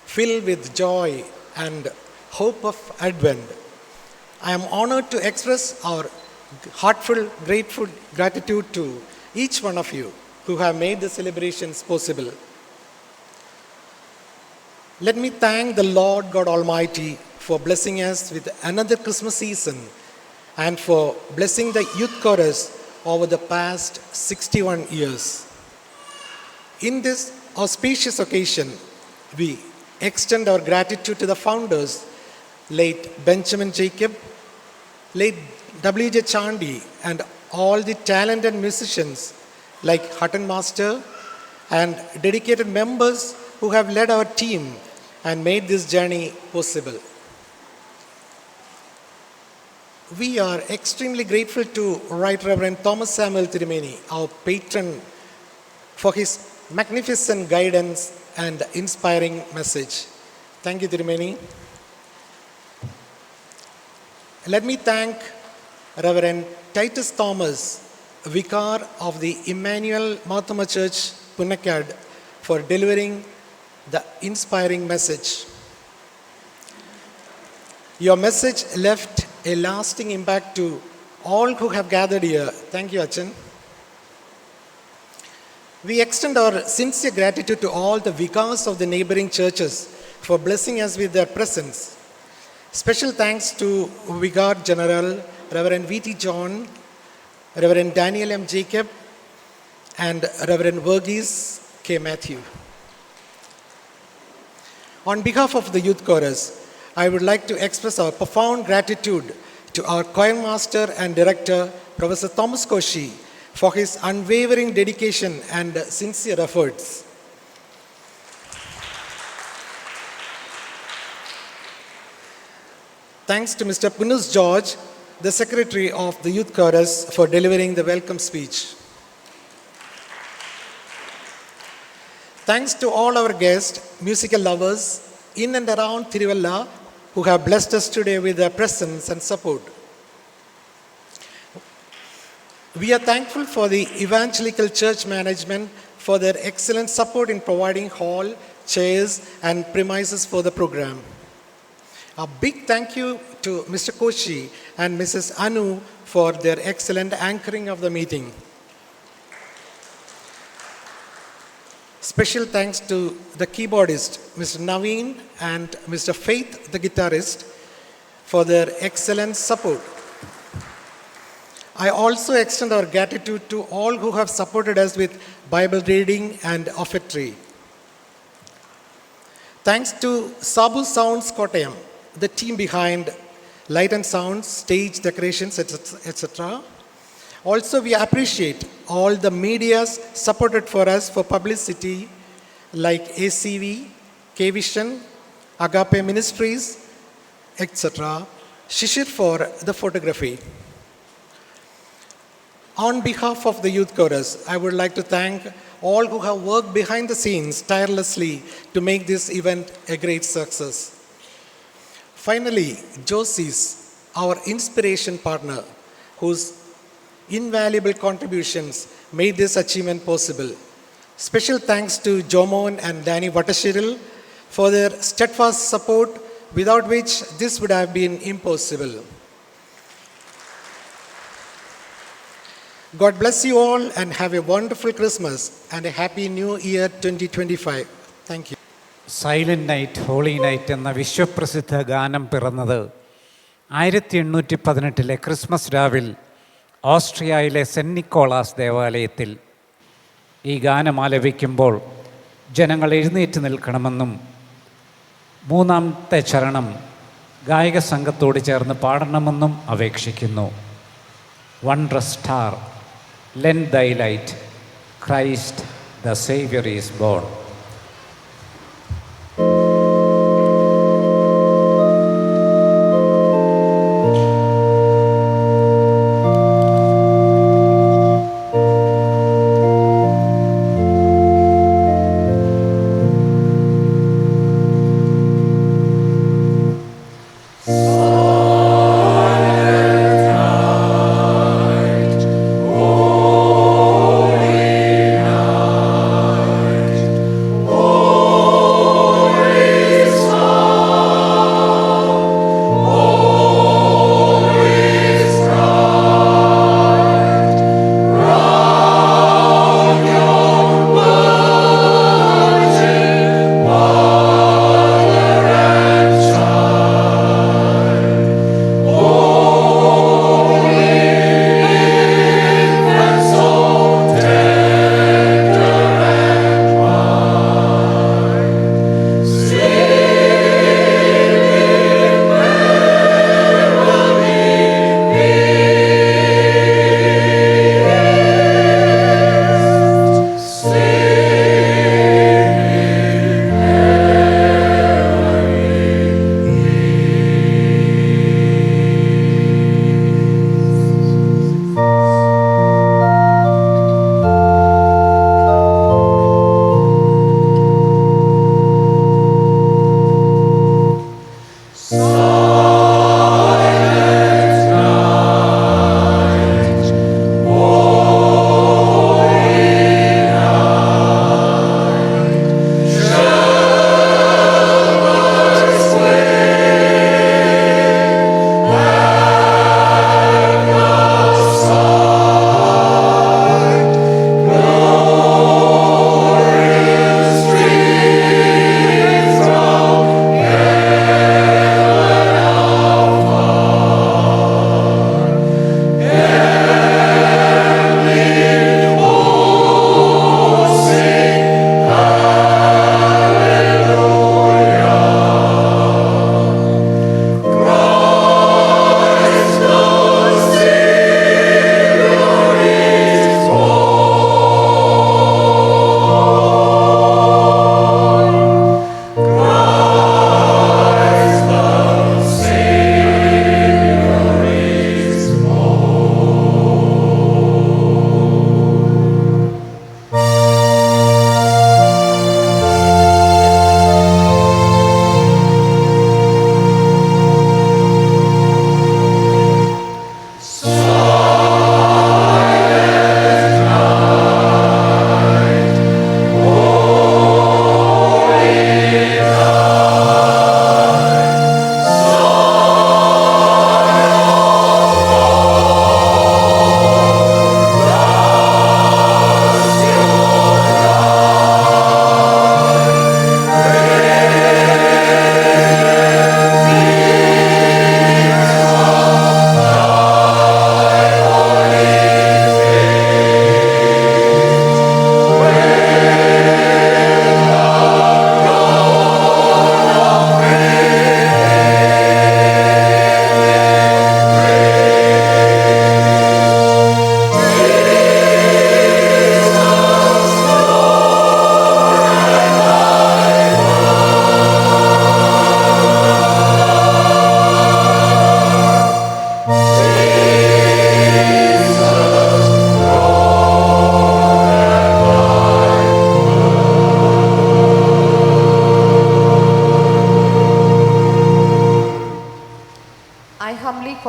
Speaker 10: filled with joy and hope of Advent, I am honored to express our heartfelt, grateful gratitude to each one of you who have made the celebrations possible. Let me thank the Lord God Almighty for blessing us with another Christmas season and for blessing the youth chorus over the past 61 years. In this auspicious occasion, we extend our gratitude to the founders, late Benjamin Jacob, late W.J. Chandy, and all the talented musicians like Hutton Master and dedicated members who have led our team and made this journey possible. We are extremely grateful to Right Reverend Thomas Samuel Tirumeni, our patron, for his magnificent guidance and inspiring message. Thank you, Tirumeni. Let me thank Reverend Titus Thomas, Vicar of the Emmanuel Mathuma Church, Punakkad, for delivering the inspiring message. Your message left a lasting impact to all who have gathered here. Thank you, Achan. We extend our sincere gratitude to all the vicars of the neighboring churches for blessing us with their presence. Special thanks to Vicar General Reverend V.T. John, Reverend Daniel M. Jacob, and Reverend Verghese K. Matthew. On behalf of the youth chorus, I would like to express our profound gratitude to our choir master and director, Professor Thomas Koshi, for his unwavering dedication and sincere efforts. Thanks to Mr. Punus George, the secretary of the youth chorus, for delivering the welcome speech. Thanks to all our guests, musical lovers in and around Tiruvalla, who have blessed us today with their presence and support. We are thankful for the evangelical church management for their excellent support in providing hall, chairs, and premises for the program. A big thank you to Mr. Koshi and Mrs. Anu for their excellent anchoring of the meeting. Special thanks to the keyboardist, Mr. Naveen, and Mr. Faith, the guitarist, for their excellent support. I also extend our gratitude to all who have supported us with Bible reading and offertory. Thanks to Sabu Sounds Kottayam, the team behind light and sound, stage decorations, etc. Also, we appreciate all the medias supported for us for publicity like ACV, K-Vision, Agape Ministries, etc. Shishir for the photography. On behalf of the youth chorus, I would like to thank all who have worked behind the scenes tirelessly to make this event a great success. Finally, Josie's, our inspiration partner, whose invaluable contributions made this achievement possible. Special thanks to Jomon and Danny Vatashiril for their steadfast support, without which this would have been impossible. God bless you all and have a wonderful Christmas and a happy New Year 2025. Thank you.
Speaker 2: Silent Night Holy Night എന്ന വിശ്വപ്രസിദ്ധ ഗാനം പിറന്നത് 1818 Christmas രാവിൽ ഓസ്ട്രിയയിലെ cent Nicholas ദേവാലയത്തിൽ. ഈ ഗാനം ആലപിക്കുമ്പോൾ ജനങ്ങൾ എഴുന്നേറ്റ് നിൽക്കണമെന്നും മൂന്നാമത്തെ ചരണം ഗായക സംഘത്തോട് ചേർന്ന് പാടണമെന്നും അപേക്ഷിക്കുന്നു. വണ്ടർ സ്റ്റാർ, ലെൻഡ് ദൈ light, Christ the Savior is born.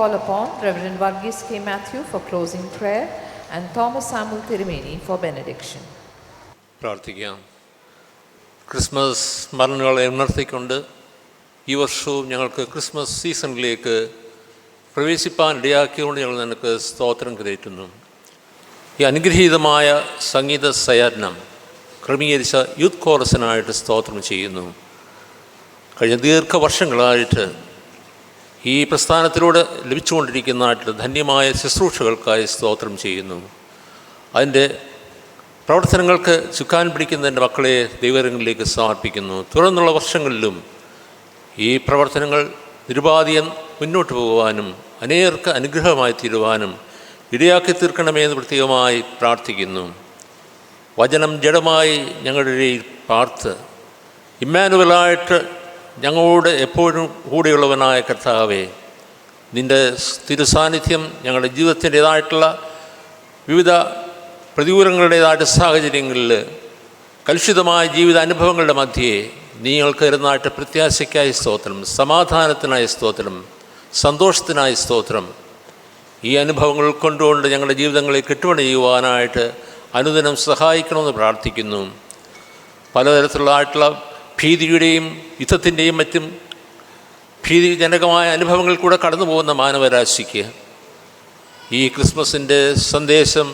Speaker 1: call upon Reverend Varghese K. Matthew for closing prayer and Thomas Samuel Tirumeni for benediction.
Speaker 4: പ്രാർത്ഥിക്കാം. ക്രിസ്മസ് സ്മരണകളെ ഉണർത്തിക്കൊണ്ട് ഈ വർഷവും ഞങ്ങൾക്ക് ക്രിസ്മസ് സീസണിലേക്ക് പ്രവേശിപ്പാൻ ഇടയാക്കിക്കൊണ്ട് ഞങ്ങൾ നിനക്ക് സ്തോത്രം കരയറ്റുന്നു. ഈ അനുഗ്രഹീതമായ സംഗീത സയാഹനം ക്രമീകരിച്ച യൂത്ത് കോറസിനായിട്ട് സ്തോത്രം ചെയ്യുന്നു. കഴിഞ്ഞ ദീർഘവർഷങ്ങളായിട്ട് ഈ പ്രസ്ഥാനത്തിലൂടെ ലഭിച്ചുകൊണ്ടിരിക്കുന്നതായിട്ടുള്ള ധന്യമായ ശുശ്രൂഷകൾക്കായി സ്തോത്രം ചെയ്യുന്നു. അതിൻ്റെ പ്രവർത്തനങ്ങൾക്ക് ചുക്കാൻ പിടിക്കുന്നതിൻ്റെ മക്കളെ ദൈവങ്ങളിലേക്ക് സമർപ്പിക്കുന്നു. തുടർന്നുള്ള വർഷങ്ങളിലും ഈ പ്രവർത്തനങ്ങൾ നിരുപാധികം മുന്നോട്ട് പോകുവാനും അനേകർക്ക് അനുഗ്രഹമായി തീരുവാനും ഇടയാക്കി തീർക്കണമെന്ന് പ്രത്യേകമായി പ്രാർത്ഥിക്കുന്നു.
Speaker 11: വചനം ജഡമായി ഞങ്ങളുടെ ഇടയിൽ പാർത്ത് ഇമ്മാനുവലായിട്ട് ഞങ്ങളോട് എപ്പോഴും കൂടെയുള്ളവനായ കർത്താവേ, നിൻ്റെ തിരുസാന്നിധ്യം ഞങ്ങളുടെ ജീവിതത്തിൻ്റേതായിട്ടുള്ള വിവിധ പ്രതികൂലങ്ങളുടേതായിട്ട് സാഹചര്യങ്ങളിൽ കലുഷിതമായ ജീവിത അനുഭവങ്ങളുടെ മധ്യേ നീ ഞങ്ങൾക്ക് തരുന്നതായിട്ട് പ്രത്യാശയ്ക്കായി സ്തോത്രം, സമാധാനത്തിനായി സ്തോത്രം, സന്തോഷത്തിനായി സ്തോത്രം. ഈ അനുഭവങ്ങൾ ഉൾക്കൊണ്ടുകൊണ്ട് ഞങ്ങളുടെ ജീവിതങ്ങളെ കെട്ടുപണി ചെയ്യുവാനായിട്ട് അനുദിനം സഹായിക്കണമെന്ന് പ്രാർത്ഥിക്കുന്നു. പലതരത്തിലുള്ളതായിട്ടുള്ള ഭീതിയുടെയും യുദ്ധത്തിൻ്റെയും മറ്റും ഭീതിജനകമായ അനുഭവങ്ങൾ കൂടെ കടന്നു പോകുന്ന മാനവരാശിക്ക് ഈ ക്രിസ്മസിൻ്റെ സന്ദേശം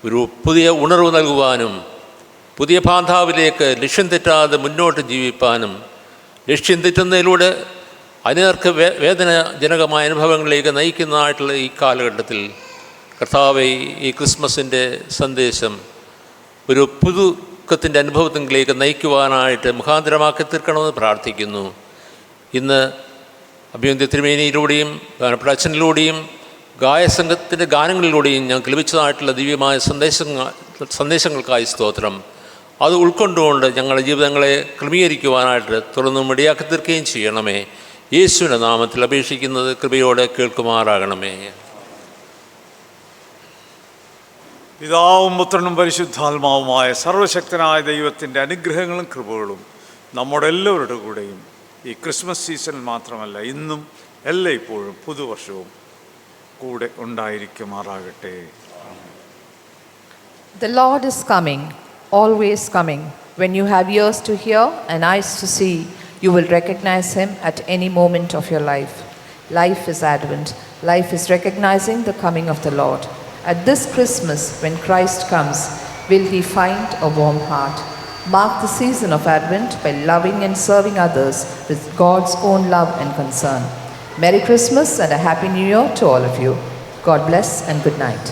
Speaker 11: ഒരു പുതിയ ഉണർവ് നൽകുവാനും പുതിയ പാന്താവിലേക്ക് ലക്ഷ്യം തെറ്റാതെ മുന്നോട്ട് ജീവിപ്പാനും ലക്ഷ്യം തെറ്റുന്നതിലൂടെ അനേർക്ക് വേദനാജനകമായ അനുഭവങ്ങളിലേക്ക് നയിക്കുന്നതായിട്ടുള്ള ഈ കാലഘട്ടത്തിൽ കർത്താവേ, ഈ ക്രിസ്മസിൻ്റെ സന്ദേശം ഒരു പുതുക്കത്തിൻ്റെ അനുഭവത്തിലേക്ക് നയിക്കുവാനായിട്ട് മുഖാന്തരമാക്കി തീർക്കണമെന്ന് പ്രാർത്ഥിക്കുന്നു. ഇന്ന് അഭിവന്ദ്യ തിരുമേനിയിലൂടെയും അച്ഛനിലൂടെയും ഗായസംഘത്തിൻ്റെ ഗാനങ്ങളിലൂടെയും ഞങ്ങൾക്ക് ലഭിച്ചതായിട്ടുള്ള ദിവ്യമായ സന്ദേശങ്ങൾക്കായി സ്തോത്രം. അത് ഉൾക്കൊണ്ടുകൊണ്ട് ഞങ്ങളുടെ ജീവിതങ്ങളെ ക്രമീകരിക്കുവാനായിട്ട് തുറന്നും ഇടയാക്കി തീർക്കുകയും ചെയ്യണമേ. യേശുവിൻ്റെ നാമത്തിൽ അപേക്ഷിക്കുന്നത് കൃപയോടെ കേൾക്കുമാറാകണമേ.
Speaker 5: പിതാവും പുത്രനും പരിശുദ്ധാത്മാവുമായ സർവശക്തനായ ദൈവത്തിൻ്റെ അനുഗ്രഹങ്ങളും കൃപകളും നമ്മുടെ എല്ലാവരുടെ കൂടെയും ഈ ക്രിസ്മസ് സീസണിൽ മാത്രമല്ല ഇന്നും എല്ലായ്പ്പോഴും പുതുവർഷവും കൂടെ ഉണ്ടായിരിക്കുമാറാകട്ടെ.
Speaker 1: The Lord is coming, always coming. When you have ears to hear and eyes to see, you will recognize him at any moment of your life. Life is Advent. Life is recognizing the coming of the Lord. At this Christmas, when Christ comes, will he find a warm heart? Mark the season of Advent by loving and serving others with God's own love and concern. Merry Christmas and a Happy New Year to all of you. God bless and good night.